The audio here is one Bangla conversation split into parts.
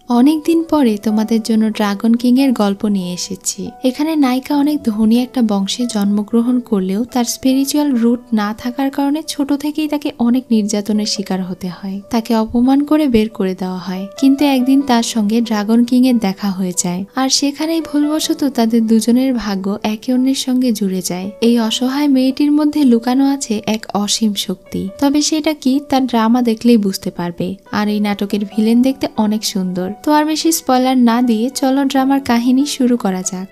অনেকদিন পরে তোমাদের জন্য ড্রাগন কিং এর গল্প নিয়ে এসেছি। এখানে নায়িকা অনেক ধনী একটা বংশে জন্মগ্রহণ করলেও তার স্পিরিচুয়াল রুট না থাকার কারণে ছোট থেকেই তাকে অনেক নির্যাতনের শিকার হতে হয়। তাকে অপমান করে বের করে দেওয়া হয়। কিন্তু একদিন তার সঙ্গে ড্রাগন কিং এর দেখা হয়ে যায়, আর সেখানেই ভুলবশত তাদের দুজনের ভাগ্য একে অন্যের সঙ্গে জুড়ে যায়। এই অসহায় মেয়েটির মধ্যে লুকানো আছে এক অসীম শক্তি। তবে সেটা কি, তার ড্রামা দেখলেই বুঝতে পারবে। আর এই নাটকের ভিলেন দেখতে অনেক সুন্দর। তো আর বেশি স্পয়লার না দিয়ে চলো ড্রামার কাহিনী শুরু করা যাক।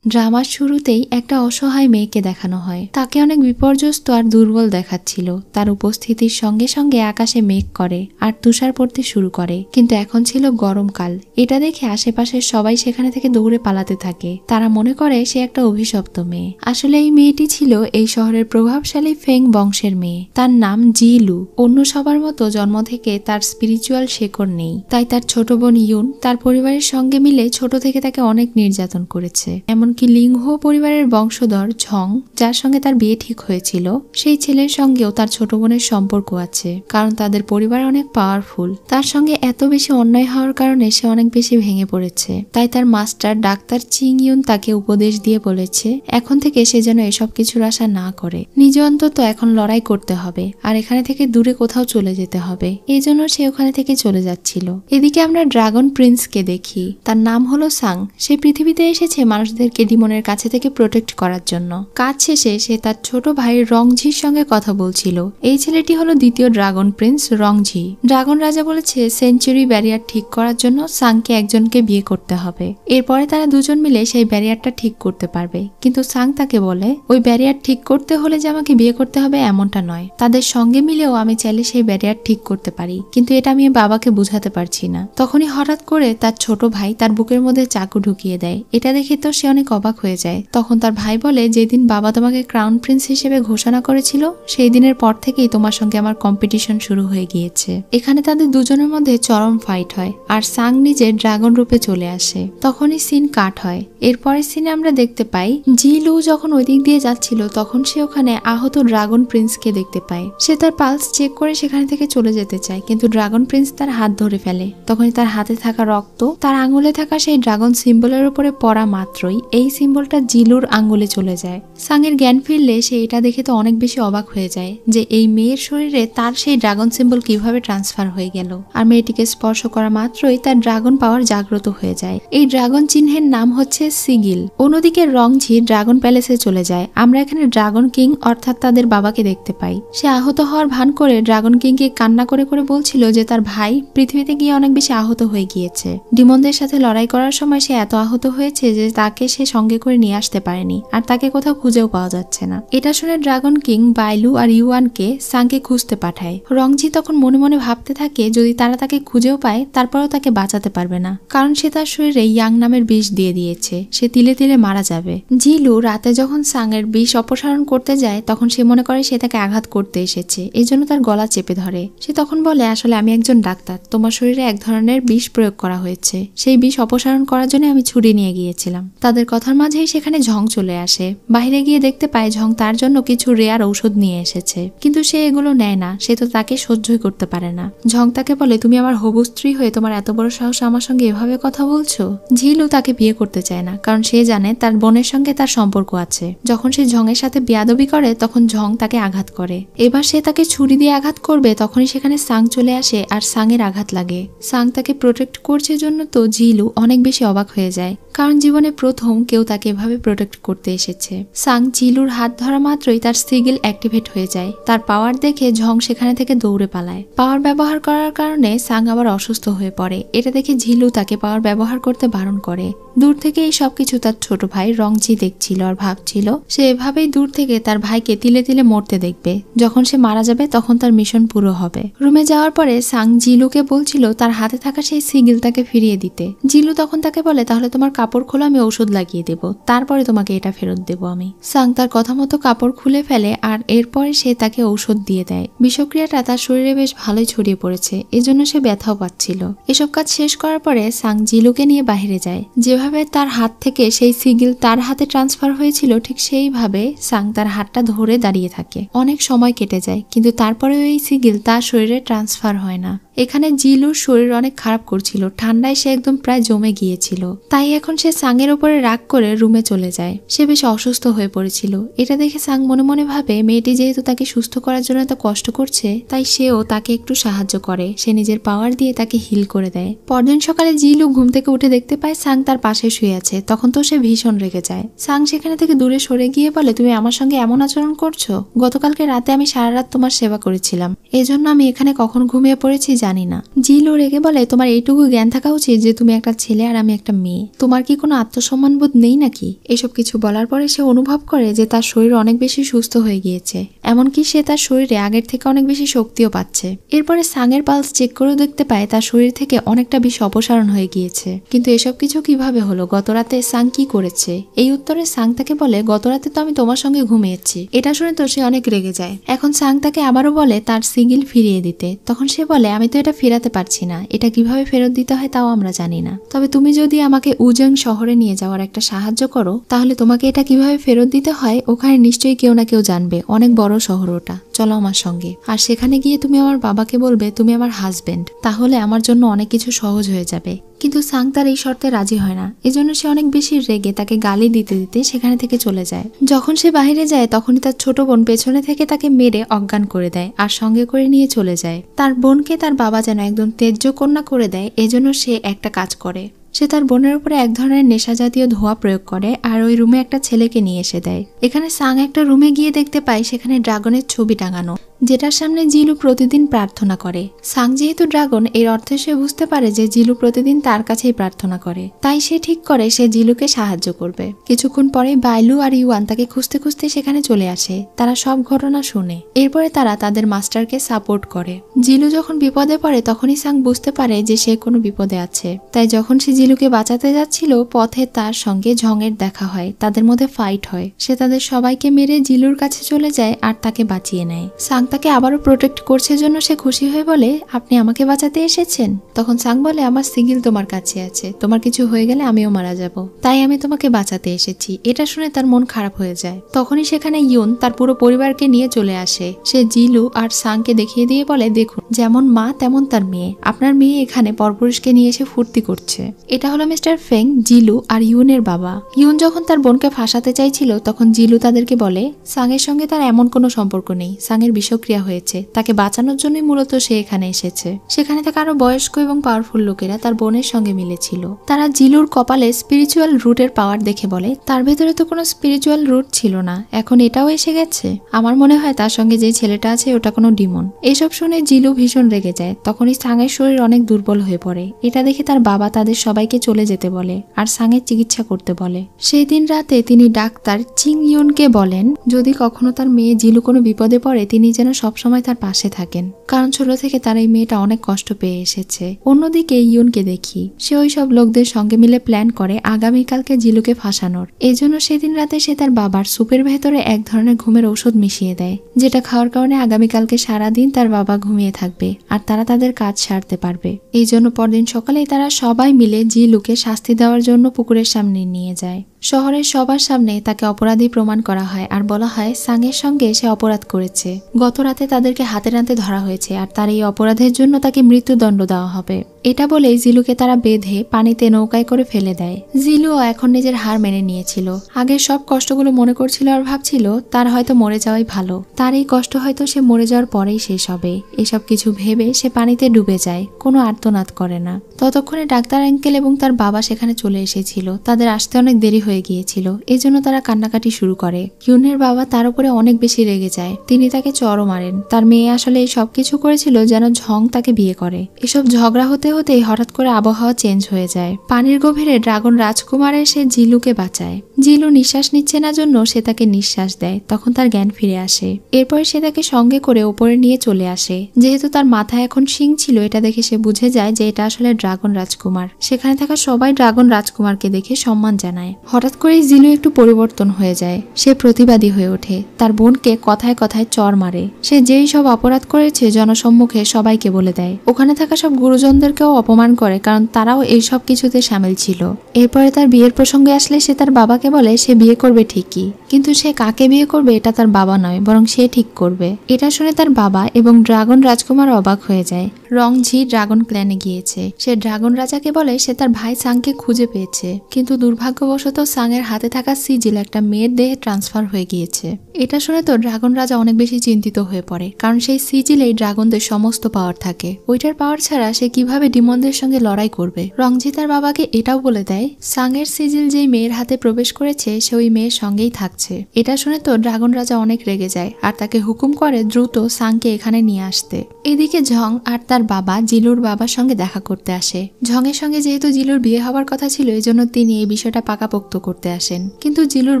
ড্রামার শুরুতেই একটা অসহায় মেয়েকে দেখানো হয়। তাকে অনেক বিপর্যস্ত আর দুর্বল দেখাচ্ছিল। তার উপস্থিতির সঙ্গে সঙ্গে আকাশে মেঘ করে আর তুষার পড়তে শুরু করে। কিন্তু এখন ছিল গরমকাল। এটা দেখে আশেপাশের সবাই সেখানে থেকে দৌড়ে পালাতে থাকে। তারা মনে করে সে একটা অভিশপ্ত মেয়ে। আসলে এই মেয়েটি ছিল এই শহরের প্রভাবশালী ফেং বংশের মেয়ে। তার নাম জিলু। অন্য সবার মতো জন্ম থেকে তার স্পিরিচুয়াল শেকড় নেই। তাই তার ছোট বোন ইউন তার পরিবারের সঙ্গে মিলে ছোট থেকে তাকে অনেক নির্যাতন করেছে। এমনকি লিংহো পরিবারের বংশধর ঝং, যার সঙ্গে তার বিয়ে ঠিক হয়েছিল, সেই ছেলের সঙ্গেও তার ছোট বোনের সম্পর্ক আছে, কারণ তাদের পরিবার অনেক পাওয়ারফুল। তার সঙ্গে এত বেশি অন্যায় হওয়ার কারণে সে অনেক বেশি ভেঙে পড়েছে। তাই তার মাস্টার ডাক্তার চিং ইউন তাকে উপদেশ দিয়ে বলেছে এখন থেকে সে যেন এসব কিছুর আশা না করে। নিজে অন্তত এখন লড়াই করতে হবে আর এখানে থেকে দূরে কোথাও চলে যেতে হবে। এই জন্য সে ওখানে থেকে চলে যাচ্ছিল। এদিকে আমরা ড্রাগন প্রিন্সকে দেখি। তার নাম হলো সাং। সে পৃথিবীতে এসেছে মানুষদেরকে ডিমনের কাছে থেকে প্রোটেক্ট করার জন্য। কাজ শেষে সে তার ছোট ভাই রংঝির সঙ্গে কথা বলছিল। এই ছেলেটি হলো দ্বিতীয় ড্রাগন প্রিন্স রংঝি। ড্রাগন রাজা বলেছে সেঞ্চুরি ব্যারিয়ার ঠিক করার জন্য সাংকে একজনকে বিয়ে করতে হবে। এরপরে তারা দুজন মিলে সেই ব্যারিয়ারটা ঠিক করতে পারবে। কিন্তু সাং তাকে বলে ওই ব্যারিয়ার ঠিক করতে হলে যে আমাকে বিয়ে করতে হবে এমনটা নয়। তাদের সঙ্গে মিলেও আমি চাইলে সেই ব্যারিয়ার ঠিক করতে পারি, কিন্তু এটা আমি বাবাকে বুঝাতে পারছি না। তখনই হঠাৎ করে তার ছোট ভাই তার বুকের মধ্যে চাকু ঢুকিয়ে দেয়। এটা দেখে তো সে অনেক অবাক হয়ে যায়। তখন তার ভাই বলে যেদিন বাবা তোমাকে ক্রাউন প্রিন্স হিসেবে ঘোষণা করেছিল সেই দিনের পর থেকেই তোমার সঙ্গে আমার কম্পিটিশন শুরু হয়ে গিয়েছে। এখানে তাদের দুজনের মধ্যে চরম ফাইট হয় আর সাং নিজের ড্রাগন রূপে চলে আসে। তখনই সিন কাট হয়। এরপরের সিনে আমরা দেখতে পাই জিলু যখন ওই দিক দিয়ে যাচ্ছিল তখন সে ওখানে আহত ড্রাগন প্রিন্সকে দেখতে পায়। সে তার পালস চেক করে সেখানে থেকে চলে যেতে চায়, কিন্তু ড্রাগন প্রিন্স তার হাত ধরে ফেলে। তখনই তার হাতে থাকা রক্ত তার আঙুলে থাকা সেই ড্রাগন সিম্বলের উপরে পড়া মাত্রই এই সিম্বলটা জিলুর আঙ্গুলে চলে যায়। সাংয়ের জ্ঞান ফিরলে সে এটা দেখে তো অনেক বেশি অবাক হয়ে যায় যে এই মেয়ের শরীরে তার সেই ড্রাগন সিম্বল কিভাবে ট্রান্সফার হয়ে গেল। আর মেয়েটিকে স্পর্শ করা মাত্রই তার ড্রাগন পাওয়ার জাগ্রত হয়ে যায়। এই ড্রাগন চিহ্নের নাম হচ্ছে সিগিল। অন্যদিকে রংঝি ড্রাগন প্যালেসে চলে যায়। আমরা এখানে ড্রাগন কিং অর্থাৎ তাদের বাবাকে দেখতে পাই। সে আহত হওয়ার ভান করে ড্রাগন কিংকে কান্না করে করে বলছিল যে তার ভাই পৃথিবীতে গিয়ে অনেক বেশি আহত হয়ে গিয়েছে। ডিমনদের সাথে লড়াই করার সময় সে এত আহত হয়েছে যে তাকে সে সঙ্গে করে নিয়ে আসতে পারেনি, আর তাকে কোথাও খুঁজেও পাওয়া যাচ্ছে না। এটা শুনে ড্রাগন কিং বাইলু আর ইউয়ানকে সাংকে খুঁজতে পাঠায়। রংঝি তখন মনে মনে ভাবতে থাকে যদি তারা তাকে খুঁজেও পায় তারপরেও তাকে বাঁচাতে পারবে না, কারণ সে তার শরীরে ইয়াং নামের বিষ দিয়ে দিয়েছে। সে তিলে তিলে মারা যাবে। জিলু রাতে যখন সাংয়ের বিষ অপসারণ করতে যায় তখন সে মনে করে সে তাকে আঘাত করতে এসেছে, এই জন্য তার গলা চেপে ধরে। সে তখন বলে আসলে আমি একজন ডাক্তার, তোমার শরীরে এক ধরনের বিষ প্রয়োগ করা হয়েছে, সেই বিষ অপসারণ করার জন্য আমি ছুরি নিয়ে গিয়েছিলাম। তাদের কথার মাঝেই সেখানে ঝং চলে আসে। বাইরে গিয়ে দেখতে পায় ঝং তার জন্য কিছু রেয়ার ঔষধ নিয়ে এসেছে, কিন্তু সে এগুলো নেয় না। সে তো তাকে সহ্যই করতে পারে না। ঝং তাকে বলে তুমি আমার হবু স্ত্রী হয়ে তোমার এত বড় সাহস আমার সঙ্গে এভাবে কথা বলছো। ঝিলু তাকে বিয়ে করতে চায় না, কারণ সে জানে তার বোনের সঙ্গে তার সম্পর্ক আছে। যখন সে ঝংয়ের সাথে বেয়াদবি করে তখন ঝং তাকে আঘাত করে। এবার সে তাকে ছুরি দিয়ে আঘাত করবে তখনই সেখানে সাং চলে আসে আর সাংয়ের আঘাত লাগে। সাং তাকে প্রোটেক্ট করছে জন্য তো জিলু অনেক বেশি অবাক হয়ে যায়, কারণ জীবনে প্রথম কেউ তাকে এভাবে প্রোটেক্ট করতে এসেছে। সাং জিলুর হাত ধরা মাত্রই তার সিগিল অ্যাক্টিভেট হয়ে যায়। তার পাওয়ার দেখে ঝং সেখানে থেকে দৌড়ে পালায়। পাওয়ার ব্যবহার করার কারণে সাং আবার অসুস্থ হয়ে পড়ে। এটা দেখে জিলু তাকে পাওয়ার ব্যবহার করতে বারণ করে। দূর থেকে এই সবকিছু তার ছোট ভাই রংঝি দেখছিল আর ভাবছিল সে এভাবেই দূর থেকে তার ভাইকে তিলে তিলে মরতে দেখবে। যখন সে মারা যাবে তখন তার মিশন পুরো হবে। রুমে যাওয়ার পরে সাং জিলুকে বলছিল তার হাতে থাকা সেই সিগিল তাকে ফিরিয়ে দিতে। জিলু তখন তাকে বলে তাহলে তোমার কাপড় খোলো, আমি ঔষধ লাগিয়ে দেব, তারপরে তোমাকে এটা ফেরত দেবো আমি। সাং তার কথা মতো কাপড় খুলে ফেলে আর এরপরে সে তাকে ঔষধ দিয়ে দেয়। বিষক্রিয়াটা তার শরীরে বেশ ভালোই ছড়িয়ে পড়েছে, এজন্য সে ব্যথাও পাচ্ছিল। এসব কাজ শেষ করার পরে সাং জিলুকে নিয়ে বাইরে যায়। যেভাবে তার হাত থেকে সেই সিগিল তার হাতে ট্রান্সফার হয়েছিল ঠিক সেইভাবে সাং তার হাতটা ধরে দাঁড়িয়ে থাকে। অনেক সময় কেটে যায়, কিন্তু তারপরেও এই সিগিল তার শরীরে ট্রান্সফার হয় না। এখানে জিলুর শরীর অনেক খারাপ করছিল, ঠান্ডায় সে একদম প্রায় জমে গিয়েছিল। তাই এখন সে সাংয়ের উপরে রাগ করে রুমে চলে যায়। সে বেশ অসুস্থ হয়ে পড়েছিল। এটা দেখে সাং মনে মনে ভাবে মেয়েটি যেহেতু তাকে সুস্থ করার জন্য এত কষ্ট করছে, তাই সেও তাকে একটু সাহায্য করে। সে নিজের পাওয়ার দিয়ে তাকে হিল করে দেয়। পরদিন সকালে জিলু ঘুম থেকে উঠে দেখতে পায় সাং তার পাশে শুয়ে আছে। তখন তো সে ভীষণ রেগে যায়। সাং সেখানে থেকে দূরে সরে গিয়ে বলে, তুমি আমার সঙ্গে এমন আচরণ করছো? গতকালকে রাতে আমি সারা রাত তোমার সেবা করেছিলাম, এজন্য আমি এখানে কখন ঘুমিয়ে পড়েছি জানি না। জিলু রেগে বলে, তোমার এইটুকু জ্ঞান থাকা উচিত যে তুমি একটা ছেলে আর আমি একটা মেয়ে। তোমার কি কোনো আত্মসম্মান বোধ নেই নাকি? এসব কিছু বলার পরে সে অনুভব করে যে তার শরীর অনেক বেশি সুস্থ হয়ে গিয়েছে, এমনকি সে তার শরীরে আগের থেকে অনেক বেশি শক্তিও পাচ্ছে। এরপরে সাংয়ের পালস চেক করেও দেখতে পায় তার শরীর থেকে অনেকটা বিষ অপসারণ হয়ে গিয়েছে। কিন্তু এসব কিছু কিভাবে হলো? গতরাতে সাং কি করেছে? এই উত্তরে সাং তাকে বলে, গতরাতে তো আমি তোমার সঙ্গে ঘুমিয়েছি। এটা শুনে তো সে অনেক রেগে যায়। এখন সাং তাকে আবারও বলে তার সিগিল ফিরিয়ে দিতে। তখন সে বলে, আমি তো এটা ফেরাতে পারছি না, এটা কিভাবে ফেরত দিতে হয় তাও আমরা জানি না। তবে তুমি যদি আমাকে উজং শহরে নিয়ে যাওয়ার একটা সাহায্য করো, তাহলে তোমাকে এটা কিভাবে ফেরত দিতে হয় ওখানে নিশ্চয়ই কেউ না কেউ জানবে। অনেক বড় শহর ওটা, চলো আমার সঙ্গে। আর সেখানে গিয়ে তুমি আমার বাবাকে বলবে তুমি আমার হাজবেন্ড, তাহলে আমার জন্য অনেক কিছু সহজ হয়ে যাবে। কিন্তু সাং তার এই শর্তে রাজি হয় না। এজন্য সে অনেক বেশি রেগে তাকে গালি দিতে দিতে সেখানে থেকে চলে যায়। যখন সে বাইরে যায় তখনই তার ছোট বোন পেছনে থেকে তাকে মেরে অজ্ঞান করে দেয় আর সঙ্গে করে নিয়ে চলে যায়। তার বোনকে তার বাবা যেন একদম তেজ্য কন্যা করে দেয়, এজন্য সে একটা কাজ করে। সে তার বোনের উপরে এক ধরনের নেশা জাতীয় ধোঁয়া প্রয়োগ করে আর ওই রুমে একটা ছেলেকে নিয়ে এসে দেয়। এখানে সাং একটা রুমে গিয়ে দেখতে পায় সেখানে ড্রাগনের ছবি টাঙানো, যেটার সামনে জিলু প্রতিদিন প্রার্থনা করে। সাং যেহেতু ড্রাগন, এর অর্থে সে বুঝতে পারে যে জিলু প্রতিদিন তার কাছেই প্রার্থনা করে। তাই সে ঠিক করে সে জিলুকে সাহায্য করবে। কিছুক্ষণ পরে বাইলু আর ইউয়ান তাকে খুঁজতে খুঁজতে সেখানে চলে আসে। তারা সব ঘটনা শুনে। এরপরে তারা তাদের মাস্টারকে সাপোর্ট করে। জিলু যখন বিপদে পড়ে তখনই সাং বুঝতে পারে যে সে কোনো বিপদে আছে। তাই যখন সে জিলুকে বাঁচাতে যাচ্ছিল, পথে তার সঙ্গে ঝংয়ের দেখা হয়। তাদের মধ্যে ফাইট হয়। সে তাদের সবাইকে মেরে জিলুর কাছে চলে যায় আর তাকে বাঁচিয়ে নেয়। সাং তাকে আবারও প্রোটেক্ট করছে জন্য সে খুশি হয়ে বলে, আপনি আমাকে বাঁচাতে এসেছেন? তখন সাং বলে, আমার সিগিল তোমার কাছে আছে, তোমার কিছু হয়ে গেলে আমিও মারা যাব, তাই আমি তোমাকে বাঁচাতে এসেছি। এটা শুনে তার মন খারাপ হয়ে যায়। তখনই সেখানে ইউন তার পুরো পরিবারকে নিয়ে চলে আসে। সে জিলু আর সাংকে দেখিয়ে দিয়ে বলে, দেখুন, যেমন মা তেমন তার মেয়ে। আপনার মেয়ে এখানে পরপুরুষকে নিয়ে এসে ফুর্তি করছে। এটা হলো মিস্টার ফেং, জিলু আর ইউনের বাবা। ইউন যখন তার বোনকে ফাঁসাতে চাইছিল তখন জিলু তাদেরকে বলে, সাংয়ের সঙ্গে তার এমন কোনো সম্পর্ক নেই। সাংয়ের বিষক্রিয়া হয়েছে, তাকে বাঁচানোর জন্যই মূলত সে এখানে এসেছে। সেখানে থাকা আরো বয়স্ক এবং পাওয়ারফুল লোকেরা তার বোনের সঙ্গে মিলেছিল। তারা জিলুর কপালে স্পিরিচুয়াল রুটের পাওয়ার দেখে বলে, তার ভেতরে তো কোনো স্পিরিচুয়াল রুট ছিল না, এখন এটাও এসে গেছে। আমার মনে হয় তার সঙ্গে যে ছেলেটা আছে ওটা কোনো ডিমন। এসব শুনে জিলু ভীষণ রেগে যায়। তখনই সাংয়ের শরীর অনেক দুর্বল হয়ে পড়ে। এটা দেখে তার বাবা তাদের সবাইকে চলে যেতে বলে আর সাংয়ের চিকিৎসা করতে বলে। সেই দিন রাতে তিনি ডাক্তার চিং ইউনকে বলেন, যদি কখনো তার মেয়ে জিলু কোনো বিপদে পড়ে তিনি যেন সবসময় তার পাশে থাকেন, কারণ ছোট থেকে তার এই মেয়েটা অনেক কষ্ট পেয়ে এসেছে। অন্যদিকে ইউনকে দেখি, সে ওই সব লোকদের সঙ্গে মিলে প্ল্যান করে আগামীকালকে জিলুকে ফাঁসানোর। এই জন্য সেদিন রাতে সে তার বাবার সুপের ভেতরে এক ধরনের ঘুমের ঔষধ মিশিয়ে দেয়, যেটা খাওয়ার কারণে আগামীকালকে সারাদিন তার বাবা ঘুমিয়ে থাকবে আর তারা তাদের কাজ সারতে পারবে। এই জন্য পরদিন সকালেই তারা সবাই মিলে জিলুকে শাস্তি দেওয়ার জন্য পুকুরের সামনে নিয়ে যায়। শহরের সবার সামনে তাকে অপরাধী প্রমাণ করা হয় আর বলা হয় সাংয়ের সঙ্গে সে অপরাধ করেছে। গত রাতে তাদেরকে হাতে নাতে ধরা হয়েছে আর তার এই অপরাধের জন্য তাকে মৃত্যুদণ্ড দেওয়া হবে। এটা বলেই জিলুকে তারা বেঁধে পানিতে নৌকায় করে ফেলে দেয়। জিলুও এখন নিজের হার মেনে নিয়েছিল। আগের সব কষ্টগুলো মনে করছিল আর ভাবছিল তার হয়তো মরে যাওয়াই ভালো। তার এই কষ্ট হয়তো সে মরে যাওয়ার পরেই শেষ হবে। এসব কিছু ভেবে সে পানিতে ডুবে যায়, কোনো আর্তনাদ করে না। ততক্ষণে ডাক্তার আঙ্কেল এবং তার বাবা সেখানে চলে এসেছিল। তাদের আসতে অনেক দেরি হয়ে গিয়েছিল, এজন্য তারা কান্নাকাটি শুরু করে। ইউনের বাবা তার উপরে অনেক বেশি রেগে যায়। তিনি তাকে চড়ও মারেন। তার মেয়ে আসলে এই সব কিছু করেছিল যেন ঝং তাকে বিয়ে করে। এসব ঝগড়া হতে হতেই হঠাৎ করে আবহাওয়া চেঞ্জ হয়ে যায়। পানির গভীরে ড্রাগন রাজকুমার এসে জিলুকে বাঁচায়। জিলু নিঃশ্বাস নিচ্ছে না জন্য সে তাকে নিঃশ্বাস দেয়। তখন তার জ্ঞান ফিরে আসে। এরপর সে তাকে সঙ্গে করে উপরে নিয়ে চলে আসে। যেহেতু তার মাথায় এখন শিং ছিল, এটা দেখে সে বুঝে যায় যে এটা আসলে ড্রাগন রাজকুমার। সেখানে থাকা সবাই ড্রাগন রাজকুমারকে দেখে সম্মান জানায়। হঠাৎ করে জিলু একটু পরিবর্তন হয়ে যায়। সে প্রতিবাদী হয়ে ওঠে। তার বোনকে কথায় কথায় চড় মারে। সে যেই সব অপরাধ করেছে জনসম্মুখে সবাইকে বলে দেয়। ওখানে থাকা সব গুরুজনদেরকে দুজনকেও অপমান করে, কারণ তারাও এই সব কিছুতে সামিল ছিল। এরপরে তার বিয়ের প্রসঙ্গে আসলে সে তার বাবাকে বলে সে বিয়ে করবে ঠিকই, কিন্তু সে কাকে বিয়ে করবে এটা তার বাবা নয়, বরং সে ঠিক করবে। এটা শুনে তার বাবা এবং ড্রাগন রাজকুমার অবাক হয়ে যায়। রংঝি ড্রাগন ক্ল্যানে গিয়েছে। সে ড্রাগন রাজাকে বলে সে তার ভাই সাংকে খুঁজে পেয়েছে, কিন্তু দুর্ভাগ্যবশত সাংয়ের হাতে থাকা সিজিল একটা মেয়ের দেহে ট্রান্সফার হয়ে গিয়েছে। এটা শুনে তো ড্রাগন রাজা অনেক বেশি চিন্তিত হয়ে পড়ে, কারণ সেই সিজিলেই ড্রাগনদের সমস্ত পাওয়ার থাকে। ওইটার পাওয়ার ছাড়া সে কিভাবে ডিমনদের সঙ্গে লড়াই করবে। রংঝি তার বাবাকে এটাও বলে দেয় সাংয়ের সিজিল যেই মেয়ের হাতে প্রবেশ করেছে সে ওই মেয়ের সঙ্গেই থাকছে। এটা শুনে তো ড্রাগন রাজা অনেক রেগে যায় আর তাকে হুকুম করে দ্রুত সাংকে এখানে নিয়ে আসতে। এদিকে ঝং আর তার বাবা জিলুর বাবার সঙ্গে দেখা করতে আসে। ঝংয়ের সঙ্গে যেহেতু জিলুর বিয়ে হওয়ার কথা ছিল, এজন্য তিনি এই বিষয়টা পাকাপোক্ত করতে আসেন। কিন্তু জিলুর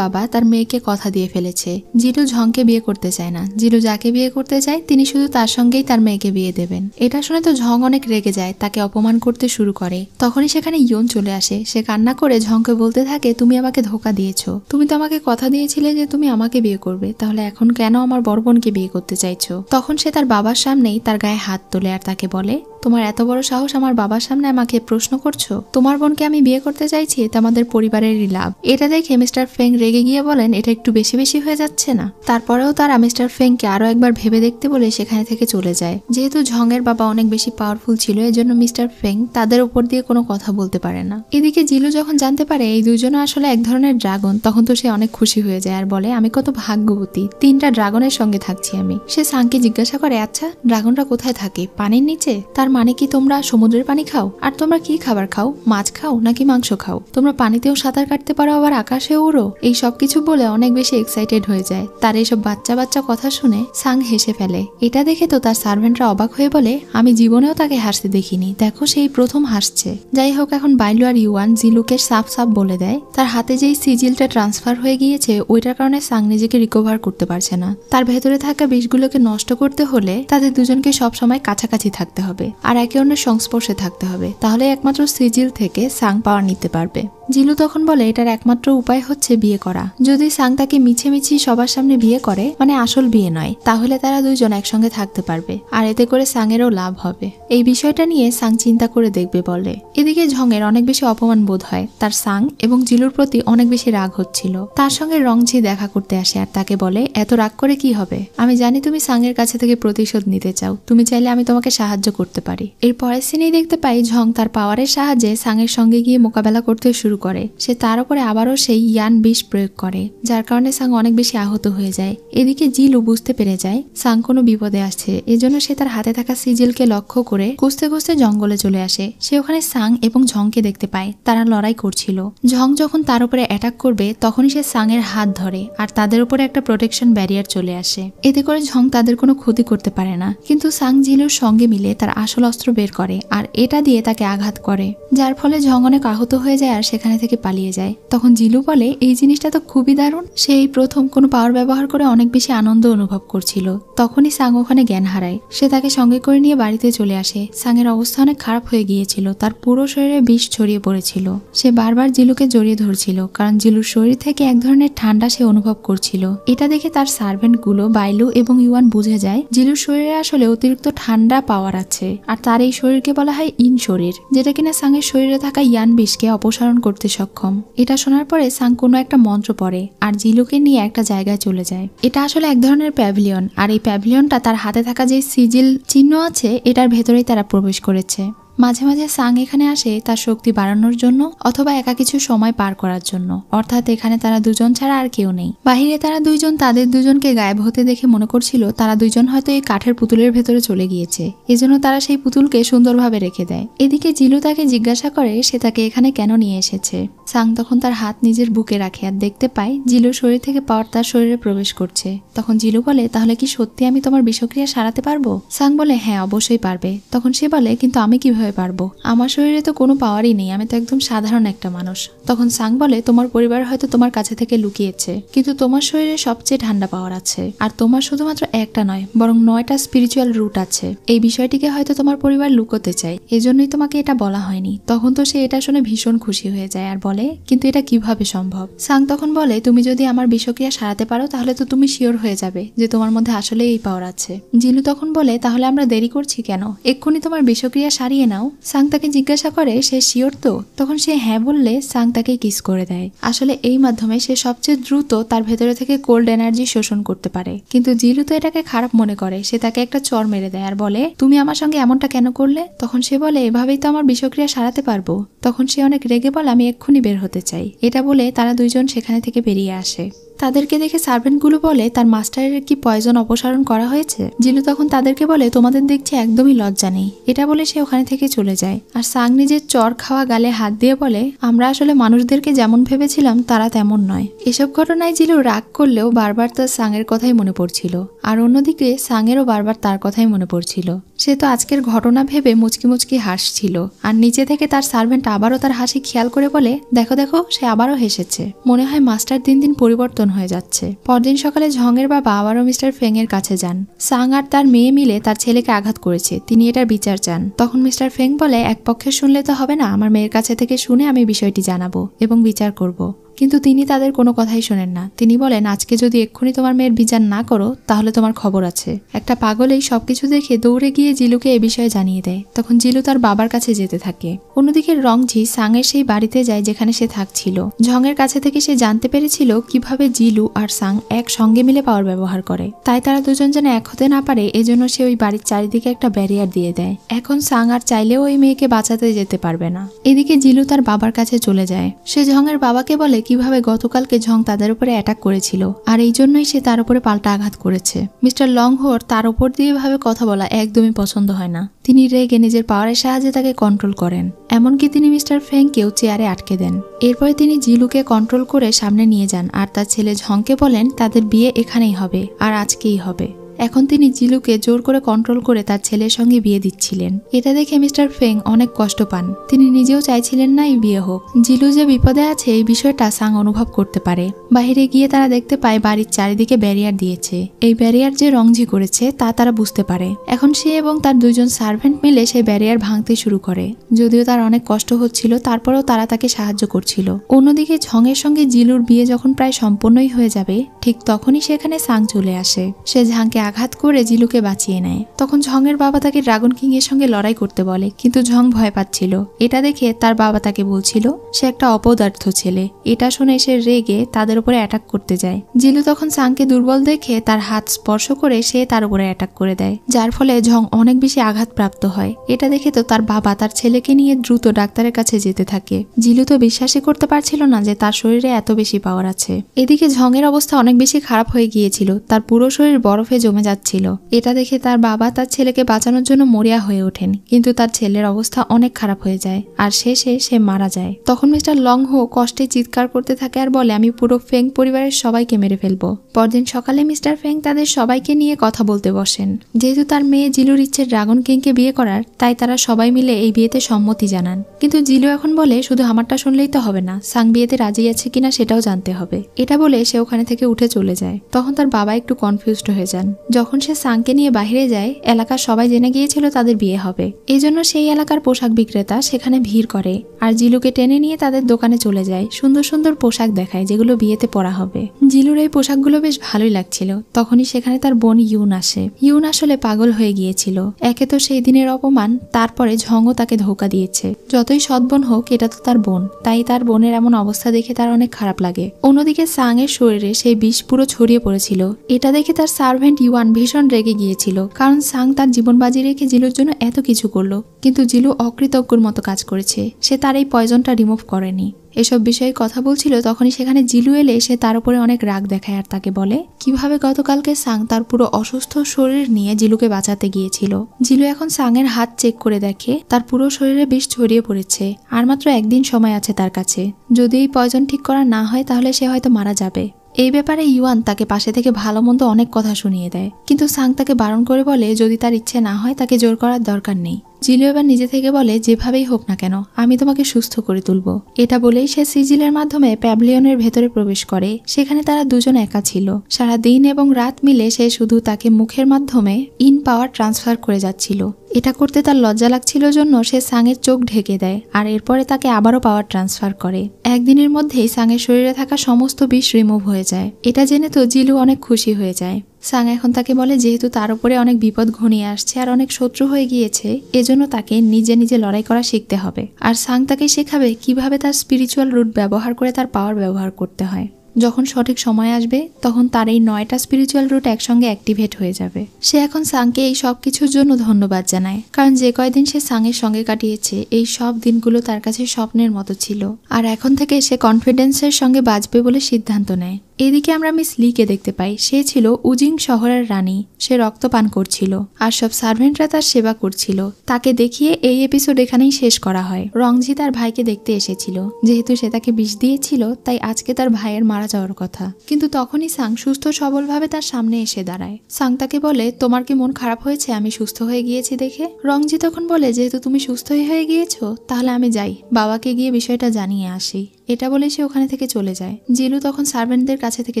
বাবা তার মেয়েকে কথা দিয়ে ফেলেছে। জিলু ঝংকে বিয়ে করতে চায় না। জিলু যাকে বিয়ে করতে চায় তিনি শুধু তার সঙ্গেই তার মেয়েকে বিয়ে দেবেন। এটা শুনে তো ঝং অনেক রেগে যায়, তাকে অপমান করতে শুরু করে। তখনই সেখানে ইয়ন চলে আসে। সে কান্না করে ঝংকে বলতে থাকে তুমি আমাকে ধোকা দিয়েছো, তুমি তো আমাকে কথা দিয়েছিলে যে তুমি আমাকে বিয়ে করবে, তাহলে এখন কেন আমার বড় বোনকে বিয়ে করতে চাইছো? তখন সে তার বাবার সামনেই তার গায়ে হাত তোলে আর তাকে বলে তোমার এত বড় সাহস আমার বাবার সামনে আমাকে প্রশ্ন করছো? তোমার বোনকে আমি বিয়ে করতে চাইছি, এটা আমাদের পরিবারেরই লাভ। এটা দেখে মিস্টার ফেং রেগে গিয়ে বলেন এটা একটু বেশি বেশি হয়ে যাচ্ছে না? তারপরেও তারা মিস্টার ফেংকে আরো একবার ভেবে দেখতে বলে সেখানে থেকে চলে যায়। যেহেতু ঝংয়ের বাবা অনেক বেশি পাওয়ারফুল ছিল, এজন্য মিস্টার ফেং তাদের উপর দিয়ে কোনো কথা বলতে পারে না। এদিকে জিলু যখন জানতে পারে এই দুজনে আসলে এক ধরনের ড্রাগন, তখন তো সে অনেক খুশি হয়ে যায় আর বলে আমি কত ভাগ্যবতী, 3টা ড্রাগনের সঙ্গে থাকছি আমি। সে সাংকে জিজ্ঞাসা করে আচ্ছা ড্রাগনরা কোথায় থাকে? পানির নিচে? তার মানে কি তোমরা সমুদ্রের পানি খাও? আর তোমরা কি খাবার খাও? মাছ খাও নাকি মাংস খাও? তোমরা পানিতেও সাঁতার কাটতে পারো আবার আকাশে উড়ো? এই সব কিছু বলে অনেক বেশি এক্সাইটেড হয়ে যায়। তার এইসব বাচ্চা বাচ্চা কথা শুনে সাং হেসে ফেলে। এটা দেখে তো তার সার্ভেন্টরা অবাক হয়ে বলে আমি জীবনেও তাকে হাসতে দেখিনি, দেখো সেই প্রথম হাসছে। যাই হোক, এখন বাইলু আর ইউয়ান জিলুকে সাফ সাফ বলে দেয় তার হাতে যেই সিজিলটা ট্রান্সফার হয়ে গিয়েছে ওইটার কারণে সাং নিজেকে রিকভার করতে পারছে না। তার ভেতরে থাকা বিষগুলোকে নষ্ট করতে হলে তাদের দুজনকে সব সময় কাছাকাছি থাকতে হবে আর একে অন্যের সংস্পর্শে থাকতে হবে, তাহলে একমাত্র সিজিল থেকে সাং পাওয়ার নিতে পারবে। জিলু তখন বলে এটার একমাত্র উপায় হচ্ছে বিয়ে করা। যদি সাং তাকে মিছিমিছি সবার সামনে বিয়ে করে, মানে আসল বিয়ে নয়, তাহলে তারা দুইজন একসঙ্গে থাকতে পারবে আর এতে করে সাংয়েরও লাভ হবে। এই বিষয়টা নিয়ে সাং চিন্তা করে দেখবে বলে। এদিকে ঝংয়ের অনেক বেশি অপমান বোধ হয়। তার সাং এবং জিলুর প্রতি অনেক বেশি রাগ হচ্ছিল। তার সঙ্গে রংঝি দেখা করতে আসে আর তাকে বলে এত রাগ করে কি হবে? আমি জানি তুমি সাংয়ের কাছে থেকে প্রতিশোধ নিতে চাও, তুমি চাইলে আমি তোমাকে সাহায্য করতে পারি। এর পরের সিনেই দেখতে পাই ঝং তার পাওয়ারের সাহায্যে সাংয়ের সঙ্গে গিয়ে মোকাবেলা করতে শুরু করে। সে তার উপরে আবারও সেই ইয়ান বিষ প্রয়োগ করে, যার কারণে সাং অনেক বেশি আহত হয়ে যায়। এদিকে জিলু বুঝতে পেরে যায় সাং কোনো বিপদে আসছে, এজন্য সে তার হাতে থাকা সিজিলকে লক্ষ্য করে খুঁজতে খুঁজতে জঙ্গলে চলে আসে। সে ওখানে সাং এবং ঝংকে দেখতে পায়, তারা লড়াই করছিল। ঝং যখন তার উপরে অ্যাটাক করবে তখনই সে সাংয়ের হাত ধরে আর তাদের উপরে একটা প্রোটেকশন ব্যারিয়ার চলে আসে। এতে করে ঝং তাদের কোনো ক্ষতি করতে পারে না, কিন্তু সাং জিলুর সঙ্গে মিলে তার আসল অস্ত্র বের করে আর এটা দিয়ে তাকে আঘাত করে, যার ফলে ঝং অনেক আহত হয়ে যায় আর সেখানে থেকে পালিয়ে যায়। তখন জিলু বলে এই জিনিসটা তো খুবই দারুণ। সে এই প্রথম কোনো পাওয়ার ব্যবহার করে অনেক বেশি আনন্দ অনুভব করছিল। তখনই সাং ওখানে জ্ঞান হারায়। সে তাকে সঙ্গে করে নিয়ে বাড়িতে চলে আসে। সাংয়ের অবস্থা অনেক খারাপ হয়ে গিয়েছিল, তার পুরো শরীরে বিষ ছড়িয়ে পড়েছিল। সে বারবার জিলুকে জড়িয়ে ধরছিল, কারণ জিলুর শরীর থেকে এক ধরনের ঠান্ডা সে অনুভব করছিল। এটা দেখে তার সার্ভেন্ট গুলো বাইলু এবং ইউয়ান বুঝে যায় জিলুর শরীরে আসলে অতিরিক্ত ঠান্ডা পাওয়ার আছে আর তার এই শরীরকে বলা হয় ইন শরীর, যেটা কিনা সাংয়ের শরীরে থাকা ইয়ান বিষকে অপসারণ করতে সক্ষম। এটা শোনার পরে সাং কোনো একটা মন্ত্র পড়ে আর জিলুকে নিয়ে একটা জায়গায় চলে যায়। এটা আসলে এক ধরনের প্যাভিলিয়ন আর এই প্যাভিলিয়নটা তার হাতে থাকা যে সিজিল চিহ্ন আছে এটার ভেতরেই তারা প্রবেশ করেছে। মাঝে মাঝে সাং এখানে আসে তার শক্তি বাড়ানোর জন্য অথবা একা কিছু সময় পার করার জন্য, অর্থাৎ এখানে তারা দুজন ছাড়া আর কেউ নেই। বাহিরে তারা দুইজন তাদের দুজনকে গায়েব হতে দেখে মনে করছিল তারা দুইজন হয়তো এই কাঠের পুতুলের ভেতরে চলে গিয়েছে, এজন্য তারা সেই পুতুলকে সুন্দরভাবে রেখে দেয়। এদিকে জিলু তাকে জিজ্ঞাসা করে সে তাকে এখানে কেন নিয়ে এসেছে। সাং তখন তার হাত নিজের বুকে রাখে আর দেখতে পায় জিলুর শরীর থেকে পাওয়ার তার শরীরে প্রবেশ করছে। তখন জিলু বলে তাহলে কি সত্যি আমি তোমার বিষক্রিয়া সারাতে পারবো? সাং বলে হ্যাঁ অবশ্যই পারবে। তখন সে বলে কিন্তু আমি কিভাবে পারবো? আমার শরীরে তো কোনো পাওয়ারই নেই, আমি তো একদম সাধারণ একটা মানুষ। তখন সাং বলে তোমার পরিবার হয়তো তোমার কাছে থেকে লুকিয়েছে, কিন্তু তোমার শরীরে সবচেয়ে ঠান্ডা পাওয়ার আছে আর তোমার শুধুমাত্র একটা নয় বরং 9টা স্পিরিচুয়াল রুট আছে। এই বিষয়টিকে হয়তো তোমার পরিবার লুকোতে চায়, এজন্যই তোমাকে এটা বলা হয়নি। তখন তো সে এটা শুনে ভীষণ খুশি হয়ে যায় আর বলে কিন্তু এটা কিভাবে সম্ভব? সাং তখন বলে তুমি যদি আমার বিষক্রিয়া সারাতে পারো তাহলে তো তুমি শিওর হয়ে যাবে যে তোমার মধ্যে আসলে এই পাওয়ার আছে। জিলু তখন বলে তাহলে আমরা দেরি করছি কেন? এক্ষুনি তোমার বিষক্রিয়া সারিয়ে নাও। সাং তাকে জিজ্ঞাসা করে সে শিওর তো, তখন সে হ্যাঁ বললে সাং তাকে কিস করে দেয়। আসলে এই মাধ্যমে সে সবচেয়ে দ্রুত তার ভেতরে থেকে কোল্ড এনার্জি শোষণ করতে পারে। কিন্তু জিলু তো এটাকে খারাপ মনে করে, সে তাকে একটা চড় মেরে দেয় আর বলে তুমি আমার সঙ্গে এমনটা কেন করলে। তখন সে বলে এভাবেই তো আমার বিষক্রিয়া সারাতে পারবো। তখন সে অনেক রেগে বলে আমি এক্ষুনি বের হতে চাই। এটা বলে তারা দুইজন সেখানে থেকে বেরিয়ে আসে। তাদেরকে দেখে সার্ভেন্টগুলো বলে তার মাস্টারের কি পয়জন অপসারণ করা হয়েছে। জিলু তখন তাদেরকে বলে তোমাদের দেখছি একদমই লজ্জা নেই। এটা বলে সে ওখানে থেকে চলে যায়। আর সাং নিজের চর খাওয়া গালে হাত দিয়ে বলে আমরা আসলে মানুষদেরকে যেমন ভেবেছিলাম তারা তেমন নয়। এসব ঘটনায় জিলু রাগ করলেও বারবার তার সাংয়ের কথাই মনে পড়ছিল, আর অন্যদিকে সাংয়েরও বারবার তার কথাই মনে পড়ছিল। সে তো আজকের ঘটনা ভেবে মুচকি মুচকি হাসছিল, আর নিচে থেকে তার সার্ভেন্ট আবারও তার হাসি খেয়াল করে বলে দেখো দেখো সে আবারও হেসেছে। মনে হয় মাস্টার দিন দিন পরিবর্তন হয়ে যাচ্ছে। পরদিন সকালে ঝংয়ের বাবা আবারও মিস্টার ফেং এর কাছে যান। সাং আর তার মেয়ে মিলে তার ছেলেকে আঘাত করেছে, তিনি এটার বিচার চান। তখন মিস্টার ফেং বলে এক পক্ষে শুনলে তো হবে না, আমার মেয়ের কাছে থেকে শুনে আমি বিষয়টি জানাবো এবং বিচার করব। কিন্তু তিনি তাদের কোনো কথাই শোনেন না। তিনি বলেন আজকে যদি এক্ষুনি তোমার মেয়ের বিচার না করো তাহলে তোমার খবর আছে। একটা পাগল এই সবকিছু দেখে দৌড়ে গিয়ে জিলুকে এ বিষয়ে জানিয়ে দেয়। তখন জিলু তার বাবার কাছে যেতে থাকে। অন্যদিকে রংঝি সাংয়ের সেই বাড়িতে যায় যেখানে সে থাকছিল। ঝংয়ের কাছে থেকে সে জানতে পেরেছিল কিভাবে জিলু আর সাং একসঙ্গে মিলে পাওয়ার ব্যবহার করে। তাই তারা দুজন যেন এক হতে না পারে এজন্য সে ওই বাড়ির চারিদিকে একটা ব্যারিয়ার দিয়ে দেয়। এখন সাং আর চাইলেও ওই মেয়েকে বাঁচাতে যেতে পারবে না। এদিকে জিলু তার বাবার কাছে চলে যায়। সে ঝংয়ের বাবাকে বলে কিভাবে গতকালকে ঝং তাদের উপরে অ্যাটাক করেছিল, আর এই জন্যই সে তার উপরে পাল্টা আঘাত করেছে। মিস্টার লংহোর তার উপর দিয়ে ভাবে কথা বলা একদমই পছন্দ হয় না। তিনি রেগে নিজের পাওয়ারের সাহায্যে তাকে কন্ট্রোল করেন। এমনকি তিনি মিস্টার ফেংকেও চেয়ারে আটকে দেন। এরপরে তিনি জিলুকে কন্ট্রোল করে সামনে নিয়ে যান আর তার ছেলে ঝংকে বলেন তাদের বিয়ে এখানেই হবে আর আজকেই হবে। এখন তিনি জিলুকে জোর করে কন্ট্রোল করে তার ছেলের সঙ্গে বিয়ে দিচ্ছিলেন। এটা দেখে মিস্টার ফেং অনেক কষ্ট পান। তিনি নিজেও চাইছিলেন না এই বিয়ে হোক। জিলু যে বিপদে আছে এই বিষয়টা সাং অনুভব করতে পারে। বাইরে গিয়ে তারা দেখতে পায় বাড়ির চারিদিকে ব্যারিয়ার দিয়েছে। এই ব্যারিয়ার যে রংঝি করেছে তা তারা বুঝতে পারে। এখন সে এবং তার দুইজন সার্ভেন্ট মিলে সেই ব্যারিয়ার ভাঙতে শুরু করে। যদিও তার অনেক কষ্ট হচ্ছিল তারপরেও তারা তাকে সাহায্য করছিল। অন্যদিকে ঝংয়ের সঙ্গে জিলুর বিয়ে যখন প্রায় সম্পূর্ণই হয়ে যাবে ঠিক তখনই সেখানে সাং চলে আসে। সে ঝাংকে আঘাত করে জিলুকে বাঁচিয়ে নেয়। তখন ঝংয়ের বাবা তাকে ড্রাগন কিং এর সঙ্গে লড়াই করতে বলে, কিন্তু ঝং ভয় পাচ্ছিল। এটা দেখে তার বাবা তাকে বলছিল সে একটা অপদার্থ ছেলে। এটা শুনে সে রেগে তাদের উপরে অ্যাটাক করতে যায়। জিলু তখন সাংকে দুর্বল দেখে তার হাত স্পর্শ করে সে তার উপরে অ্যাটাক করে দেয়, যার ফলে ঝং অনেক বেশি আঘাতপ্রাপ্ত হয়। এটা দেখে তো তার বাবা তার ছেলেকে নিয়ে দ্রুত ডাক্তারের কাছে যেতে থাকে। জিলু তো বিশ্বাসই করতে পারছিল না যে তার শরীরে এত বেশি পাওয়ার আছে। এদিকে ঝংয়ের অবস্থা অনেক বেশি খারাপ হয়ে গিয়েছিল, তার পুরো শরীর বরফে জমে যাচ্ছিল। এটা দেখে তার বাবা তার ছেলেকে বাঁচানোর জন্য মরিয়া হয়ে ওঠেন, কিন্তু তার ছেলের অবস্থা অনেক খারাপ হয়ে যায় আর শেষে সে মারা যায়। তখন মিস্টার লংহো কষ্টে চিৎকার করতে থাকে আর বলে আমি পুরো ফেং পরিবারের সবাইকে মেরে ফেলবো। পরদিন সকালে মিস্টার ফেং তাদের সবাইকে নিয়ে কথা বলতে বসেন। যেহেতু তার মেয়ে জিলুর ইচ্ছে ড্রাগন কিংকে বিয়ে করার, তাই তারা সবাই মিলে এই বিয়েতে সম্মতি জানান। কিন্তু জিলু এখন বলে শুধু আমারটা শুনলেই তো হবে না, সাং বিয়েতে রাজি আছে কিনা সেটাও জানতে হবে। এটা বলে সে ওখানে থেকে উঠে চলে যায়। তখন তার বাবা একটু কনফিউজড হয়ে যান। যখন সে সাংকে নিয়ে বাইরে যায় এলাকার সবাই জেনে গিয়েছিল তাদের বিয়ে হবে। এই জন্য সেই এলাকার পোশাক বিক্রেতা সেখানে ভিড় করে আর জিলুকে টেনে নিয়ে তাদের দোকানে চলে যায়। সুন্দর সুন্দর পোশাক দেখায় যেগুলো বিয়েতে পরা হবে। জিলুর এই পোশাকগুলো বেশ ভালোই লাগছিল। তখনই সেখানে তার বোন ইউন আসে। ইউন আসলে পাগল হয়ে গিয়েছিল। একে তো সেই দিনের অপমান, তারপরে ঝংও তাকে ধোকা দিয়েছে। যতই সৎ বোন হোক এটা তো তার বোন, তাই তার বোনের এমন অবস্থা দেখে তার অনেক খারাপ লাগে। অন্যদিকে সাং এর শরীরে সেই বিষ পুরো ছড়িয়ে পড়েছিল। এটা দেখে তার সার্ভেন্ট ইউয়ান ভীষণ রেগে গিয়েছিল, কারণ সাং তার জীবন বাজি রেখে জিলুর জন্য এত কিছু করলো, কিন্তু জিলু অকৃতজ্ঞর মতো কাজ করেছে। সে তার এই পয়জনটা রিমুভ করেনি। এসব বিষয়ে কথা বলছিল তখনই সেখানে জিলু এলে সে তার উপরে অনেক রাগ দেখায় আর তাকে বলে কিভাবে গতকালকে সাং তার পুরো অসুস্থ শরীর নিয়ে জিলুকে বাঁচাতে গিয়েছিল। জিলু এখন সাংয়ের হাত চেক করে দেখে তার পুরো শরীরে বিষ ছড়িয়ে পড়েছে আর মাত্র একদিন সময় আছে তার কাছে। যদি এই পয়জন ঠিক করা না হয় তাহলে সে হয়তো মারা যাবে। এই ব্যাপারে ইউয়ান তাকে পাশে থেকে ভালো মন্দ অনেক কথা শুনিয়ে দেয়, কিন্তু সাং তাকে বারণ করে বলে যদি তার ইচ্ছে না হয় তাকে জোর করার দরকার নেই। জিলু এবার নিজে থেকে বলে যেভাবেই হোক না কেন আমি তোমাকে সুস্থ করে তুলবো। এটা বলেই সে সিজিলের মাধ্যমে প্যাভিলিয়নের ভেতরে প্রবেশ করে। সেখানে তারা দুজন একা ছিল। সারা দিন এবং রাত মিলে সে শুধু তাকে মুখের মাধ্যমে ইন পাওয়ার ট্রান্সফার করে যাচ্ছিল। এটা করতে তার লজ্জা লাগছিল জন্য সে সাংয়ের চোখ ঢেকে দেয় আর এরপরে তাকে আবারও পাওয়ার ট্রান্সফার করে। একদিনের মধ্যেই সাংয়ের শরীরে থাকা সমস্ত বিষ রিমুভ হয়ে যায়। এটা জেনে তো জিলু অনেক খুশি হয়ে যায়। সাং এখন তাকে বলে যেহেতু তার উপরে অনেক বিপদ ঘনিয়ে আসছে আর অনেক শত্রু হয়ে গিয়েছে, এজন্য তাকে নিজে নিজে লড়াই করা শিখতে হবে। আর সাং তাকে শেখাবে কিভাবে তার স্পিরিচুয়াল রুট ব্যবহার করে তার পাওয়ার ব্যবহার করতে হয়। যখন সঠিক সময় আসবে তখন তার এই 9টা স্পিরিচুয়াল রুট একসঙ্গে অ্যাক্টিভেট হয়ে যাবে। সে এখন সাংকে এই সব কিছুর জন্য ধন্যবাদ জানায়, কারণ যে কয়দিন সে সাংয়ের সঙ্গে কাটিয়েছে এই সব দিনগুলো তার কাছে স্বপ্নের মতো ছিল। আর এখন থেকে সে কনফিডেন্সের সঙ্গে বাঁচবে বলে সিদ্ধান্ত নেয়। এদিকে আমরা মিস লিকে দেখতে পাই। সে ছিল উজিং শহরের রানী। সে রক্তপান করছিল আর সব সার্ভেন্টরা তার সেবা করছিল। তাকে দেখিয়ে এই এপিসোড এখানেই শেষ করা হয়। রংজি তার ভাইকে দেখতে এসেছিল। যেহেতু সে তাকে বিষ দিয়েছিল তাই আজকে তার ভাইয়ের মারা যাওয়ার কথা। কিন্তু তখনই সাং সুস্থ সবলভাবে তার সামনে এসে দাঁড়ায়। সাং তাকে বলে, তোমার কি মন খারাপ হয়েছে আমি সুস্থ হয়ে গিয়েছি দেখে? রংজি তখন বলে, যেহেতু তুমি সুস্থই হয়ে গিয়েছো তাহলে আমি যাই, বাবাকে গিয়ে বিষয়টা জানিয়ে আসি। এটা বলে সে ওখানে থেকে চলে যায়। জিলু তখন সার্ভেন্টদের কাছে থেকে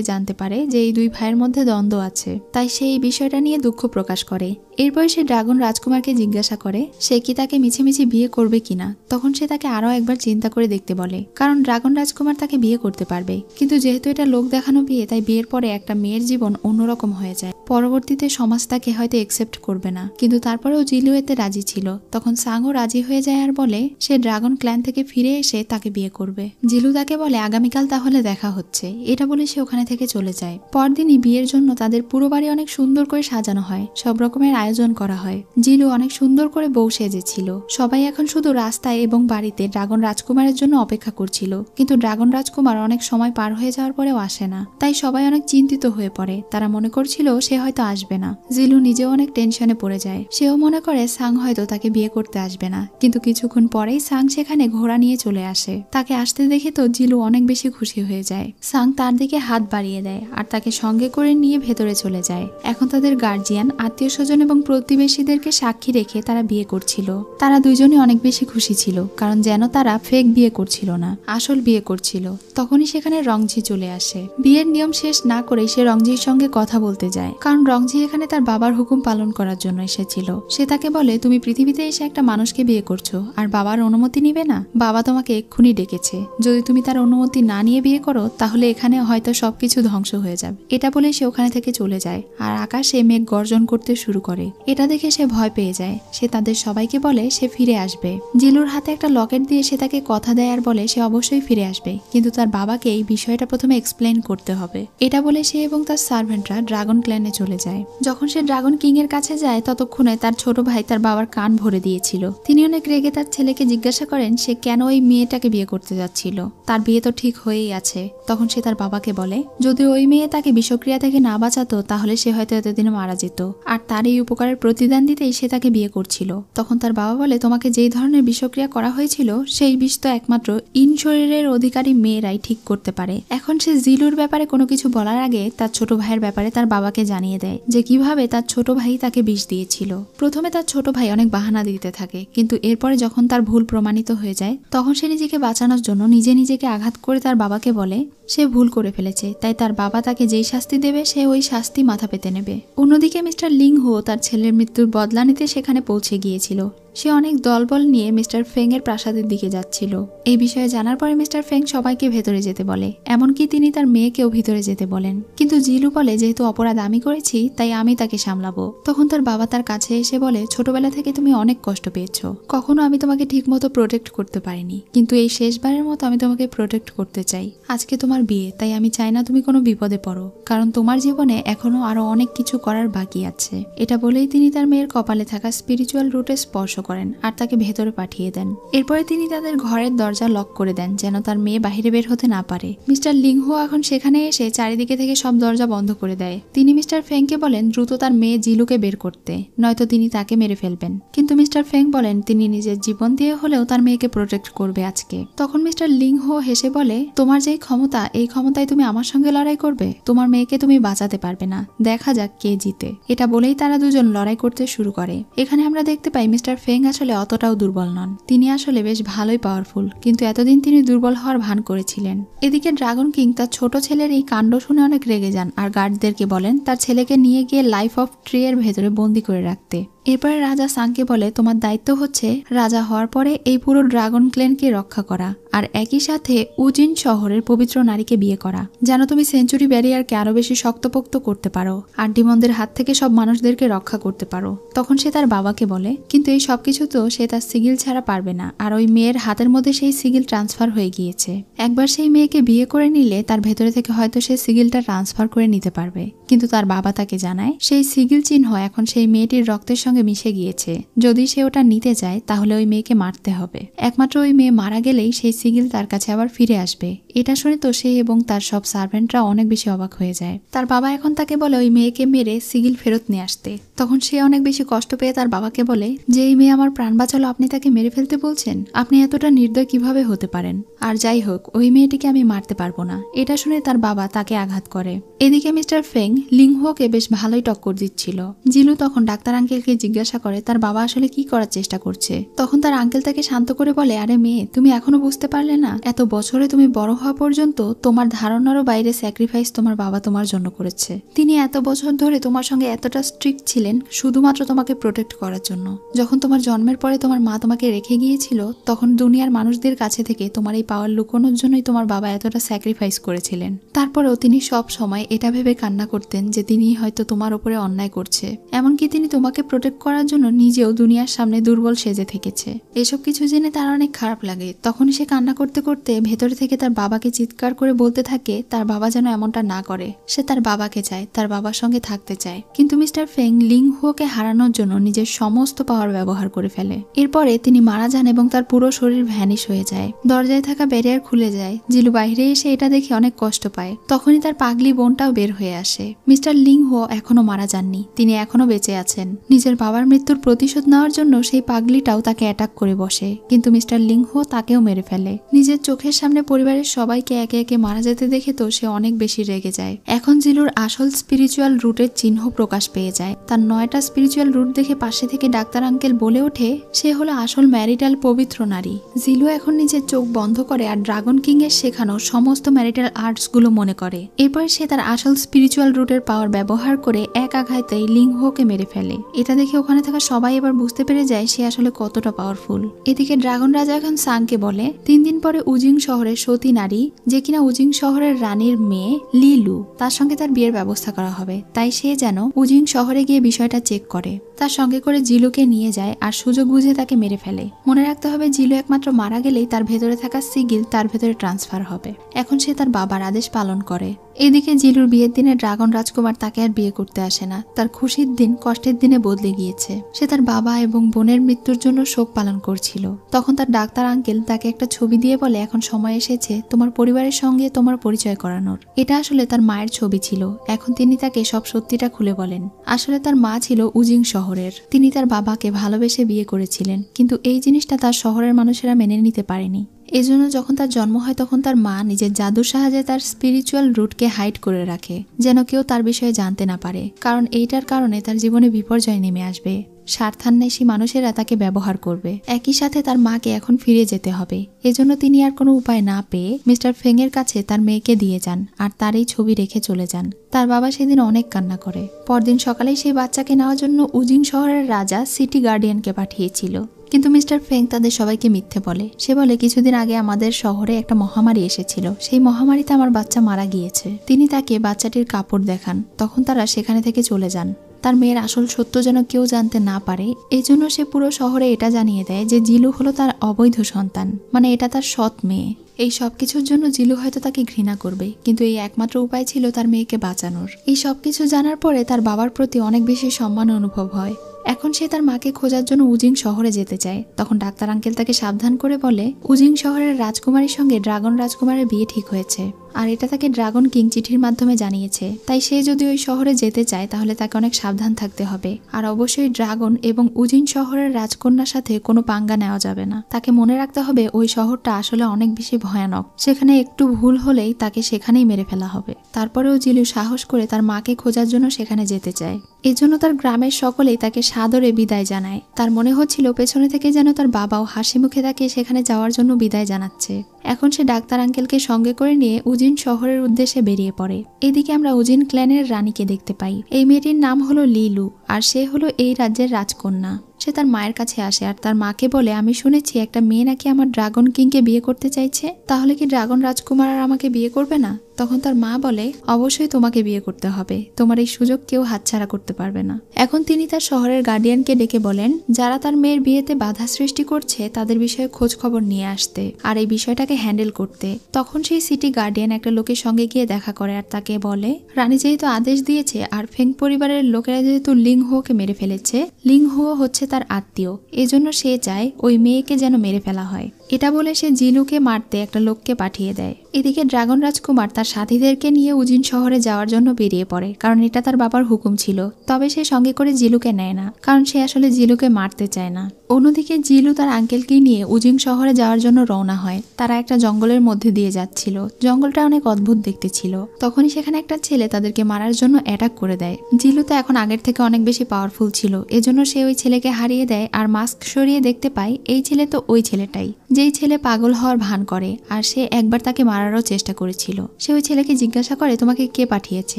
জানতে পারে যে এই দুই ভাইয়ের মধ্যে দ্বন্দ্ব আছে, তাই সে এই বিষয়টা নিয়ে দুঃখ প্রকাশ করে। এরপর সে ড্রাগন রাজকুমারকে জিজ্ঞাসা করে সে কি তাকে মিছিমিছি বিয়ে করবে কিনা। তখন সে তাকে আরো একবার চিন্তা করে দেখতে বলে, কারণ ড্রাগন রাজকুমার তাকে বিয়ে করতে পারবে, কিন্তু যেহেতু এটা লোক দেখানো বিয়ে তাই বিয়ের পরে একটা মেয়ের জীবন অন্যরকম হয়ে যায়। পরবর্তীতে সমাজ তাকে হয়তো একসেপ্ট করবে না, কিন্তু তারপরেও জিলু এতে রাজি ছিল। তখন সাংও রাজি হয়ে যায় আর বলে সে ড্রাগন ক্ল্যান থেকে ফিরে এসে তাকে বিয়ে করবে। জিলু তাকে বলে আগামীকাল তাহলে দেখা হচ্ছে। এটা বলে সে ওখানে থেকে চলে যায়। পরদিনই বিয়ের জন্য তাদের পুরো বাড়ি অনেক সুন্দর করে সাজানো হয়, সব রকমের আয়োজন করা হয়। জিলু অনেক সুন্দর করে বউ সেজেছিল। সবাই এখন শুধু রাস্তায় এবং বাড়িতে ড্রাগন রাজকুমারের জন্য অপেক্ষা করছিল, কিন্তু ড্রাগন রাজকুমার অনেক সময় পার হয়ে যাওয়ার পরেও আসে না। তাই সবাই অনেক চিন্তিত হয়ে পড়ে। তারা মনে করছিল সে হয়তো আসবে না। জিলু নিজেও অনেক টেনশনে পড়ে যায়। সেও মনে করে সাং হয়তো তাকে বিয়ে করতে আসবে না, কিন্তু কিছুক্ষণ পরেই সাং সেখানে ঘোড়া নিয়ে চলে আসে। তাকে আসতে দেখে তো জিলু অনেক বেশি খুশি হয়ে যায়। সাং তার দিকে হাত বাড়িয়ে দেয় আর তাকে সঙ্গে করে নিয়ে ভেতরে চলে যায়। এখন তাদের গার্জিয়ান, আত্মীয় স্বজন এবং প্রতিবেশীদেরকে সাক্ষী রেখে তারা বিয়ে করছিল। তারা দুজনই অনেক বেশি খুশি ছিল, কারণ যেন তারা ফেক বিয়ে করছিল না, আসল বিয়ে করছিল। তখনই সেখানে রংজি চলে আসে। বিয়ের নিয়ম শেষ না করে সে রংজির সঙ্গে কথা বলতে যায়, কারণ রংজি এখানে তার বাবার হুকুম পালন করার জন্য এসেছিল। সে তাকে বলে, তুমি পৃথিবীতে এসে একটা মানুষকে বিয়ে করছো আর বাবার অনুমতি নিবে না? বাবা তোমাকে এক্ষুনি ডেকেছে। যদি তুমি তার অনুমতি না নিয়ে বিয়ে করো তাহলে এখানে হয়তো সবকিছু ধ্বংস হয়ে যাবে। এটা বলে সে ওখানে থেকে চলে যায় আর আকাশে মেঘ গর্জন করতে শুরু করে। এটা দেখে সে ভয় পেয়ে যায়। সে তাদের সবাইকে বলে সে ফিরে আসবে। জিলুর হাতে একটা লকেট দিয়ে সে তাকে কথা দেয় আর বলে সে অবশ্যই ফিরে আসবে, কিন্তু তার বাবাকে এই বিষয়টা প্রথমে এক্সপ্লেন করতে হবে। এটা বলে সে এবং তার সার্ভেন্টরা ড্রাগন ক্ল্যানে চলে যায়। যখন সে ড্রাগন কিং এর কাছে যায় ততক্ষণে তার ছোট ভাই তার বাবার কান ভরে দিয়েছিল। তিনি অনেক রেগে তার ছেলেকে জিজ্ঞাসা করেন সে কেন ওই মেয়েটাকে বিয়ে করতে যাচ্ছিল। তার বিয়ে তো ঠিক হয়েই আছে। তখন সে তার বাবাকে বলে যদি ওই মেয়ে তাকে বিষক্রিয়া থেকে না বাঁচাতো তাহলে সে হয়তো এতদিনে মারা যেত, আর তার এই উপকারের প্রতিদান দিতেই সে তাকে বিয়ে করছিল। তখন তার বাবা বলে তোমাকে যেই ধরনের বিষক্রিয়া করা হয়েছিল সেই বিষ তো একমাত্র ইন শরীরের অধিকারী মেয়েরাই ঠিক করতে পারে। এখন সে জিলুর ব্যাপারে কোনো কিছু বলার আগে তার ছোট ভাইয়ের ব্যাপারে তার বাবাকে জানিয়ে দেয় যে কিভাবে তার ছোট ভাই তাকে বিষ দিয়েছিল। প্রথমে তার ছোট ভাই অনেক বাহানা দিতে থাকে, কিন্তু এরপরে যখন তার ভুল প্রমাণিত হয়ে যায় তখন সে নিজেকে বাঁচানোর জন্য নিজেকে আঘাত করে তার বাবাকে বলে সে ভুল করে ফেলেছে, তাই তার বাবা তাকে যেই শাস্তি দেবে সে ওই শাস্তি মাথা পেতে নেবে। অন্যদিকে মিস্টার লিংহো তার ছেলের মৃত্যুর বদলা নিতে সেখানে পৌঁছে গিয়েছিল। সে অনেক দলবল নিয়ে মিস্টার ফেং এর প্রাসাদের দিকে যাচ্ছিল। এই বিষয়ে জানার পরে মিস্টার ফেং সবাইকে ভেতরে যেতে বলে, এমনকি তিনি তার মেয়েকেও ভিতরে যেতে বলেন। কিন্তু জিলু বলে যেহেতু অপরাধ আমি করেছি তাই আমি তাকে সামলাবো। তখন তার বাবা তার কাছে এসে বলে ছোটবেলা থেকে তুমি অনেক কষ্ট পেয়েছো, কখনো আমি তোমাকে ঠিক মতো প্রোটেক্ট করতে পারিনি, কিন্তু এই শেষবারের মতো আমি তোমাকে প্রোটেক্ট করতে চাই। আজকে তোমার বিয়ে, তাই আমি চাই না তুমি কোনো বিপদে পড়ো, কারণ তোমার জীবনে এখনো আরো অনেক কিছু করার বাকি আছে। এটা বলেই তিনি তার মেয়ের কপালে থাকা স্পিরিচুয়াল রুটে স্পর্শ করেন আর তাকে ভেতরে পাঠিয়ে দেন। এরপরে তিনি তাদের ঘরের দরজা লক করে দেন যেন তার মেয়ে বাহিরে বের হতে না পারে। মিস্টার লিংহো এখন সেখানে এসে চারিদিকে থেকে সব দরজা বন্ধ করে দেয়। তিনি মিস্টার ফেংকে বলেন দ্রুত তার মেয়ে জিলুকে বের করতে, নয়তো তিনি তাকে মেরে ফেলবেন। কিন্তু মিস্টার ফেং বলেন তিনি নিজের জীবন দিয়ে হলেও তার মেয়েকে প্রোটেক্ট করবে আজকে। তখন মিস্টার লিংহো হেসে বলে তোমার যেই ক্ষমতা, এই ক্ষমতায় তুমি আমার সঙ্গে লড়াই করবে? তোমার মেয়েকে তুমি বাঁচাতে পারবে না, দেখা যাক কে জিতে। এটা বলেই তারা দুজন লড়াই করতে শুরু করে। এখানে আমরা দেখতে পাই মিস্টার ফেং আসলে অতটাও দুর্বল নন, তিনি আসলে বেশ ভালোই পাওয়ারফুল, কিন্তু এতদিন তিনি দুর্বল হওয়ার ভান করেছিলেন। এদিকে ড্রাগন কিং তার ছোট ছেলের এই কাণ্ড শুনে অনেক রেগে যান আর গার্ডদেরকে বলেন তার ছেলেকে নিয়ে গিয়ে লাইফ অফ ট্রি এর ভেতরে বন্দি করে রাখতে। এরপরে রাজা সাংকে বলে, তোমার দায়িত্ব হচ্ছে রাজা হওয়ার পরে এই পুরো ড্রাগন ক্লেনকে রক্ষা করা, আর একই সাথে উজিন শহরের পবিত্র নারীকে বিয়ে করা, যেন তুমি সেঞ্চুরি ব্যারিয়ারকে আরো বেশি শক্তপোক্ত করতে পারো আর ডিমনদের হাত থেকে সব মানুষদেরকে রক্ষা করতে পারো। তখন সে তার বাবাকে বলে, কিন্তু এই সবকিছু তো সে তার সিগিল ছাড়া পারবে না, আর ওই মেয়ের হাতের মধ্যে সেই সিগিল ট্রান্সফার হয়ে গিয়েছে। একবার সেই মেয়েকে বিয়ে করে নিলে তার ভেতরে থেকে হয়তো সে সিগিলটা ট্রান্সফার করে নিতে পারবে। কিন্তু তার বাবা তাকে জানায় সেই সিগিল চিহ্ন এখন সেই মেয়েটির রক্তের সঙ্গে মিশে গিয়েছে, যদি সে ওটা নিতে যায় তাহলে ওই মেয়েকে মারতে হবে। একমাত্র ওই মেয়ে মারা গেলেই সেই সিগিল তার কাছে আবার ফিরে আসবে। এটা শুনে তো সে এবং তার সব সার্ভেন্টরা অনেক বেশি অবাক হয়ে যায়। তার বাবা এখন তাকে বলে ওই মেয়েকে মেরে সিগিল ফেরত নিয়ে আসতে। তখন সে অনেক বেশি কষ্ট পেয়ে তার বাবাকে বলে যে এই মেয়ে আমার প্রাণ বাঁচালো, আপনি তাকে মেরে ফেলতে বলছেন? আপনি এতটা নির্দয় কিভাবে হতে পারেন? আর যাই হোক, ওই মেয়েটিকে আমি মারতে পারবো না। এটা শুনে তার বাবা তাকে আঘাত করে। এদিকে মিস্টার ফেং লিংহোকে বেশ ভালোই টক্কর দিচ্ছিল। জিলু তখন ডাক্তার আঙ্কেলকে জিজ্ঞাসা করে তার বাবা আসলে কি করার চেষ্টা করছে। তখন তার আঙ্কেল তাকে শান্ত করে বলে, আরে মেয়ে, তুমি এখনো বুঝতে পারলে না? এত বছরে তুমি বড় হওয়া পর্যন্ত তোমার ধারণারও বাইরে স্যাক্রিফাইস তোমার বাবা তোমার জন্য করেছে। তিনি এত বছর ধরে তোমার সঙ্গে এতটা স্ট্রিক্ট ছিলেন শুধুমাত্র তোমাকে প্রোটেক্ট করার জন্য। যখন তোমার জন্মের পরে তোমার মা তোমাকে রেখে গিয়েছিল, তখন দুনিয়ার মানুষদের কাছে থেকে তোমার এই পাওয়ার লুকোনোর জন্যই তোমার বাবা এতটা স্যাক্রিফাইস করেছিলেন। তারপরেও তিনি সব সময় এটা ভেবে কান্না করতেন যে তিনি হয়তো তোমার উপরে অন্যায় করছে। এমনকি তিনি তোমাকে প্রোটেক্ট করার জন্য নিজেও দুনিয়ার সামনে দুর্বল সেজে থেকেছে। এসব কিছু জেনে তার অনেক খারাপ লাগে। তখন সে কান্না করতে করতে ভেতরে থেকে তার বাবাকে চিৎকার করে বলতে থাকে তার বাবা যেন এমনটা না করে। সে তার বাবাকে চায়, তার বাবার সঙ্গে থাকতে চায়। কিন্তু মিস্টার ফেং লিংহুকে হারানোর জন্য নিজের সমস্ত পাওয়ার ব্যবহার করে ফেলে। এরপরে তিনি মারা যান এবং তার পুরো শরীর ভ্যানিশ হয়ে যায়। দরজায় থাকা ব্যারিয়ার খুলে যায়। জিলু বাইরে এসে এটা দেখে অনেক কষ্ট পায়। তখনই তার পাগলি বোনটাও বের হয়ে আসে। মিস্টার লিংহো এখনো মারা যাননি, তিনি এখনো বেঁচে আছেন। নিজের বাবার মৃত্যুর প্রতিশোধ নেওয়ার জন্য সেই পাগলিটাও তাকে অ্যাটাক করে বসে, কিন্তু মিস্টার লিংহো তাকেও মেরে ফেলে। নিজের চোখের সামনে পরিবারের সবাইকে একে একে মারা যেতে দেখে তো সে অনেক বেশি রেগে যায়। এখন জিলুর আসল স্পিরিচুয়াল রুটের চিহ্ন প্রকাশ পেয়ে যায়। তার 9টা স্পিরিচুয়াল রুট দেখে পাশে থেকে ডাক্তার আঙ্কেল বলে ওঠে সে হলো আসল ম্যারিটাল পবিত্র নারী। জিলু এখন নিজের চোখ বন্ধ করে আর ড্রাগন কিং এর শেখানো সমস্ত ম্যারিটাল আর্টস গুলো মনে করে। এরপর সে তার আসল স্পিরিচুয়াল রুটের পাওয়ার ব্যবহার করে এক আঘাতেই লিংহোকে মেরে ফেলে। এটা দেখে ওখানে থাকা সবাই এবার বুঝতে পেরে যায় সে আসলে কতটা পাওয়ারফুল। এদিকে ড্রাগন রাজা এখন সাংকে বলে 3 দিন পরে উজিং শহরের সতী নারী, যে কিনা উজিং শহরের রানীর মেয়ে লিলু, তার সঙ্গে তার বিয়ের ব্যবস্থা করা হবে। তাই সে যেন উজিং শহরে গিয়ে বিষয়টা চেক করে। তার সঙ্গে করে জিলুকে নিয়ে যায় আর সুযোগ বুঝে তাকে মেরে ফেলে। মনে রাখতে হবে জিলু একমাত্র মারা গেলেই তার ভেতরে থাকা সিগিল তার ভেতরে ট্রান্সফার হবে। এখন সে তার বাবার আদেশ পালন করে। এদিকে জিলুর বিয়ের দিনে ড্রাগন রাজকুমার তাকে আর বিয়ে করতে আসে না। তার খুশির দিন কষ্টের দিনে বদলে গিয়েছে। সে তার বাবা এবং বোনের মৃত্যুর জন্য শোক পালন করছিল। তখন তার ডাক্তার আঙ্কেল তাকে একটা ছবি দিয়ে বলে এখন সময় এসেছে তোমার পরিবারের সঙ্গে তোমার পরিচয় করানোর। এটা আসলে তার মায়ের ছবি ছিল। এখন তিনি তাকে সব সত্যিটা খুলে বলেন। আসলে তার মা ছিল উজিং শহরের। তিনি তার বাবাকে ভালোবেসে বিয়ে করেছিলেন, কিন্তু এই জিনিসটা তার শহরের মানুষেরা মেনে নিতে পারেনি। এজন্য যখন তার জন্ম হয় তখন তার মা নিজের জাদুর সাহায্যে তার স্পিরিচুয়াল রুটকে হাইড করে রাখে, যেন কেউ তার বিষয়ে জানতে না পারে। কারণ এইটার কারণে তার জীবনে বিপর্যয় নেমে আসবে। স্বার্থান্বেষী মানুষেরা তাকে ব্যবহার করবে। একই সাথে তার মাকে এখন ফিরে যেতে হবে। এজন্য তিনি আর কোনো উপায় না পেয়ে মিস্টার ফেং এর কাছে তার মেয়েকে দিয়ে যান আর তার এই ছবি রেখে চলে যান। তার বাবা সেদিন অনেক কান্না করে। পরদিন সকালেই সেই বাচ্চাকে নেওয়ার জন্য উজিং শহরের রাজা সিটি গার্ডিয়ানকে পাঠিয়েছিল। কিন্তু মিস্টার ফেং তাদের সবাইকে মিথ্যে বলে। সে বলে কিছুদিন আগে আমাদের শহরে একটা মহামারী এসেছিল, সেই মহামারীতে আমার বাচ্চা মারা গিয়েছে। তিনি তাকে বাচ্চাটির কাপড় দেখান। তখন তারা সেখানে থেকে চলে যান। তার মেয়ের আসল সত্য যেন কেউ জানতে না পারে, এই জন্য সে পুরো শহরে এটা জানিয়ে দেয় যে জিলু হলো তার অবৈধ সন্তান, মানে এটা তার সৎ মেয়ে। এই সবকিছুর জন্য জিলু হয়তো তাকে ঘৃণা করবে, কিন্তু এই একমাত্র উপায় ছিল তার মেয়েকে বাঁচানোর। এই সবকিছু জানার পরে তার বাবার প্রতি অনেক বেশি সম্মান অনুভব হয়। এখন সে তার মাকে খোঁজার জন্য উজিং শহরে যেতে চায়। তখন ডাক্তার আঙ্কেল তাকে সাবধান করে বলে উজিং শহরের রাজকুমারীর সঙ্গে ড্রাগন রাজকুমারের বিয়ে ঠিক হয়েছে, আর এটা তাকে ড্রাগন কিং চিঠির মাধ্যমে জানিয়েছে। তাই সে যদি ওই শহরে যেতে চায় তাহলে তাকে অনেক সাবধান থাকতে হবে। আর অবশ্যই ড্রাগন এবং উজিং শহরের রাজকন্যার সাথে কোনো পাঙ্গা নেওয়া যাবে না। তাকে মনে রাখতে হবে ওই শহরটা আসলে অনেক বেশি ভয়ানক। সেখানে একটু ভুল হলেই তাকে সেখানেই মেরে ফেলা হবে। তারপরেও জিলু সাহস করে তার মাকে খোঁজার জন্য সেখানে যেতে চায়। এজন্য তার গ্রামের সকলেই তাকে সাদরে বিদায় জানায়। তার মনে হচ্ছিল পেছনে থেকে যেন তার বাবাও হাসি মুখে তাকে সেখানে যাওয়ার জন্য বিদায় জানাচ্ছে। এখন সে ডাক্তার আঙ্কেলকে সঙ্গে করে নিয়ে উজিন শহরের উদ্দেশ্যে বেরিয়ে পড়ে। এদিকে আমরা উজিন ক্ল্যানের রানীকে দেখতে পাই। এই মেয়েটির নাম হলো লিলু, আর সে হলো এই রাজ্যের রাজকন্যা। সে তার মায়ের কাছে আসে আর তার মাকে বলে, আমি শুনেছি একটা মেয়ে নাকি আমার ড্রাগন কিংকে বিয়ে করতে চাইছে, তাহলে কি ড্রাগন রাজকুমার আর আমাকে বিয়ে করবে না? তখন তার মা বলে, অবশ্যই তোমাকে বিয়ে করতে হবে, তোমার এই সুযোগ কেউ হাতছাড়া করতে পারবে না। এখন তিনি তার শহরের গার্ডিয়ানকে ডেকে বলেন যারা তার মেয়ের বিয়েতে বাধা সৃষ্টি করছে তাদের বিষয়ে খোঁজ খবর নিয়ে আসতে আর এই বিষয়টাকে হ্যান্ডেল করতে। তখন সেই সিটি গার্ডিয়ান একটা লোকের সঙ্গে গিয়ে দেখা করে আর তাকে বলে, রানী যেহেতু আদেশ দিয়েছে আর ফেং পরিবারের লোকেরা যেহেতু লিং হুয়োকে মেরে ফেলেছে, লিং হুয়ো হচ্ছে তার আত্মীয়, এজন্য সে চায় ওই মেয়েকে যেন মেরে ফেলা হয়। এটা বলে সে জিলুকে মারতে একটা লোককে পাঠিয়ে দেয়। এদিকে ড্রাগন রাজকুমার তার সাথীদেরকে নিয়ে উজিন শহরে যাওয়ার জন্য বেরিয়ে পড়ে, কারণ এটা তার বাবার হুকুম ছিল। তবে সে সঙ্গে করে জিলুকে নেয় না, কারণ সে আসলে জিলুকে মারতে চায় না। অন্যদিকে জিলু তার আঙ্কেলকে নিয়ে উজিন শহরে যাওয়ার জন্য রওনা হয়। তারা একটা জঙ্গলের মধ্যে দিয়ে যাচ্ছিল। জঙ্গলটা অনেক অদ্ভুত দেখতে ছিল। তখনই সেখানে একটা ছেলে তাদেরকে মারার জন্য অ্যাটাক করে দেয়। জিলু তো এখন আগের থেকে অনেক বেশি পাওয়ারফুল ছিল, এজন্য সে ওই ছেলেকে হারিয়ে দেয় আর মাস্ক সরিয়ে দেখতে পায় এই ছেলে তো ওই ছেলেটাই, যেই ছেলে পাগল হওয়ার ভান করে। আর সে একবার তাকে মারারও চেষ্টা করেছিল। সে ওই ছেলেকে জিজ্ঞাসা করে, তোমাকে কে পাঠিয়েছে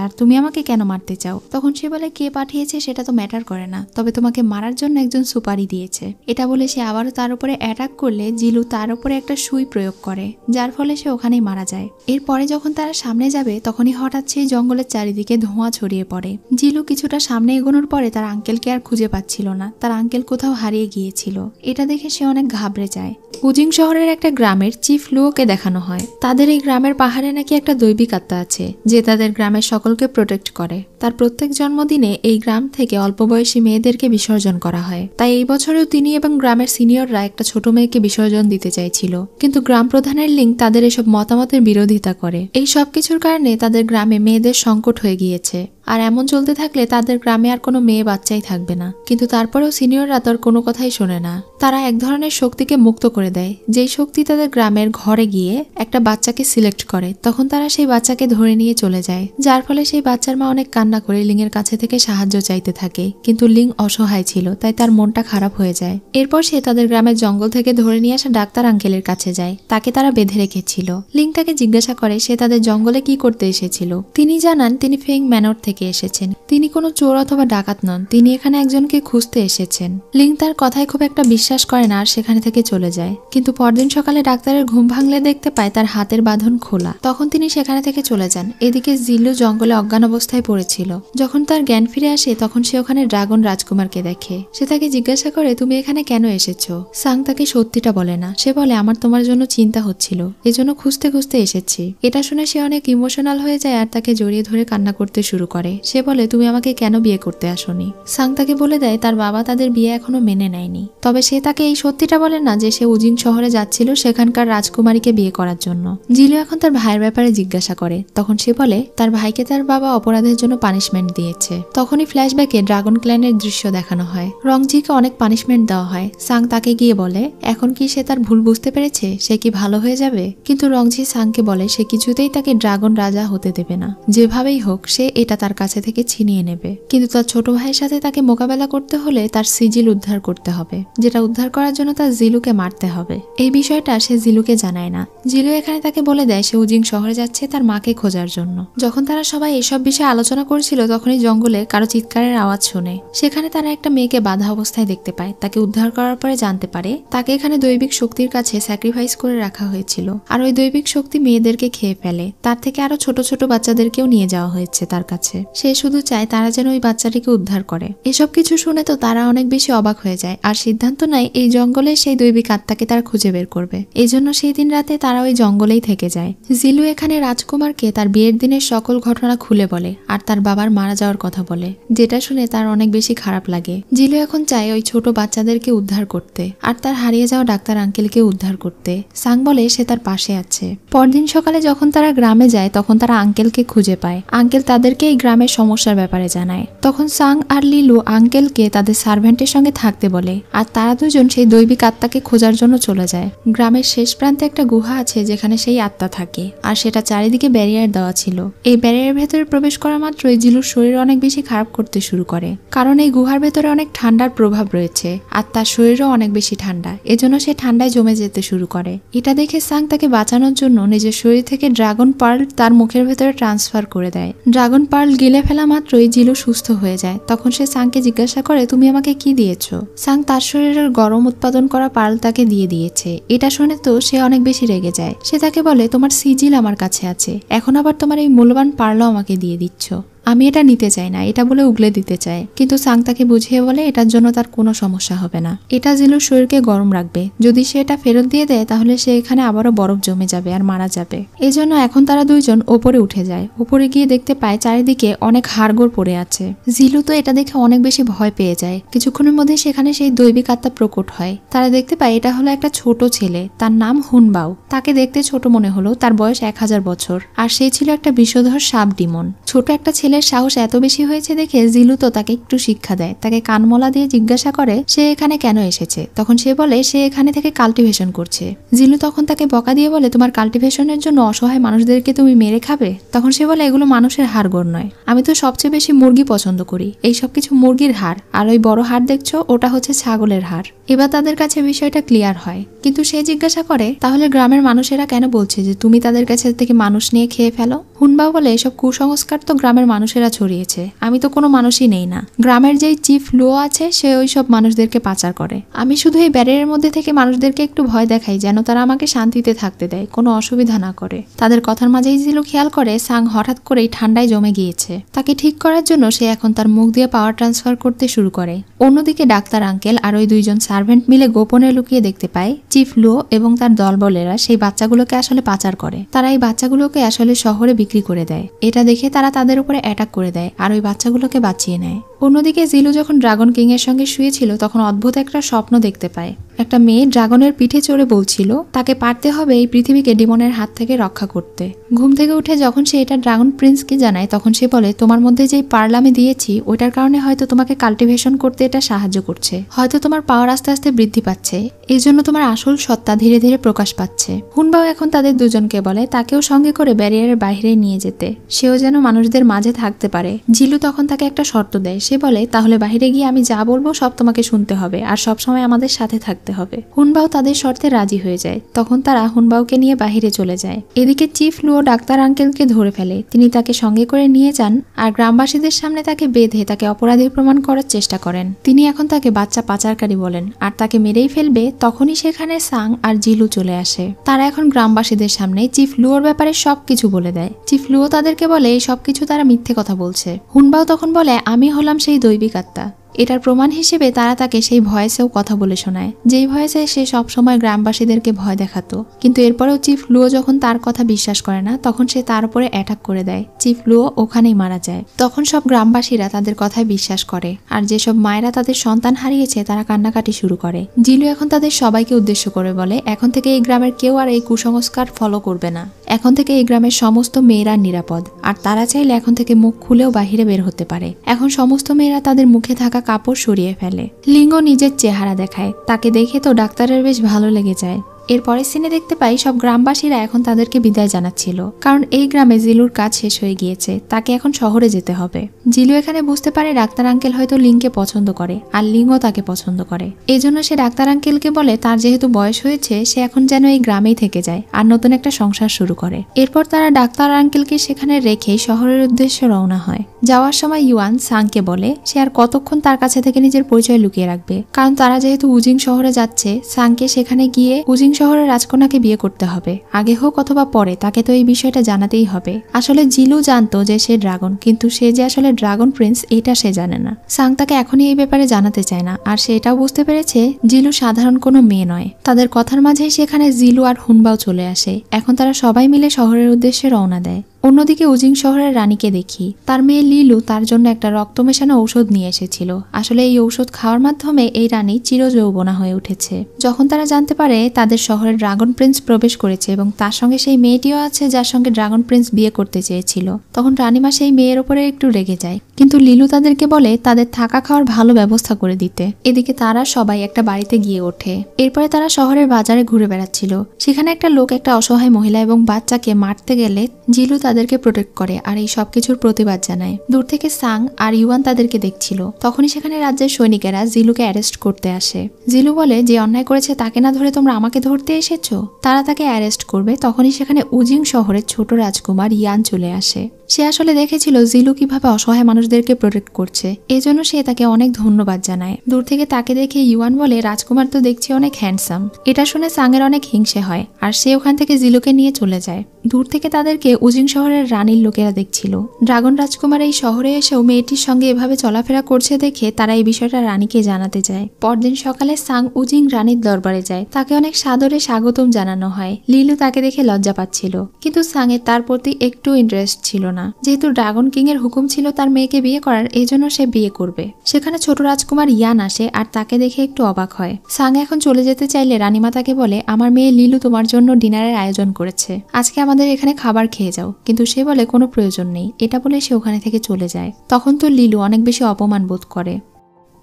আর তুমি আমাকে কেন মারতে চাও? তখন সে বলে, কে পাঠিয়েছে সেটা তো ম্যাটার করে না, তবে তোমাকে মারার জন্য একজন সুপারি দিয়েছে। এটা বলে সে আবারও তার উপরে অ্যাটাক করলে জিলু তার উপরে একটা সুই প্রয়োগ করে, যার ফলে সে ওখানেই মারা যায়। এরপরে যখন তারা সামনে যাবে তখনই হঠাৎ সেই জঙ্গলের চারিদিকে ধোঁয়া ছড়িয়ে পড়ে। জিলু কিছুটা সামনে এগোনোর পরে তার আঙ্কেলকে আর খুঁজে পাচ্ছিল না, তার আঙ্কেল কোথাও হারিয়ে গিয়েছিল। এটা দেখে সে অনেক ঘাবড়ে যায়। উজিং শহরের একটা গ্রামের চিফ লুয়োকে দেখানো হয়। তাদের এই গ্রামের পাহাড়ে নাকি একটা দৈবিক আত্মা আছে যে তাদের গ্রামের সকলকে প্রোটেক্ট করে। তার প্রত্যেক জন্মদিনে এই গ্রাম থেকে অল্প বয়সী মেয়েদেরকে বিসর্জন করা হয়। তাই এই বছরেও তিনি এবং গ্রামের সিনিয়ররা একটা ছোট মেয়েকে বিসর্জন দিতে চাইছিল, কিন্তু গ্রাম প্রধানের লিং তাদের এসব মতামতের বিরোধিতা করে। এই সবকিছুর কারণে তাদের গ্রামে মেয়েদের সংকট হয়ে গিয়েছে। আর এমন চলতে থাকলে তাদের গ্রামে আর কোনো মেয়ে বাচ্চাই থাকবে না। কিন্তু তারপরেও সিনিয়ররা তার কোনো কথাই শোনে না। তারা এক ধরনের শক্তিকে মুক্ত করে দেয়, যেই শক্তি তাদের গ্রামের ঘরে গিয়ে একটা বাচ্চাকে সিলেক্ট করে। তখন তারা সেই বাচ্চাকে ধরে নিয়ে চলে যায়, যার ফলে সেই বাচ্চার মা অনেক কান্না করে লিংয়ের কাছে থেকে সাহায্য চাইতে থাকে। কিন্তু লিং অসহায় ছিল, তাই তার মনটা খারাপ হয়ে যায়। এরপর সে তাদের গ্রামের জঙ্গল থেকে ধরে নিয়ে আসা ডাক্তার আঙ্কেলের কাছে যায়। তাকে তারা বেঁধে রেখেছিল। লিং তাকে জিজ্ঞাসা করে সে তাদের জঙ্গলে কি করতে এসেছিল। তিনি জানান তিনি ফেং ম্যানর থেকে এসেছেন। তিনি কোনো চোর অথবা ডাকাত নন, তিনি এখানে একজনকে খুঁজতে এসেছেন। লিং তার কথায় খুব একটা বিশ্বাস করে না আর সেখানে থেকে চলে যায়। কিন্তু পরদিন সকালে ডাক্তারের ঘুম ভাঙলে দেখতে পায় তার হাতের বাঁধন খোলা। তখন তিনি সেখানে থেকে চলে যান। এদিকে জিলু জঙ্গলে অজ্ঞান অবস্থায় পড়েছিল। যখন তার জ্ঞান ফিরে আসে তখন সে ওখানে ড্রাগন রাজকুমারকে দেখে। সে তাকে জিজ্ঞাসা করে, তুমি এখানে কেন এসেছো? সাং তাকে সত্যিটা বলে না। সে বলে, আমার তোমার জন্য চিন্তা হচ্ছিল, এজন্য খুঁজতে খুঁজতে এসেছি। এটা শুনে সে অনেক ইমোশনাল হয়ে যায় আর তাকে জড়িয়ে ধরে কান্না করতে শুরু করে। সে বলে, তুমি আমাকে কেন বিয়ে করতে আসোনি? সাং তাকে বলে দেয় তার বাবা তাদের বিয়ে এখনো মেনে নেয়নি। তবে সে তাকে এই সত্যিটা বলে না যে সে উজিং শহরে যাচ্ছিল সেখানকার রাজকুমারীকে বিয়ে করার জন্য। জিলু এখন তার ভাইয়ের ব্যাপারে জিজ্ঞাসা করে। তখন সে বলে তার ভাইকে তার বাবা অপরাধের জন্য পানিশমেন্ট দিয়েছে। তখনই ফ্ল্যাশব্যাকে ড্রাগন ক্ল্যানের দৃশ্য দেখানো হয়। রংজিকে অনেক পানিশমেন্ট দেওয়া হয়। সাং তাকে গিয়ে বলে এখন কি সে তার ভুল বুঝতে পেরেছে, সে কি ভালো হয়ে যাবে? কিন্তু রংজি সাংকে বলে সে কিছুতেই তাকে ড্রাগন রাজা হতে দেবে না, যেভাবেই হোক সে এটা তার কাছে থেকে ছিনিয়ে নেবে। কিন্তু তার ছোট ভাইয়ের সাথে তাকে মোকাবেলা করতে হলে তার সিজিল উদ্ধার করতে হবে, যেটা উদ্ধার করার জন্য তার জিলুকে মারতে হবে। এই বিষয়টা সে জিলুকে জানায় না। জিলু এখানে তাকে বলে দেয় সে উজিং শহরে যাচ্ছে তার মাকে খোঁজার জন্য। যখন তারা সবাই এসব বিষয়ে আলোচনা করছিল তখনই জঙ্গলে কারো চিৎকারের আওয়াজ শুনে। সেখানে তারা একটা মেয়েকে বাঁধা অবস্থায় দেখতে পায়। তাকে উদ্ধার করার পরে জানতে পারে তাকে এখানে দৈবিক শক্তির কাছে স্যাক্রিফাইস করে রাখা হয়েছিল, আর ওই দৈবিক শক্তি মেয়েদেরকে খেয়ে ফেলে। তার থেকে আরো ছোট ছোট বাচ্চাদেরকেও নিয়ে যাওয়া হয়েছে তার কাছে। সে শুধু চায় তারা যেন ওই বাচ্চাটিকে উদ্ধার করে। এসব কিছু শুনে তো তারা অনেক বেশি অবাক হয়ে যায় আর সিদ্ধান্ত নেয় এই জঙ্গলে সেই দৈবিক আত্মাকে তারা খুঁজে বের করবে। এই জন্য সেই দিন রাতে তারা ওই জঙ্গলেই থেকে যায়। জিলু এখানে রাজকুমারকে তার বিয়ের দিনের সকল ঘটনা খুলে বলে আর তার বাবার মারা যাওয়ার কথা বলে, যেটা শুনে তার অনেক বেশি খারাপ লাগে। জিলু এখন চায় ওই ছোট বাচ্চাদেরকে উদ্ধার করতে আর তার হারিয়ে যাওয়া ডাক্তার আঙ্কেলকে উদ্ধার করতে। সাং বলে সে তার পাশে আছে। পরদিন সকালে যখন তারা গ্রামে যায় তখন তারা আঙ্কেলকে খুঁজে পায়। আঙ্কেল তাদেরকে এই গ্রামে গ্রামের সমস্যার ব্যাপারে জানায়। তখন সাং আর লিলু আঙ্কেলকে তাদের সার্ভেন্টের সঙ্গে থাকতে বলে, আর তারা দুজন সেই দৈবিক আত্মাকে খোঁজার জন্য চলে যায়। গ্রামের শেষ প্রান্তে একটা গুহা আছে যেখানে সেই আত্মা থাকে, আর সেটা চারিদিকে ব্যারিয়ার দেওয়া ছিল। এই ব্যারিয়ার ভেতরে প্রবেশ করা মাত্রই জিলুর শরীর অনেক বেশি খারাপ করতে শুরু করে, কারণ এই গুহার ভেতরে অনেক ঠান্ডার প্রভাব রয়েছে আর তার শরীরও অনেক বেশি ঠান্ডা। এজন্য সে ঠান্ডায় জমে যেতে শুরু করে। এটা দেখে সাং তাকে বাঁচানোর জন্য নিজের শরীর থেকে ড্রাগন পার্ল তার মুখের ভেতরে ট্রান্সফার করে দেয়। ড্রাগন পার্ল গিলে ফেলা মাত্রই জিলু সুস্থ হয়ে যায়। তখন সে সাংকে জিজ্ঞাসা করে, তুমি আমাকে কি দিয়েছো? সাং তার শরীরের গরম উৎপাদন করা পার্ল তাকে দিয়ে দিয়েছে। এটা শুনে তো সে অনেক বেশি রেগে যায়। সে তাকে বলে, তোমার সিজিল আমার কাছে আছে, এখন আবার তোমার এই মূল্যবান পার্লও আমাকে দিয়ে দিচ্ছ। আমি এটা নিতে চাই না, এটা বলে উগলে দিতে চায়। কিন্তু সাং তাকে বুঝিয়ে বলে এটার জন্য তার কোনো সমস্যা হবে না, এটা জিলুর শরীরকে গরম রাখবে। যদি সে এটা ফেরত দিয়ে দেয় তাহলে সে এখানে আবারও বরফ জমে যাবে আর মারা যাবে। এই জন্য এখন তারা দুইজন ওপরে উঠে যায়। ওপরে গিয়ে দেখতে পায় চারিদিকে অনেক হাড়গোড় পড়ে আছে। জিলু তো এটা দেখে অনেক বেশি ভয় পেয়ে যায়। কিছুক্ষণের মধ্যে সেখানে সেই দৈবিক আত্মা প্রকট হয়। তারা দেখতে পায় এটা হলো একটা ছোট ছেলে, তার নাম হুনবাও। তাকে দেখতে ছোট মনে হলো, তার বয়স 1000 বছর, আর সে ছিল একটা বিষধর সাপ ডিমন। ছোট একটা ছেলে সাহস এত বেশি হয়েছে দেখে জিলু তো তাকে একটু শিক্ষা দেয়। তাকে কানমলা দিয়ে জিজ্ঞাসা করে সে এখানে কেন এসেছে। তখন সে বলে সে এখানে থেকে কাল্টিভেশন করছে। জিলু তখন তাকে বকা দিয়ে বলে, তোমার কাল্টিভেশনের জন্য অসহায় মানুষদেরকে তুমি মেরে খাবে? তখন সে বলে, এগুলো মানুষের হাড়গোড় নয়, আমি তো সবচেয়ে বেশি মুরগি পছন্দ করি। এই সব কিছু মুরগির হাড়, আর ওই বড় হাড় দেখছো ওটা হচ্ছে ছাগলের হাড়। এবার তাদের কাছে বিষয়টা ক্লিয়ার হয়। কিন্তু সে জিজ্ঞাসা করে, তাহলে গ্রামের মানুষেরা কেন বলছে যে তুমি তাদের কাছে থেকে মানুষ নিয়ে খেয়ে ফেলো? হুনবাও বলে, এসব কুসংস্কার তো গ্রামের মানুষেরা ছড়িয়েছে, আমি তো কোনো মানুষই নেই না। গ্রামের যেই চিফ লো আছে সে ওই সব মানুষদেরকে পাচার করে। আমি শুধু এই ব্যারিয়ারের মধ্যে থেকে মানুষদেরকে একটু ভয় দেখাই যেন তারা আমাকে শান্তিতে থাকতে দেয়, কোনো অসুবিধা না করে। তাদের কথার মাঝেই জিলু খেয়াল করে সাং হঠাৎ করেই ঠান্ডায় জমে গিয়েছে। তাকে ঠিক করার জন্য সে এখন তার মুখ দিয়ে পাওয়ার ট্রান্সফার করতে শুরু করে। অন্যদিকে ডাক্তার আঙ্কেল আর ওই দুইজন সার্ভেন্ট মিলে গোপনে লুকিয়ে দেখতে পায় চিফ লো এবং তার দলবলেরা সেই বাচ্চাগুলোকে আসলে পাচার করে। তারা এই বাচ্চাগুলোকে আসলে শহরে বিক্রি করে দেয়। এটা দেখে তারা তাদের উপরে অ্যাটাক করে দেয় আর ওই বাচ্চাগুলোকে বাঁচিয়ে নেয়। অন্যদিকে জিলু যখন ড্রাগন কিং এর সঙ্গে শুয়েছিল তখন অদ্ভুত একটা স্বপ্ন দেখতে পায়। একটা মেয়ে ড্রাগনের পিঠে চড়ে বলছিল তাকে পারতে হবে এই পৃথিবীকে ডিমনের হাত থেকে রক্ষা করতে। ঘুম থেকে উঠে যখন সে এটা ড্রাগন প্রিন্সকে জানায় তখন সে বলে, তোমার মধ্যে যেই পার্ল আমি দিয়েছি ওইটার কারণে হয়তো তোমাকে কাল্টিভেশন করতে এটা সাহায্য করছে, হয়তো তোমার পাওয়ার আস্তে আস্তে বৃদ্ধি পাচ্ছে, এই জন্য তোমার আসল সত্তা ধীরে ধীরে প্রকাশ পাচ্ছে। হুনবাও এখন তাদের দুজনকে বলে তাকেও সঙ্গে করে ব্যারিয়ারের বাইরে নিয়ে যেতে, সেও যেন মানুষদের মাঝে থাকতে পারে। জিলু তখন তাকে একটা শর্ত দেয়। সে বলে, তাহলে বাইরে গিয়ে আমি যা বলবো সব তোমাকে শুনতে হবে আর সব সময় আমাদের সাথে থাকতে হবে। হুনবাও তাদের শর্তে রাজি হয়ে যায়। তখন তারা হুনবাওকে নিয়ে বাহিরে চলে যায়। এদিকে চিফ লুও ডাক্তার আঙ্কেলকে ধরে ফেলে। তিনি তাকে সঙ্গে করে নিয়ে যান আর গ্রামবাসীদের সামনে তাকে বেঁধে তাকে অপরাধী প্রমাণ করার চেষ্টা করেন। তিনি এখন তাকে বাচ্চা পাচারকারী বলেন আর তাকে মেরেই ফেলবে। তখনই সেখানে সাং আর জিলু চলে আসে। তারা এখন গ্রামবাসীদের সামনে চিফ লুওর ব্যাপারে সবকিছু বলে দেয়। চিফ লুও তাদেরকে বলে এই সবকিছু তারা মিথ্যে কথা বলছে। হুনবাও তখন বলে, আমি হলাম সেই দৈবিক আত্মা। এটার প্রমাণ হিসেবে তারা তাকে সেই ভয়েসেও কথা বলে শোনায়, যেই ভয়েসে সে সবসময় গ্রামবাসীদেরকে ভয় দেখাতো। কিন্তু এরপরেও চিফ লুও যখন তার কথা বিশ্বাস করে না তখন সে তার উপরে অ্যাটাক করে দেয়। চিফ লুও ওখানেই মারা যায়। তখন সব গ্রামবাসীরা তাদের কথায় বিশ্বাস করে আর যেসব মায়েরা তাদের সন্তান হারিয়েছে তারা কান্নাকাটি শুরু করে। জিলু এখন তাদের সবাইকে উদ্দেশ্য করে বলে, এখন থেকে এই গ্রামের কেউ আর এই কুসংস্কার ফলো করবে না। এখন থেকে এই গ্রামের সমস্ত মেয়েরা নিরাপদ আর তারা চাইলে এখন থেকে মুখ খুলেও বাহিরে বের হতে পারে। এখন সমস্ত মেয়েরা তাদের মুখে থাকা কাপড় সরিয়ে ফেলে। লিঙ্গ নিজের চেহারা দেখায়। তাকে দেখে তো ডাক্তারের বেশ ভালো লেগে যায়। এরপরের সিনে দেখতে পাই সব গ্রামবাসীরা এখন তাদেরকে বিদায় জানাচ্ছিল, কারণ এই গ্রামে জিলুর কাজ শেষ হয়ে গিয়েছে, তাকে এখন শহরে যেতে হবে। জিলু এখানে বুঝতে পারে ডাক্তার আঙ্কেল হয়তো লিংকে পছন্দ করে আর লিংও তাকে পছন্দ করে। এই জন্য সে ডাক্তার আঙ্কেলকে বলে তার যেহেতু বয়স হয়েছে সে এখন যেন এই গ্রামেই থেকে যায় আর নতুন একটা সংসার শুরু করে। এরপর তারা ডাক্তার আঙ্কেলকে সেখানে রেখে শহরের উদ্দেশ্যে রওনা হয়। যাওয়ার সময় ইউয়ান সাংকে বলে সে আর কতক্ষণ তার কাছে থেকে নিজের পরিচয় লুকিয়ে রাখবে, কারণ তারা যেহেতু উজিং শহরে যাচ্ছে সাংকে সেখানে গিয়ে উজিং শহরের রাজকন্যাকে বিয়ে করতে হবে। আগে হোক অথবা পরে তাকে তো এই বিষয়টা জানাতেই হবে। আসলে জিলু জানতো যে সে ড্রাগন, কিন্তু সে যে আসলে ড্রাগন প্রিন্স এটা সে জানে না। সাং তাকে এখনই এই ব্যাপারে জানাতে চায় না আর সে এটাও বুঝতে পেরেছে জিলু সাধারণ কোনো মেয়ে নয়। তাদের কথার মাঝেই সেখানে জিলু আর হুনবাও চলে আসে। এখন তারা সবাই মিলে শহরের উদ্দেশ্যে রওনা দেয়। অন্যদিকে উজিং শহরের রানীকে দেখি। তার মেয়ে লিলু তার জন্য একটা রক্ত মেশানো ঔষধ নিয়ে এসেছিল। আসলে এই ঔষধ খাওয়ার মাধ্যমে এই রানী চিরযৌবনা হয়ে উঠেছে। যখন তারা জানতে পারে তাদের শহরে ড্রাগন প্রিন্স প্রবেশ করেছে এবং তার সঙ্গে সেই মেয়েটিও আছে যার সঙ্গে ড্রাগন প্রিন্স বিয়ে করতে চেয়েছিল। তখন রানীমা সেই মেয়ের উপরে একটু রেগে যায়, কিন্তু লিলু তাদেরকে বলে তাদের থাকা খাওয়ার ভালো ব্যবস্থা করে দিতে। এদিকে তারা সবাই একটা বাড়িতে গিয়ে ওঠে। এরপরে তারা শহরের বাজারে ঘুরে বেড়াচ্ছিল। সেখানে একটা লোক একটা অসহায় মহিলা এবং বাচ্চাকে মারতে গেলে জিলু তাদেরকে প্রোটেক্ট করে আর এই সবকিছুর প্রতিবাদ জানায়। দূর থেকে সাং আর ইউয়ান তাদেরকে দেখছিল। তখনই সেখানে রাজ্যের সৈনিকেরা জিলুকে অ্যারেস্ট করতে আসে। জিলু বলে যে অন্যায় করেছে তাকে না ধরে তোমরা আমাকে ধরতে এসেছো। তারা তাকে অ্যারেস্ট করবে। তখনই সেখানে উজিং শহরের ছোট রাজকুমার ইয়ান চলে আসে। সে আসলে দেখেছিল জিলু কিভাবে অসহায় মানুষদেরকে প্রোটেক্ট করছে, এজন্য সে তাকে অনেক ধন্যবাদ জানায়। দূর থেকে তাকে দেখে ইউয়ান বলে রাজকুমার তো দেখছি অনেক হ্যান্ডসাম। এটা শুনে সাংয়ের অনেক হিংসে হয় আর সে ওখান থেকে জিলুকে নিয়ে চলে যায়। দূর থেকে তাদেরকে উজিং শহরের রানীর লোকেরা দেখছিল। ড্রাগন রাজকুমার এই শহরে এসেও মেয়েটির সঙ্গে এভাবে চলাফেরা করছে দেখে তারা এই বিষয়টা রানীকে জানাতে যায়। পরদিন সকালে সাং উজিং রানীর দরবারে যায়। তাকে অনেক সাদরে স্বাগতম জানানো হয়। লিলু তাকে দেখে লজ্জা পাচ্ছিল, কিন্তু সাংয়ের তার প্রতি একটু ইন্টারেস্ট ছিল না। যেহেতু ড্রাগন কিং এর হুকুম ছিল তার মেয়েকে বিয়ে করার, এই জন্য সে বিয়ে করবে। সেখানে ছোট রাজকুমার ইয়ান আসে আর তাকে দেখে একটু অবাক হয়। সাং এখন চলে যেতে চাইলে রানীমা তাকে বলে আমার মেয়ে লিলু তোমার জন্য ডিনারের আয়োজন করেছে, আজকে আমাদের এখানে খাবার খেয়ে যাও। কিন্তু সে বলে কোনো প্রয়োজন নেই। এটা বলে সে ওখানে থেকে চলে যায়। তখন তো লিলু অনেক বেশি অপমান বোধ করে।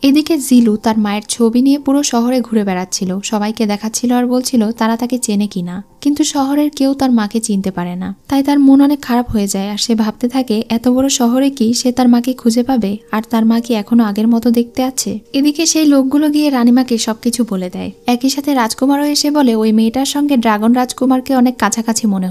এদিকে জিলু তার মায়ের ছবি নিয়ে পুরো শহরে ঘুরে বেড়াচ্ছিল, সবাইকে দেখাচ্ছিল আর বলছিল তারা তাকে চেনে কিনা। কিন্তু শহরের কেউ তার মাকে চিনতে পারে না। তাই তার মন অনেক খারাপ হয়ে যায় আর সে ভাবতে থাকে এত বড় শহরে কি সে তার মাকে খুঁজে পাবে, আর তার মা কি এখনো আগের মতো দেখতে আছে। এদিকে সেই লোকগুলো গিয়ে রানীমাকে সবকিছু বলে দেয়। একই সাথে রাজকুমারও এসে বলে ওই মেয়েটার সঙ্গে ড্রাগন রাজকুমারকে অনেক কাছাকাছি মনে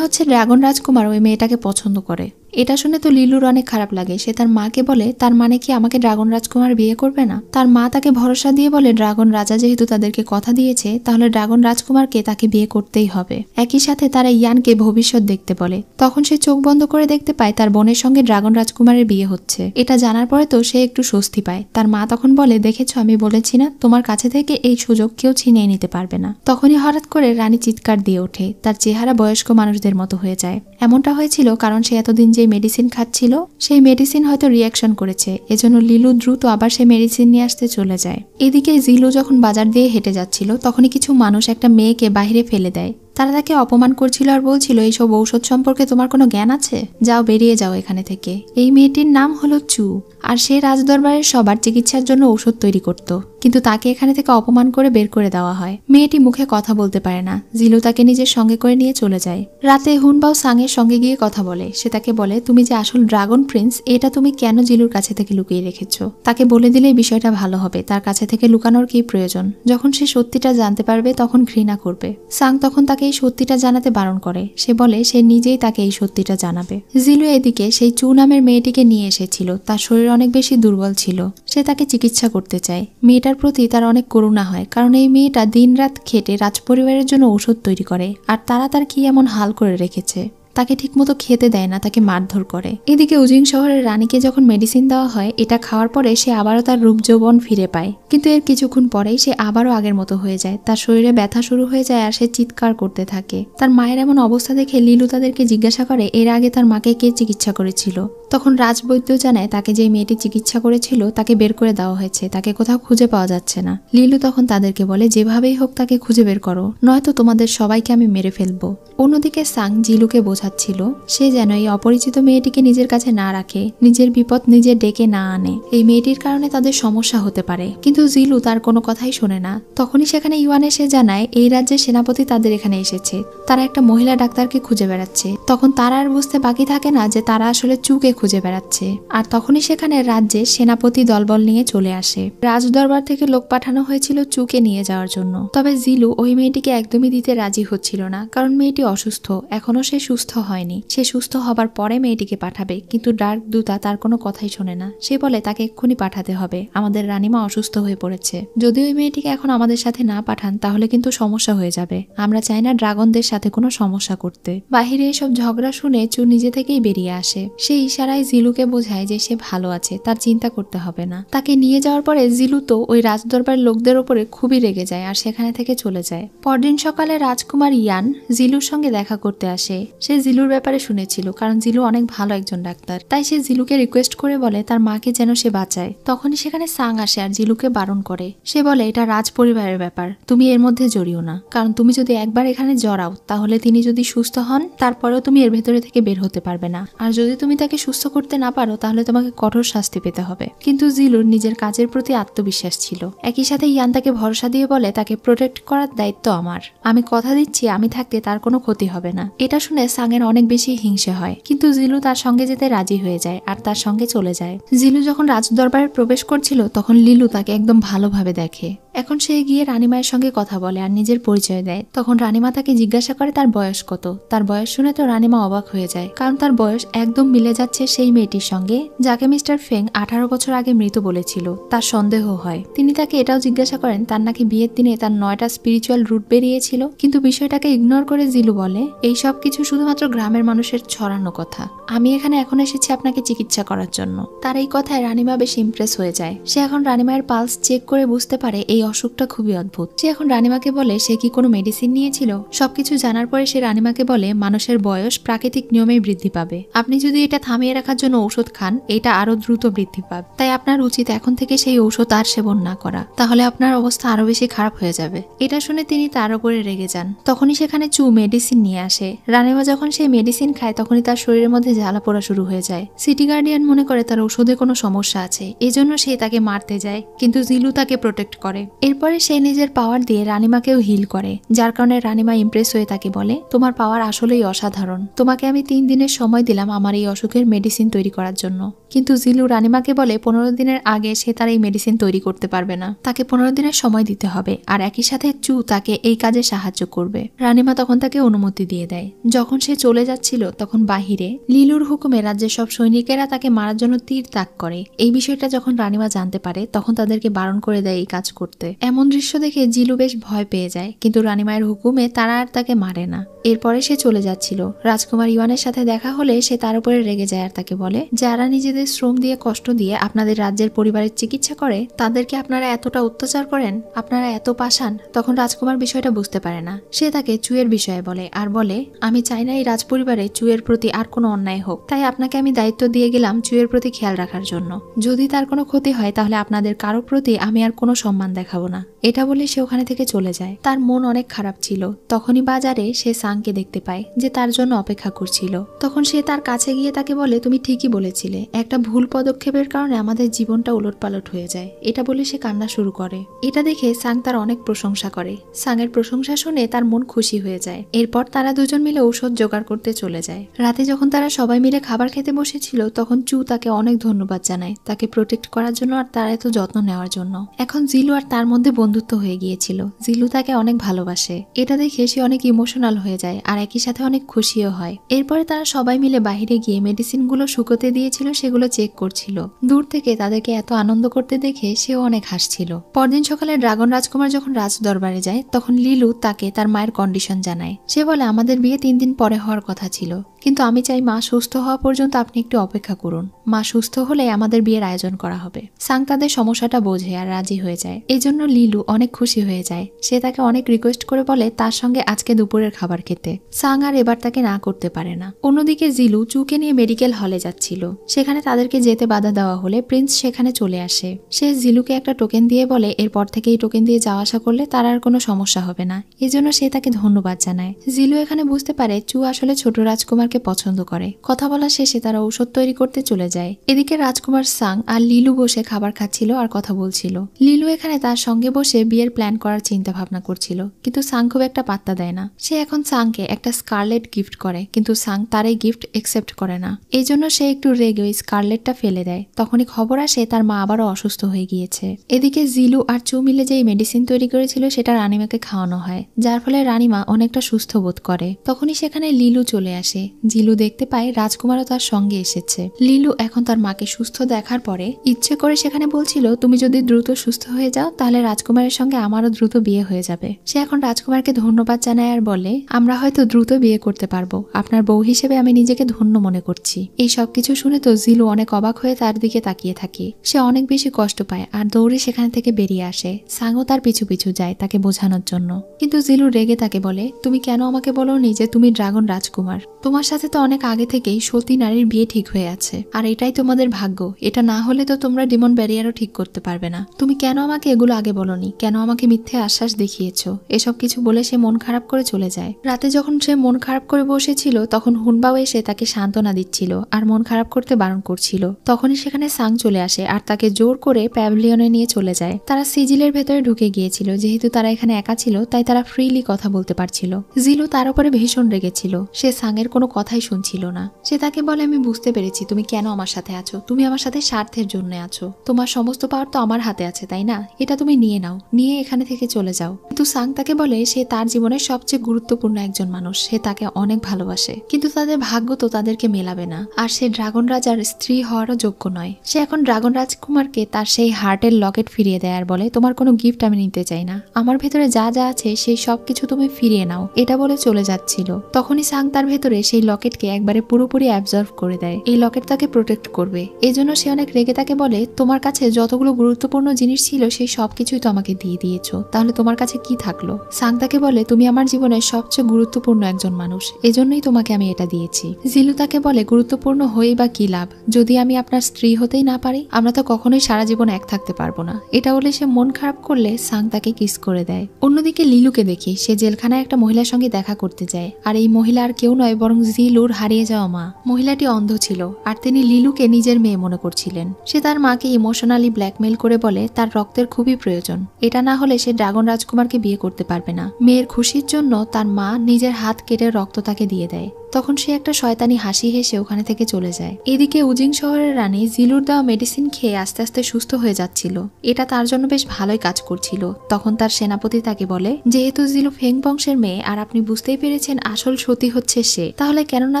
হচ্ছে ড্রাগন রাজকুমার ওই মেয়েটাকে পছন্দ করে। এটা শুনে তো লিলুর অনেক খারাপ লাগে। সে তার মাকে বলে তার মানে কি আমাকে ড্রাগন রাজকুমার বিয়ে করবে না। তার মা তাকে ভরসা দিয়ে বলে ড্রাগন রাজা যেহেতু তাদেরকে কথা দিয়েছে তাহলে ড্রাগন রাজকুমারকে তাকে বিয়ে করতেই হবে। একই সাথে তারা ইয়ানকে ভবিষ্যৎ দেখতে বলে। তখন সে চোখ বন্ধ করে দেখতে পায় তার বোনের সঙ্গে ড্রাগন রাজকুমারের বিয়ে হচ্ছে। এটা জানার পরে তো সে একটু স্বস্তি পায়। তার মা তখন বলে দেখেছো আমি বলেছি না তোমার কাছে থেকে এই সুযোগ কেউ ছিনিয়ে নিতে পারবে না। তখনই হঠাৎ করে রানী চিৎকার দিয়ে ওঠে। তার চেহারা বয়স্ক মানুষদের মতো হয়ে যায়। এমনটা হয়েছিল কারণ সে এতদিন যে মেডিসিন খাচ্ছিল সেই মেডিসিন হয়তো রিয়াকশন করেছে, এজন্য লিলু দ্রুত আবার সে মেডিসিন নিয়ে আসতে চলে যায়। এদিকে জিলু যখন বাজার দিয়ে হেঁটে যাচ্ছিল তখনই কিছু মানুষ একটা মেয়েকে বাইরে ফেলে দেয়। তারা তাকে অপমান করছিল আর বলছিল এইসব ঔষধ সম্পর্কে তোমার কোনো জ্ঞান আছে, যাও বেরিয়ে যাও এখানে থেকে। এই মেয়েটির নাম হলো চু আর সে রাজদরবারের সবার চিকিৎসার জন্য ঔষধ তৈরি করত, কিন্তু তাকে এখানে থেকে অপমান করে বের করে দেওয়া হয়। মেয়েটি মুখে কথা বলতে পারে না। জিলু তাকে নিজের সঙ্গে করে নিয়ে চলে যায়। রাতে হুনবাও সাংয়ের সঙ্গে গিয়ে কথা বলে। সে তাকে বলে তুমি যে আসল ড্রাগন প্রিন্স এটা তুমি কেন জিলুর কাছে থেকে লুকিয়ে রেখেছো। তাকে বলে দিলে বিষয়টা ভালো হবে, তার কাছে থেকে লুকানোর কি প্রয়োজন। যখন সে সত্যিটা জানতে পারবে তখন ঘৃণা করবে। সাং তখন তাকে এই সত্যিটা জানাতে বারণ করে। সে বলে সে নিজেই তাকে এই সত্যিটা জানাবে। জিলু এদিকে সেই চু নামের মেয়েটিকে নিয়ে এসেছিল। তার শরীর অনেক বেশি দুর্বল ছিল। সে তাকে চিকিৎসা করতে চায়। মেয়েটার প্রতি তার অনেক করুণা হয়, কারণ এই মেয়েটা দিনরাত খেটে রাজপরিবারের জন্য ঔষধ তৈরি করে আর তারা তার কি এমন হাল করে রেখেছে। তাকে ঠিকমতো খেতে দেয় না, তাকে মারধর করে। এদিকে উজিং শহরের রানীকে যখন মেডিসিন দেওয়া হয় এটা খাওয়ার পরে সে আবারও তার রূপ যৌবন ফিরে পায়, কিন্তু এর কিছুক্ষণ পরেই সে আবারও আগের মতো হয়ে যায়। তার শরীরে ব্যথা শুরু হয়ে যায় আর সে চিৎকার করতে থাকে। তার মায়ের এমন অবস্থা দেখে লিলু তাদেরকে জিজ্ঞাসা করে এর আগে তার মাকে কে চিকিৎসা করেছিল। তখন রাজবৈদ্য জানায় তাকে যে মেয়েটি চিকিৎসা করেছিল তাকে বের করে দেওয়া হয়েছে, তাকে কোথাও খুঁজে পাওয়া যাচ্ছে না। লিলু তখন তাদেরকে বলে যেভাবেই হোক তাকে খুঁজে বের করো, নয়তো তোমাদের সবাইকে আমি মেরে ফেলবো। অন্যদিকে সাং জিলুকে বোঝাচ্ছিল সে যেন এই অপরিচিত মেয়েটিকে নিজের কাছে না রাখে, নিজের বিপদ নিজে ডেকে না আনে। এই মেয়েটির কারণে তাদের সমস্যা হতে পারে। কিন্তু জিলু তার কোনো কথাই শোনে না। তখনই সেখানে ইউয়ান এসে জানায় এই রাজ্যের সেনাপতি তাদের এখানে এসেছে। তারা একটা মহিলা ডাক্তারকে খুঁজে বেড়াচ্ছে। তখন তারা আর বুঝতে বাকি থাকে না যে তারা আসলে চুকে খুঁজে বেড়াচ্ছে। আর তখনই সেখানে রাজ্যের সেনাপতি দলবল নিয়ে চলে আসে। রাজদরবার থেকে লোক পাঠানো হয়েছিল চুকে নিয়ে যাওয়ার জন্য। তবে জিলু ওই মেয়েটিকে একদমই দিতে রাজি হচ্ছিল না, কারণ মেয়েটি অসুস্থ, এখনো সে সুস্থ হয়নি। সে সুস্থ হবার পরে মেয়েটিকে পাঠাবে, কিন্তু ডার্ক দূতা তার কোনো কথাই শোনে না। সে বলে তাকে এক্ষুনি পাঠাতে হবে, আমাদের রানীমা অসুস্থ হয়ে পড়েছে। যদি ওই মেয়েটিকে এখন আমাদের সাথে না পাঠান তাহলে কিন্তু সমস্যা হয়ে যাবে। আমরা চাই না ড্রাগনদের সাথে কোনো সমস্যা করতে। বাহিরে এসব ঝগড়া শুনে চু নিজে থেকেই বেরিয়ে আসে। সে ইশারা ইশারায় জিলুকে বোঝায় যে সে ভালো আছে, তার চিন্তা করতে হবে না। তাকে নিয়ে যাওয়ার পরে জিলু তো ওই রাজদরবার লোকদের ওপরে খুবই রেগে যায় আর সেখানে থেকে চলে যায়। পরদিন সকালে রাজকুমার ইয়ান জিলুর সঙ্গে দেখা করতে আসে। সে জিলুর ব্যাপারে শুনেছিল, কারণ জিলু অনেক ভালো একজন ডাক্তার, তাই সে জিলুকে রিকোয়েস্ট করে বলে তার মাকে যেন সে বাঁচায়। তখনই সেখানে সাং আসে আর জিলুকে বারণ করে। সে বলে এটা রাজ পরিবারের ব্যাপার, তুমি এর মধ্যে জড়িও না, কারণ তুমি যদি একবার এখানে জড়াও তাহলে তিনি যদি সুস্থ হন তারপরেও তুমি এর ভেতরে থেকে বের হতে পারবে না, আর যদি তুমি তাকে সুস্থ করতে না পারো তাহলে তোমাকে কঠোর শাস্তি পেতে হবে। কিন্তু জিলুর নিজের কাজের প্রতি আত্মবিশ্বাস ছিল। একই সাথে ইয়ান তাকে ভরসা দিয়ে বলে তাকে প্রোটেক্ট করার দায়িত্ব আমার, আমি কথা দিচ্ছি আমি থাকতে তার কোনো ক্ষতি হবে না। এটা শুনে সাংয়ের অনেক বেশি হিংসে হয়, কিন্তু জিলু তার সঙ্গে যেতে রাজি হয়ে যায় আর তার সঙ্গে চলে যায়। জিলু যখন রাজদরবারে প্রবেশ করছিল তখন লিলু তাকে একদম ভালোভাবে দেখে। এখন সে গিয়ে রানীমায়ের সঙ্গে কথা বলে আর নিজের পরিচয় দেয়। তখন রানীমা তাকে জিজ্ঞাসা করে তার বয়স কত। তার বয়স শুনে তো রানীমা অবাক হয়ে যায়, কারণ তার বয়স একদম মিলে যাচ্ছে সেই মেয়েটির সঙ্গে যাকে মিস্টার ফেং 18 বছর আগে মৃত বলেছিল। তার সন্দেহ হয়। তিনি তাকে এটাও জিজ্ঞাসা করেন তার নাকি বিয়ের দিনে তার 9টা স্পিরিচুয়াল রুট বেরিয়েছিল, কিন্তু বিষয়টাকে ইগনোর করে জিলু বলে এই সব কিছু শুধুমাত্র গ্রামের মানুষের ছড়ানো কথা, আমি এখানে এখন এসেছি আপনাকে চিকিৎসা করার জন্য। তার এই কথায় রানীমা বেশ ইমপ্রেস হয়ে যায়। সে এখন রানীমায়ের পালস চেক করে বুঝতে পারে এই অসুখটা খুবই অদ্ভুত। সে এখন রানীমাকে বলে সে কি কোনো মেডিসিন নিয়েছিল। সবকিছু জানার পরে সে রানীমাকে বলে মানুষের বয়স প্রাকৃতিক নিয়মেই বৃদ্ধি পাবে, আপনি যদি এটা থামিয়ে রাখার জন্য ঔষধ খান এটা আরো দ্রুত বৃদ্ধি পাবে, তাই আপনার উচিত এখন থেকে সেই ঔষধ আর সেবন না করা, তাহলে আপনার অবস্থা আরো বেশি খারাপ হয়ে যাবে। এটা শুনে তিনি তার উপরে রেগে যান। তখনই সেখানে চু মেডিসিন নিয়ে আসে। রানীমা যখন সেই মেডিসিন খায় তখনই তার শরীরের মধ্যে জ্বালা পোড়া শুরু হয়ে যায়। সিটি গার্ডিয়ান মনে করে তার ঔষধে কোনো সমস্যা আছে, এজন্য সে তাকে মারতে যায়, কিন্তু জিলু তাকে প্রোটেক্ট করে। এরপরে সে নিজের পাওয়ার দিয়ে রানীমাকেও হিল করে, যার কারণে রানীমা ইমপ্রেস হয়ে তাকে বলে তোমার পাওয়ার আসলেই অসাধারণ, তোমাকে আমি 3 দিনের সময় দিলাম আমার এই অসুখের মেডিসিন তৈরি করার জন্য। কিন্তু জিলু রানীমাকে বলে 15 দিনের আগে সে তার এই মেডিসিন তৈরি করতে পারবে না, তাকে 15 দিনের সময় দিতে হবে, আর একই সাথে চু তাকে এই কাজে সাহায্য করবে। রানীমা তখন তাকে অনুমতি দিয়ে দেয়। যখন সে চলে যাচ্ছিল তখন বাহিরে লিলুর হুকুমে রাজ্যের সব সৈনিকেরা তাকে মারার জন্য তীর তাক করে। এই বিষয়টা যখন রানীমা জানতে পারে তখন তাদেরকে বারণ করে দেয় এই কাজ করতে। এমন দৃশ্য দেখে জিলু বেশ ভয় পেয়ে যায়, কিন্তু রানীমায়ের হুকুমে তারা আর তাকে মারে না। এরপরে সে চলে যাচ্ছিল। রাজকুমার ইওয়ানের সাথে দেখা হলে সে তার উপরে রেগে যায় আর তাকে বলে যারা নিজেদের শ্রম দিয়ে কষ্ট দিয়ে আপনাদের রাজ্যের পরিবারের চিকিৎসা করে তাদেরকে আপনারা এতটা অত্যাচার করেন, আপনারা এত পাষাণ। তখন রাজকুমার বিষয়টা বুঝতে পারে না। সে তাকে চুয়ের বিষয়ে বলে আর বলে আমি চাই না এই রাজপরিবারে চুয়ের প্রতি আর কোনো অন্যায় হোক, তাই আপনাকে আমি দায়িত্ব দিয়ে গেলাম চুয়ের প্রতি খেয়াল রাখার জন্য। যদি তার কোনো ক্ষতি হয় তাহলে আপনাদের কারো প্রতি আমি আর কোনো সম্মান দেখাবো না। এটা বলে সে ওখানে থেকে চলে যায়। তার মন অনেক খারাপ ছিল। তখনই বাজারে সে সাংকে দেখতে পায় যে তার জন্য অপেক্ষা করছিল। তখন সে তার কাছে গিয়ে তাকে বলে তুমি ঠিকই বলেছিলে, একটা ভুল পদক্ষেপের কারণে আমাদের জীবনটা উলটপালট হয়ে যায়। এটা বলে সে কান্না শুরু করে। এটা দেখে সাং তার অনেক প্রশংসা করে। সাংয়ের প্রশংসা শুনে তার মন খুশি হয়ে যায়। এরপর তারা দুজন মিলে ঔষধ জোগাড় করতে চলে যায়। রাতে যখন তারা সবাই মিলে খাবার খেতে বসেছিল তখন চু তাকে অনেক ধন্যবাদ জানায় তাকে প্রোটেক্ট করার জন্য আর তার এত যত্ন নেওয়ার জন্য। এখন জিলু আর তার মধ্যে বন্ধুত্ব হয়ে গিয়েছিল। জিলু তাকে অনেক ভালোবাসে। এটা দেখে সে অনেক ইমোশনাল হয়ে যায় আর একই সাথে অনেক খুশিও হয়। এরপরে তারা সবাই মিলে বাইরে গিয়ে মেডিসিন গুলো শুকোতে দিয়েছিল সেগুলো চেক করছিল। দূর থেকে তাদেরকে এত আনন্দ করতে দেখে সেও অনেক হাসছিল। পরদিন সকালে ড্রাগন রাজকুমার যখন রাজ দরবারে যায় তখন লিলু তাকে তার মায়ের কন্ডিশন জানায়। সে বলে আমাদের বিয়ে 3 দিন পরে হওয়ার কথা ছিল, কিন্তু আমি চাই মা সুস্থ হওয়া পর্যন্ত আপনি একটু অপেক্ষা করুন। মা সুস্থ হলে আমাদের বিয়ের আয়োজন করা হবে। সাং তাদের সমস্যাটা বোঝে আর রাজি হয়ে যায়। এই জন্য লিলু অনেক খুশি হয়ে যায়। সে তাকে অনেক রিকোয়েস্ট করে বলে তার সঙ্গে আজকে দুপুরের খাবার খেতে। সাং আর এবার তাকে না করতে পারে না। অন্যদিকে জিলু চুকে নিয়ে মেডিকেল হলে যাচ্ছিল। সেখানে তাদেরকে যেতে বাধা দেওয়া হলে প্রিন্স সেখানে চলে আসে। সে জিলুকে একটা টোকেন দিয়ে বলে এরপর থেকে এই টোকেন দিয়ে যাওয়া আসা করলে তার আর কোনো সমস্যা হবে না। এই জন্য সে তাকে ধন্যবাদ জানায়। জিলু এখানে বুঝতে পারে চু আসলে ছোট রাজকুমারকে পছন্দ করে। কথা বলা শেষে তারা ঔষধ তৈরি করতে চলে যায়। এদিকে রাজকুমার সাং আর লিলু বসে খাবার খাচ্ছিল আর কথা বলছিল। লিলু এখানে তার সঙ্গে বসে বিয়ের প্ল্যান করার চিন্তা ভাবনা করছিল, কিন্তু সাং খুব একটা পাত্তা দেয় না। সে এখন সাংকে একটা স্কারলেট গিফট করে, কিন্তু সাং তার এই গিফট একসেপ্ট করে না। এই জন্য সে একটু রেগে ওই স্কারলেটটা ফেলে দেয়। তখনই খবর আসে তার মা আবারও অসুস্থ হয়ে গিয়েছে। এদিকে জিলু আর চু মিলে যে মেডিসিন তৈরি করেছিল সেটা রানীমাকে খাওয়ানো হয়, যার ফলে রানীমা অনেকটা সুস্থ বোধ করে। তখনই সেখানে লিলু চলে আসে। জিলু দেখতে পায় রাজকুমারও তার সঙ্গে এসেছে। লিলু এখন তার মাকে সুস্থ দেখার পরে ইচ্ছে করে সেখানে বলছিল, তুমি যদি দ্রুত সুস্থ হয়ে যাও তাহলে রাজকুমারের সঙ্গে আমারও দ্রুত বিয়ে হয়ে যাবে। সে এখন রাজকুমারকে ধন্যবাদ জানায় আর বলে, আমরা হয়তো দ্রুত বিয়ে করতে পারবো, আপনার বউ হিসেবে আমি নিজেকে ধন্য মনে করছি। এই সবকিছু শুনে তো জিলু অনেক অবাক হয়ে তার দিকে তাকিয়ে থাকে। সে অনেক বেশি কষ্ট পায় আর দৌড়ে সেখান থেকে বেরিয়ে আসে। সাংও তার পিছু পিছু যায় তাকে বোঝানোর জন্য, কিন্তু জিলু রেগে তাকে বলে, তুমি কেন আমাকে বলোনি যে তুমি ড্রাগন রাজকুমার? তোমার সাথে তো অনেক আগে থেকেই সতী নারীর বিয়ে ঠিক হয়ে আছে, আর এটাই তোমাদের ভাগ্য। এটা না হলে তো তোমরা ডিমন ব্যারিয়ারও ঠিক করতে পারবে না। তুমি কেন আমাকে এগুলো আগে বলোনি? কেন আমাকে মিথ্যে আশ্বাস দেখিয়েছো? এসব কিছু বলে সে মন খারাপ করে চলে যায়। রাতে যখন সে মন খারাপ করে বসেছিল তখন হুনবাও এসে তাকে সান্ত্বনা দিচ্ছিল আর মন খারাপ করতে বারণ করছিল। তখনই সেখানে সাং চলে আসে আর তাকে জোর করে প্যাভিলিয়নে নিয়ে চলে যায়। তারা সিজিলের ভেতরে ঢুকে গিয়েছিল। যেহেতু তারা এখানে একা ছিল তাই তারা ফ্রিলি কথা বলতে পারছিল। জিলু তার উপরে ভীষণ রেগেছিল। সে সাংয়ের কোনো কথাই শুনছিল না। সে তাকে বলে, আমি বুঝতে পেরেছি তুমি কেন আমার সাথে আছো। তুমি আমার সাথে স্বার্থের জন্য আছো। তোমার সমস্ত পাওয়ার তো আমার হাতে আছে, তাই না? এটা তুমি নিয়ে নাও, নিয়ে এখানে থেকে চলে যাও। কিন্তু সাং তাকে বলে সে তার জীবনের সবচেয়ে গুরুত্বপূর্ণ একজন মানুষ, সে তাকে অনেক ভালোবাসে, কিন্তু তাদের ভাগ্য তো তাদেরকে মেলাবে না, আর সে ড্রাগন রাজার স্ত্রী হওয়ারও যোগ্য নয়। সে এখন ড্রাগন রাজকুমারকে তার সেই হার্টের লকেট ফিরিয়ে দেয় আর বলে, তোমার কোনো গিফট আমি নিতে চাই না, আমার ভেতরে যা যা আছে সেই সবকিছু তুমি ফিরিয়ে নাও। এটা বলে চলে যাচ্ছিল। তখনই সাং তার ভেতরে সেই লকেটকে একবারে পুরোপুরি অ্যাবজর্ভ করে দেয়। এই লকেট তাকে প্রোটেক্ট করবে। এই জন্য সে অনেক রেগে তাকে বলে, তোমার কাছে যতগুলো গুরুত্বপূর্ণ জিনিস ছিল সেই সবকিছুই তো আমাকে দিয়ে দিয়েছো, তাহলে তোমার কাছে কি থাকলো? সাং তাকে বলে, তুমি আমার জীবনের সবচেয়ে গুরুত্বপূর্ণ একজন মানুষ, এজন্যই তোমাকে আমি এটা দিয়েছি। জিলু তাকে বলে, গুরুত্বপূর্ণ হয়ে বা কি লাভ যদি আমি আপনার স্ত্রী হতেই না পারি? আমরা তো কখনোই সারা জীবন এক থাকতে পারবো না। এটা বলে সে মন খারাপ করলে সাং তাকে কিস করে দেয়। অন্যদিকে লিলুকে দেখি সে জেলখানায় একটা মহিলার সঙ্গে দেখা করতে যায়, আর এই মহিলা আর কেউ নয় বরং জিলুর হারিয়ে যাওয়া মা। মহিলাটি অন্ধ ছিল আর তিনি লিলুকে নিজের মেয়ে মনে করছিলেন। সে তার মাকে ইমোশনালি ব্ল্যাকমেইল করে বলে তার রক্তের খুবই প্রয়োজন, এটা না হলে সে ড্রাগন রাজকুমারকে বিয়ে করতে পারবে না। মেয়ের খুশির জন্য তার মা নিজের হাত কেটে রক্ত তাকে দিয়ে দেয়। তখন সে একটা শয়তানি হাসি হেসে ওখানে থেকে চলে যায়। এদিকে উজিং শহরের রানী জিলুর দেওয়া মেডিসিন খেয়ে আস্তে আস্তে সুস্থ হয়ে যাচ্ছিল। এটা তার জন্য বেশ ভালোই কাজ করছিল। তখন তার সেনাপতি তাকে বলে, যেহেতু জিলু ফেং বংশের মেয়ে আর আপনি বুঝতেই পেরেছেন আসল সতী হচ্ছে সে, তাহলে কেননা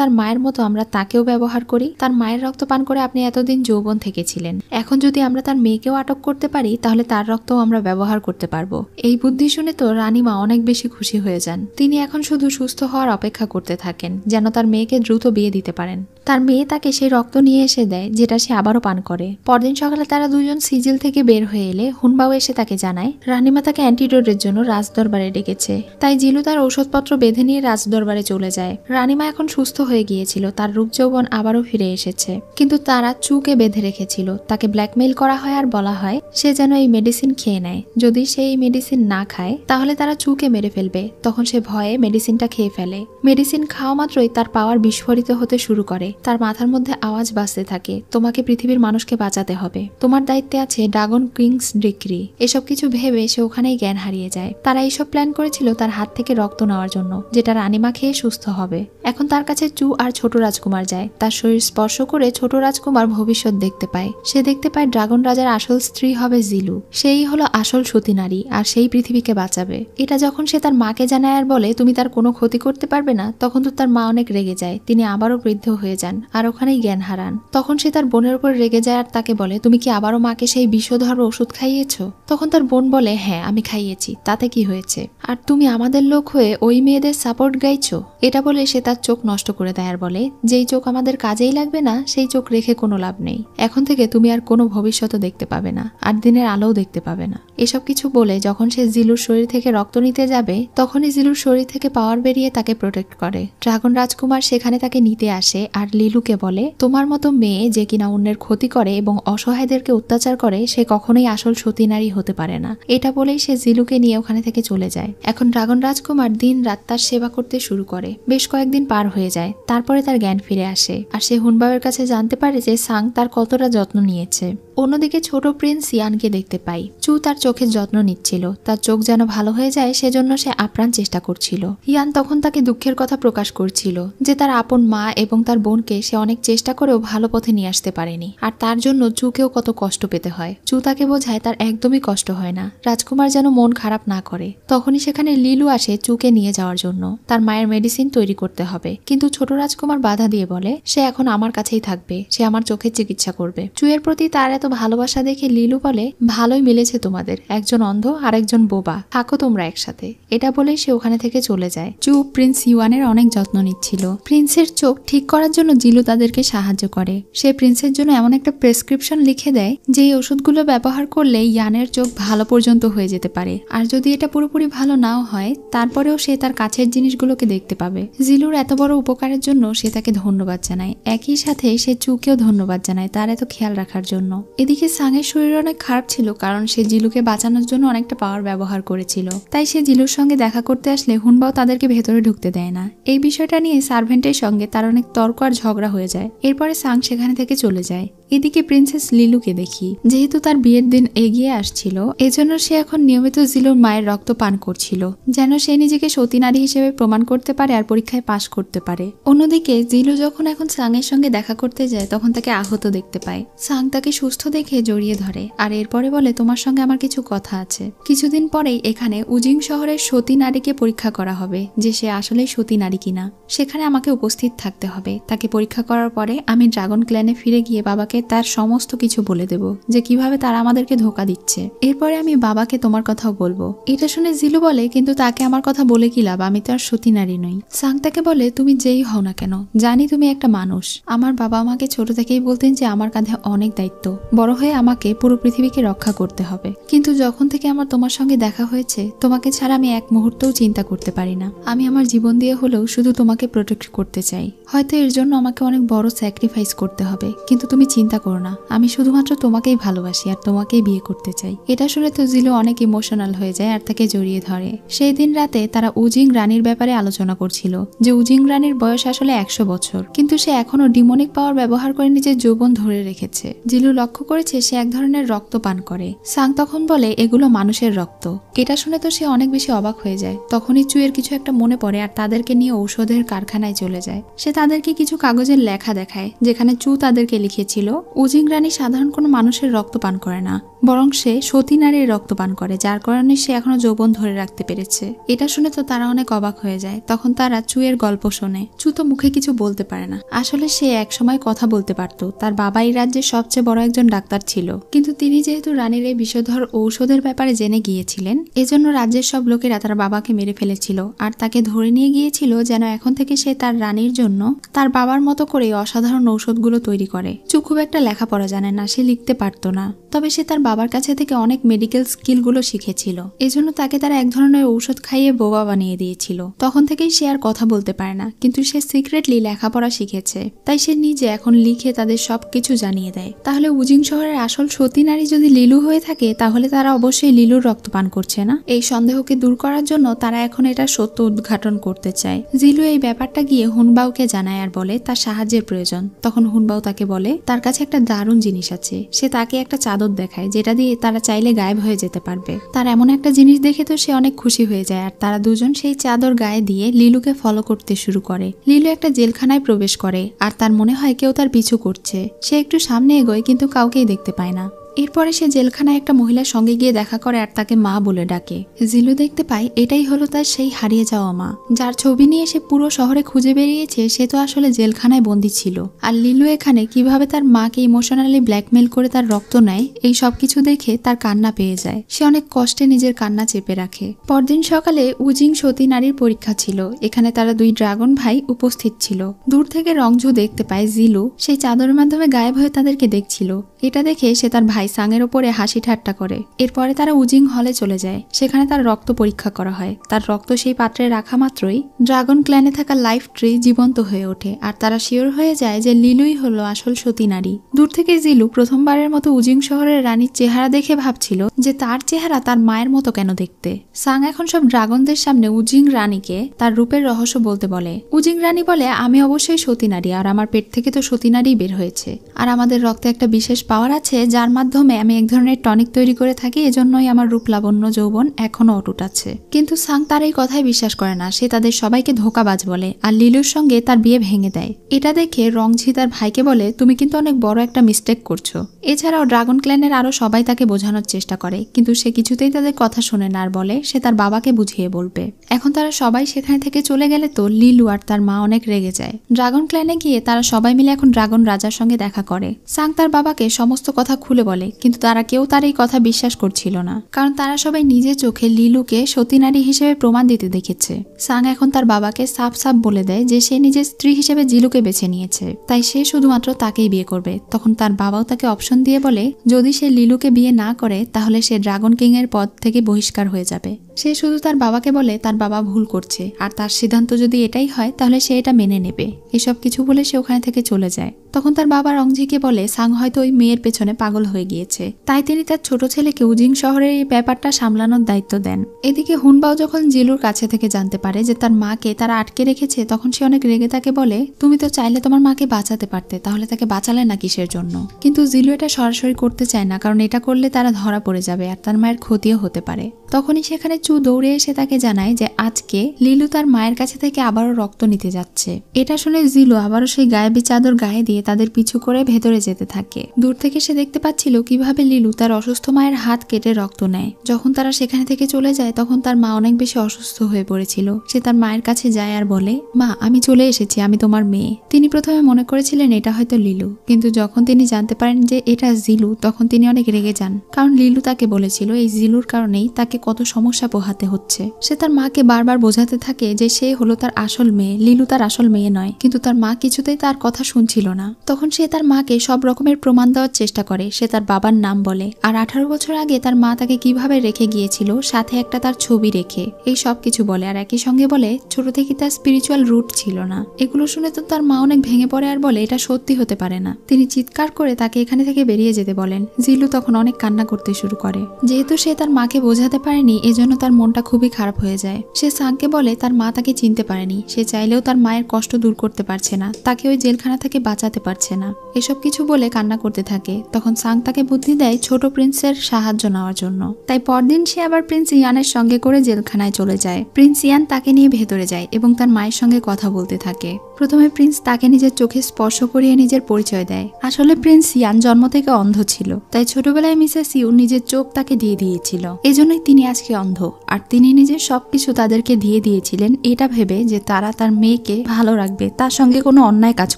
তার মায়ের মতো আমরা তাকেও ব্যবহার করি। তার মায়ের রক্ত পান করে আপনি এতদিন যৌবন থেকেছিলেন, এখন যদি আমরা তার মেয়েকেও আটক করতে পারি তাহলে তার রক্তও আমরা ব্যবহার করতে পারবো। এই বুদ্ধি শুনে তো রানীমা অনেক বেশি খুশি হয়ে যান। তিনি এখন শুধু সুস্থ হওয়ার অপেক্ষা করতে থাকেন যেন তার মেয়েকে দ্রুত বিয়ে দিতে পারেন। তার মেয়ে তাকে সেই রক্ত নিয়ে এসে দেয় যেটা সে আবারও পান করে। পরদিন সকালে তারা দুজন সিজিল থেকে বের হয়ে এলে হুনবাও এসে তাকে জানায় রানীমা তাকে অ্যান্টিডোটের জন্য রাজদরবারে ডেকেছে। তাই জিলু তার ঔষধপত্র বেঁধে নিয়ে রাজদরবারে চলে যায়। রানীমা এখন সুস্থ হয়ে গিয়েছিল, তার রূপ যৌবন আবারও ফিরে এসেছে, কিন্তু তারা চুকে বেঁধে রেখেছিল। তাকে ব্ল্যাকমেইল করা হয় আর বলা হয় সে যেন এই মেডিসিন খেয়ে নেয়। যদি সে এই মেডিসিন না খায় তাহলে তারা চুকে মেরে ফেলবে। তখন সে ভয়ে মেডিসিনটা খেয়ে ফেলে। মেডিসিন খাওয়া মাত্রই তার পাওয়ার বিস্ফোরিত হতে শুরু করে। তার মাথার মধ্যে আওয়াজ বাজতে থাকে, তোমাকে পৃথিবীর মানুষকে বাঁচাতে হবে, তোমার দায়িত্বে আছে ড্রাগন কিংস ডিক্রি। এসব কিছু ভেবে সে ওখানেই জ্ঞান হারিয়ে যায়। তারা এইসব প্ল্যান করেছিল তার হাত থেকে রক্ত নেওয়ার জন্য, যেটা রানীমা খেয়ে সুস্থ হবে। এখন তার কাছে চু আর ছোট রাজকুমার যায়। তার শরীর স্পর্শ করে ছোট রাজকুমার ভবিষ্যৎ দেখতে পায়। সে দেখতে পায় ড্রাগন রাজার আসল স্ত্রী হবে জিলু। সেই হলো আসল সতী নারী আর সেই পৃথিবীকে বাঁচাবে। এটা যখন সে তার মাকে জানায় আর বলে তুমি তার কোনো ক্ষতি করতে পারবে না, তখন তো তার মা অনেক রেগে যায়। তিনি আবারও বৃদ্ধ হয়ে যান আর ওখানেই জ্ঞান হারান। তখন সে তার বোনের উপর রেগে যায় আর তাকে বলে তুমি কি আবারও মাকে সেই বিষধর ওষুধ খাইয়েছো? তখন তার বোন বলে হ্যাঁ আমি খাইয়েছি, তাতে কি হয়েছে? আর তুমি আমাদের লোক হয়ে ওই মেয়েদের সাপোর্ট গাইছো? এটা বলে সে তার চোখ নষ্ট করে দেয় আর বলে যেই চোখ আমাদের কাজেই লাগবে না সেই চোখ রেখে কোনো লাভ নেই। এখন থেকে তুমি আর কোনো ভবিষ্যৎ দেখতে পাবে না আর দিনের আলোও দেখতে পাবে না। এসব কিছু বলে যখন সে জিলুর শরীর থেকে রক্ত নিতে যাবে তখনই জিলুর শরীর থেকে পাওয়ার বেরিয়ে তাকে প্রোটেক্ট করে। ড্রাগন রাজকুমার সেখানে তাকে নিতে আসে আর লিলুকে বলে তোমার মতো মেয়ে যে কিনা অন্যের ক্ষতি করে এবং অসহায়দেরকে অত্যাচার করে সে কখনোই আসল সতী নারী হতে পারে না। এটা বলেই সে জিলুকে নিয়ে ওখানে থেকে চলে যায়। এখন ড্রাগন রাজকুমার দিন রাত তার সেবা করতে শুরু করে। বেশ কয়েকদিন পার হয়ে যায়, তারপরে তার জ্ঞান ফিরে আসে আর সে হুনবাওয়ের কাছে জানতে পারে যে সাং তার কতটা যত্ন নিয়েছে। অন্যদিকে ছোট প্রিন্স ইয়ানকে দেখতে পাই। চু তার চোখের যত্ন নিচ্ছিল, তার চোখ যেন ভালো হয়ে যায় সেজন্য সে আপ্রাণ চেষ্টা করছিল। ইয়ান তখন তাকে দুঃখের কথা প্রকাশ করছিল যে তার আপন মা এবং তার বোনকে সে অনেক চেষ্টা করেও ভালো পথে নিয়ে আসতে পারেনি, আর তার জন্য চুকেও কত কষ্ট পেতে হয়। চু তাকে বোঝায় তার একদমই কষ্ট হয় না, রাজকুমার যেন মন খারাপ না করে। তখনই সেখানে লিলু আসে চুকে নিয়ে যাওয়ার জন্য। তার মায়ের মেডিসিন তৈরি করতে হবে, কিন্তু ছোট রাজকুমার বাধা দিয়ে বলে সে এখন আমার কাছেই থাকবে, সে আমার চোখের চিকিৎসা করবে। চুয়ের প্রতি তার এত ভালোবাসা দেখে লিলু বলে ভালোই মিলেছে তোমাদের, একজন অন্ধ আর একজন বোবা, থাকো তোমরা একসাথে। এটা বলেই সে ওখানে থেকে চলে যায়। চু প্রিন্স ইউয়ানের অনেক যত্ন নিচ্ছিল। প্রিন্সের চোখ ঠিক করার জন্য জিলু তাদেরকে সাহায্য করে। সে প্রিন্সের জন্য এমন একটা প্রেসক্রিপশন লিখে দেয় যে এই ওষুধগুলো ব্যবহার করলে ইয়ানের চোখ ভালো পর্যন্ত হয়ে যেতে পারে, আর যদি এটা পুরোপুরি ভালো নাও হয় তারপরেও সে তার কাছের জিনিসগুলোকে দেখতে পাবে। জিলুর এত বড় উপকারের জন্য সে তাকে ধন্যবাদ জানায়, একই সাথে সে চুকেও ধন্যবাদ জানায় তার এত খেয়াল রাখার জন্য। এদিকে সাংয়ের শরীর অনেক খারাপ ছিল, কারণ সে জিলুকে বাঁচানোর জন্য অনেকটা পাওয়ার ব্যবহার করেছিল। তাই সে জিলুর সঙ্গে দেখা করতে আসলে হুনবাও তাদেরকে ভেতরে ঢুকতে দেয় না। এই বিষয়টা নিয়ে সার্ভেন্টের সঙ্গে তার অনেক তর্ক আর ঝগড়া হয়ে যায়। এরপরে সাং সেখানে থেকে চলে যায়। এদিকে প্রিন্সেস লিলুকে দেখি, যেহেতু তার বিয়ের দিন এগিয়ে আসছিল এজন্য সে এখন নিয়মিত জিলুর মায়ের রক্ত পান করছিল, যেন সে নিজেকে সতী নারী হিসেবে প্রমাণ করতে পারে আর পরীক্ষায় পাশ করতে পারে। অন্যদিকে জিলু যখন এখন সাংয়ের সঙ্গে দেখা করতে যায় তখন তাকে আহত দেখতে পায়। সাং তাকে সুস্থ দেখে জড়িয়ে ধরে আর এরপরে বলে তোমার সঙ্গে আমার কিছু কথা আছে। কিছুদিন পরেই এখানে উজিং শহরের সতী নারীকে পরীক্ষা করা হবে যে সে আসলেই সতী নারী কিনা। সেখানে আমাকে উপস্থিত থাকতে হবে। তাকে পরীক্ষা করার পরে আমি ড্রাগন ক্ল্যানে ফিরে গিয়ে বাবাকে তার সমস্ত কিছু বলে দেব যে কিভাবে তারা আমাদেরকে ধোকা দিচ্ছে। এরপরে আমি বাবাকে তোমার কথাও বলবো। এটা শুনে জিলু বলে কিন্তু তাকে আমার কথা বলে কি লাভ, আমি তো আর সতী নারী নই। সাং তাকে বলে তুমি যেই হও না কেন জানি তুমি একটা মানুষ। আমার বাবা আমাকে ছোট থেকেই বলতেন যে আমার কাঁধে অনেক দায়িত্ব, বড় হয়ে আমাকে পুরো পৃথিবীকে রক্ষা করতে হবে। কিন্তু যখন থেকে আমার তোমার সঙ্গে দেখা হয়েছে তোমাকে ছাড়া আমি এক মুহূর্তও চিন্তা করতে পারি না। আমি আমার জীবন দিয়ে হলেও শুধু তোমাকে প্রোটেক্ট করতে চাই। হয়তো এর জন্য আমাকে অনেক বড় স্যাক্রিফাইস করতে হবে, কিন্তু তুমি চিন্তা করো না, আমি শুধুমাত্র তোমাকেই ভালোবাসি আর তোমাকেই বিয়ে করতে চাই। এটা শুনে তো জিলু অনেক ইমোশনাল হয়ে যায় আর তাকে জড়িয়ে ধরে। সেই দিন রাতে তারা উজিং রানীর ব্যাপারে আলোচনা করছিল যে উজিং রানীর বয়স আসলে 100 বছর, কিন্তু সে এখনো ডিমনিক পাওয়ার ব্যবহার করে নিজের যৌবন ধরে রেখেছে। জিলু লক্ষ্য করেছে সে এক ধরনের রক্ত পান করে। সাং তখন বলে এগুলো মানুষের রক্ত। এটা শুনে তো সে অনেক বেশি অবাক হয়ে যায়। তখনই চুয়ের কিছু একটা মনে পড়ে আর তাদেরকে নিয়ে ঔষধের কারখানায় চলে যায়। সে তাদেরকে কিছু কাগজের লেখা দেখায় যেখানে চু তাদেরকে লিখেছিল উজিং রানী সাধারণ কোনো মানুষের রক্ত পান করে না, বরং সে সতী নারীর রক্ত পান করে, যার কারণে সে এখনো যৌবন ধরে রাখতে পেরেছে। এটা শুনে তো তারা অনেক অবাক হয়ে যায়। তখন তারা চুয়ের গল্প শোনে। চু তো মুখে কিছু বলতে পারে না। আসলে সে এক সময় কথা বলতে পারত। তার বাবা এই রাজ্যের সবচেয়ে বড় একজন ডাক্তার ছিল, কিন্তু তিনি যেহেতু রানীর এই বিষধর ঔষধের ব্যাপারে জেনে গিয়েছিলেন এজন্য রাজ্যের সব লোকেরা তার বাবাকে মেরে ফেলেছিল আর তাকে ধরে নিয়ে গিয়েছিল যেন এখন থেকে সে তার রানীর জন্য তার বাবার মতো করে অসাধারণ ঔষধগুলো তৈরি করে। চু খুব একটা লেখাপড়া জানে না, সে লিখতে পারতো না, তবে সে তার বাবার কাছে থেকে অনেক মেডিকেল স্কিলগুলো শিখেছিল। এজন্য তাকে তারা এক ধরনের ঔষধ খাইয়ে বোবা বানিয়ে দিয়েছিল। তখন থেকেই সে আর কথা বলতে পারে না, কিন্তু সে সিক্রেটলি লেখাপড়া শিখেছে। তাই সে নিজে এখন লিখে তাদের সবকিছু জানিয়ে দেয়। তাহলে উজিং শহরের আসল সতী নারী যদি লিলু হয়ে থাকে তাহলে তারা অবশ্যই লিলুর রক্ত পান করছে না। এই সন্দেহকে দূর করার জন্য তারা এখন এটা সত্য উদ্ঘাটন করতে চায়। জিলু এই ব্যাপারটা গিয়ে হুনবাওকে জানায় আর বলে তার সাহায্যের প্রয়োজন। তখন হুনবাও তাকে বলে তার কাছে একটা দারুণ জিনিস আছে। সে তাকে একটা চাদর দেখায় যেটা দিয়ে তারা চাইলে গায়েব হয়ে যেতে পারবে। তার এমন একটা জিনিস দেখে তো সে অনেক খুশি হয়ে যায় আর তারা দুজন সেই চাদর গায়ে দিয়ে লিলুকে ফলো করতে শুরু করে। লিলু একটা জেলখানায় প্রবেশ করে আর তার মনে হয় কেউ তার পিছু করছে। সে একটু সামনে এগোয় কিন্তু কাউকেই দেখতে পায় না। এরপরে সে জেলখানায় একটা মহিলার সঙ্গে গিয়ে দেখা করে আর তাকে মা বলে ডাকে। জিলু দেখতে পায় এটাই হলো তার সেই হারিয়ে যাওয়া মা, যার ছবি নিয়ে সে পুরো শহরে খুঁজে বেরিয়েছে। সে তো আসলে জেলখানায় বন্দী ছিল। আর লিলু এখানে কিভাবে তার মাকে ইমোশনালি ব্ল্যাকমেল করে তার রক্ত নেয় এই সবকিছু দেখে তার কান্না পেয়ে যায়। সে অনেক কষ্টে নিজের কান্না চেপে রাখে। পরদিন সকালে উজিং সতী নারীর পরীক্ষা ছিল। এখানে তারা দুই ড্রাগন ভাই উপস্থিত ছিল। দূর থেকে রংঝু দেখতে পায় জিলু সেই চাদরের মাধ্যমে গায়েব হয়ে তাদেরকে দেখছিল। এটা দেখে সে তার ভাই সাংয়ের ওপরে হাসি ঠাট্টা করে। এরপরে তারা উজিং হলে চলে যায়। সেখানে তার রক্ত পরীক্ষা করা হয়। তার রক্ত সেই পাত্রে রাখা মাত্রই ড্রাগন ক্ল্যানে থাকা লাইফ ট্রি জীবন্ত হয়ে ওঠে আর তারা শিওর হয়ে যায় যে লিলুই হলো আসল সতী নারী। দূর থেকে জিলু প্রথমবারের মতো উজিং শহরের রানীর চেহারা দেখে ভাবছিল যে তার চেহারা তার মায়ের মতো কেন দেখতে। সাং এখন সব ড্রাগনদের সামনে উজিং রানীকে তার রূপের রহস্য বলতে বলে। উজিং রানী বলে আমি অবশ্যই সতী নারী আর আমার পেট থেকে তো সতী নারী বের হয়েছে আর আমাদের রক্তে একটা বিশেষ পাওয়ার আছে যার মাধ্যমে মাধ্যমে আমি এক ধরনের টনিক তৈরি করে থাকি, এজন্যই আমার রূপ লাবণ্য যৌবন এখনো অটুট আছে। কিন্তু সাং তার এই কথায় বিশ্বাস করে না। সে তাদের সবাইকে ধোঁকাবাজ বলে আর লিলুর সঙ্গে তার বিয়ে ভেঙে দেয়। এটা দেখে রংঝি তার ভাইকে বলে, তুমি কিন্তু অনেক বড় একটা মিস্টেক করছো। এছাড়াও ড্রাগন ক্ল্যানের আরো সবাই তাকে বোঝানোর চেষ্টা করে, কিন্তু সে কিছুতেই তাদের কথা শোনে না আর বলে সে তার বাবাকে বুঝিয়ে বলবে। এখন তারা সবাই সেখানে থেকে চলে গেলে তো লিলু আর তার মা অনেক রেগে যায়। ড্রাগন ক্ল্যানে গিয়ে তারা সবাই মিলে এখন ড্রাগন রাজার সঙ্গে দেখা করে। সাং তার বাবাকে সমস্ত কথা খুলে বলে, কিন্তু তারা কেউ তার এই কথা বিশ্বাস করছিল না, কারণ তারা সবাই নিজের চোখে লিলুকে সতী নারী হিসেবে প্রমাণ দিতে দেখেছে। সাং এখন তার বাবাকে সাফ সাফ বলে দেয় যে সে নিজের স্ত্রী হিসেবে জিলুকে বেছে নিয়েছে, তাই সে শুধুমাত্র তাকেই বিয়ে করবে। তখন তার বাবাও তাকে অপশন দিয়ে বলে, যদি সে লিলুকে বিয়ে না করে তাহলে সে ড্রাগন কিং এর পদ থেকে বহিষ্কার হয়ে যাবে। সে শুধু তার বাবাকে বলে তার বাবা ভুল করছে, আর তার সিদ্ধান্ত যদি এটাই হয় তাহলে সে এটা মেনে নেবে। এসব কিছু বলে সে ওখানে থেকে চলে যায়। তখন তার বাবা রংজিকে বলে সাং হয়তো ওই মেয়ের পেছনে পাগল হয়ে গিয়েছে, তাই তিনি তার ছোট ছেলেকে উজিং শহরের এই ব্যাপারটা সামলানোর দায়িত্ব দেন। এদিকে হুনবাও যখন জিলুর কাছে থেকে জানতে পারে যে তার মাকে তারা আটকে রেখেছে, তখন সে অনেক রেগে তাকে বলে, তুমি তো চাইলে তোমার মাকে বাঁচাতে পারতে, তাহলে তাকে বাঁচালে না কিসের জন্য? কিন্তু জিলু এটা সরাসরি করতে চায় না, কারণ এটা করলে তারা ধরা পড়ে যাবে আর তার মায়ের ক্ষতিও হতে পারে। তখনই সেখানে চু দৌড়ে এসে তাকে জানায় যে আজকে লিলু তার মায়ের কাছে থেকে আবারও রক্ত নিতে যাচ্ছে। এটা শুনে জিলু আবারও সেই গায়েবী চাদর গায়ে দিয়ে তাদের পিছু করে ভেতরে যেতে থাকে। দূর থেকে সে দেখতে পাচ্ছিল কিভাবে লিলু তার অসুস্থ মায়ের হাত কেটে রক্ত নেয়। যখন তারা সেখানে থেকে চলে যায় তখন তার মা অনেক বেশি অসুস্থ হয়ে পড়েছিল। সে তার মায়ের কাছে যায় আর বলে, মা আমি চলে এসেছি, আমি তোমার মেয়ে। তিনি প্রথমে মনে করেছিলেন এটা হয়তো লিলু, কিন্তু যখন তিনি জানতে পারেন যে এটা জিলু তখন তিনি অনেক রেগে যান, কারণ লিলু তাকে বলেছিল এই জিলুর কারণেই তাকে কত সমস্যা পোহাতে হচ্ছে। সে তার মাকে বারবার বোঝাতে থাকে যে সে হলো তার আসল মেয়ে, লিলু তার আসল মেয়ে নয়, কিন্তু তার মা কিছুতেই তার কথা শুনছিল না। তখন সে তার মাকে সব রকমের প্রমাণ দেওয়ার চেষ্টা করে। সে তার বাবার নাম বলে আর 18 বছর আগে তার মা তাকে কিভাবে রেখে গিয়েছিল, সাথে একটা তার ছবি রেখে, এই সব কিছু বলে। আর একই সঙ্গে বলে ছোট থেকে তার স্পিরিচুয়াল রুট ছিল না। এগুলো শুনে তো তার মা অনেক ভেঙে পড়ে আর বলে এটা সত্যি হতে পারে না। তিনি চিৎকার করে তাকে এখানে থেকে বেরিয়ে যেতে বলেন। জিলু তখন অনেক কান্না করতে শুরু করে। যেহেতু সে তার মাকে বোঝাতে পারেনি, এজন্য তার মনটা খুবই খারাপ হয়ে যায়। সে সাংকে বলে তার মা তাকে চিনতে পারেনি, সে চাইলেও তার মায়ের কষ্ট দূর করতে পারছে না, তাকে ওই জেলখানা থেকে বাঁচাতে পারছে না। এসব কিছু বলে কান্না করতে থাকে। তখন সাং তাকে বুদ্ধি দেয় ছোট প্রিন্সের সাহায্য নেওয়ার জন্য। তাই পরদিন সে আবার প্রিন্স ইয়ানের সঙ্গে করে জেলখানায় চলে যায়। প্রিন্স ইয়ান তাকে নিয়ে ভেতরে যায় এবং তার মায়ের সঙ্গে কথা বলতে থাকে। প্রথমে প্রিন্স তাকে নিজের চোখে স্পর্শ করিয়ে নিজের পরিচয় দেয়। আসলে প্রিন্স ইয়ান জন্ম থেকে অন্ধ ছিল, তাই ছোটবেলায় মিসেস ইউ নিজের চোখ তাকে দিয়ে দিয়েছিল, এজন্যই তিনি আজকে অন্ধ। আর তিনি নিজের সবকিছু তাদেরকে দিয়ে দিয়েছিলেন এটা ভেবে যে তারা তার মেয়েকে ভালো রাখবে, তার সঙ্গে কোনো অন্যায় কাজ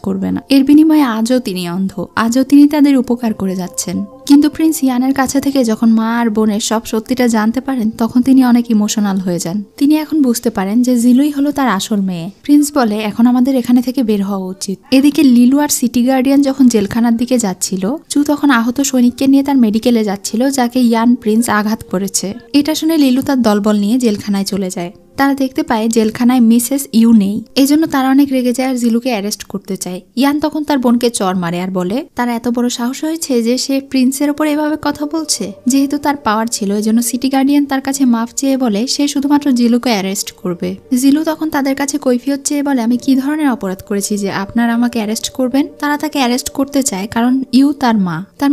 করবে না। এর বিনিময়ে আজও তিনি অন্ধ, আজও তিনি তাদের উপকার করে যাচ্ছেন। কিন্তু প্রিন্স ইয়ানের কাছে থেকে যখন মা আর বোনের সব সত্যিটা জানতে পারেন তখন তিনি অনেক ইমোশনাল হয়ে যান। তিনি এখন বুঝতে পারেন যে জিলুই হলো তার আসল মেয়ে। প্রিন্স বলে এখন আমাদের এখানে থেকে বের হওয়া উচিত। এদিকে লিলু আর সিটি গার্ডিয়ান যখন জেলখানার দিকে যাচ্ছিল, চু তখন আহত সৈনিককে নিয়ে তার মেডিকেলে যাচ্ছিল, যাকে ইয়ান প্রিন্স আঘাত করেছে। এটা শুনে লিলু তার দলবল নিয়ে জেলখানায় চলে যায়। তারা দেখতে পায় জেলখানায় মিসেস ইউ নেই, এজন্য তারা অনেক রেগে যায় আর জিলুকে অ্যারেস্ট করতে চায়। ইয়ান তখন তার বোনকে চড় মারে আর বলে তার এত বড় সাহস হয়েছে যে সে প্রিন্সের উপর এভাবে কথা বলছে। যেহেতু তার পাওয়ার ছিল এজন্য সিটি গার্ডিয়ান তার কাছে মাফ চেয়ে বলে সে শুধুমাত্র জিলুকে অ্যারেস্ট করবে। জিলু তখন তাদের কাছে কৈফিয়ত চেয়ে বলে আমি কি ধরনের অপরাধ করেছি যে আপনারা আমাকে অ্যারেস্ট করবেন? তারা তাকে অ্যারেস্ট করতে চায় কারণ ইউ তার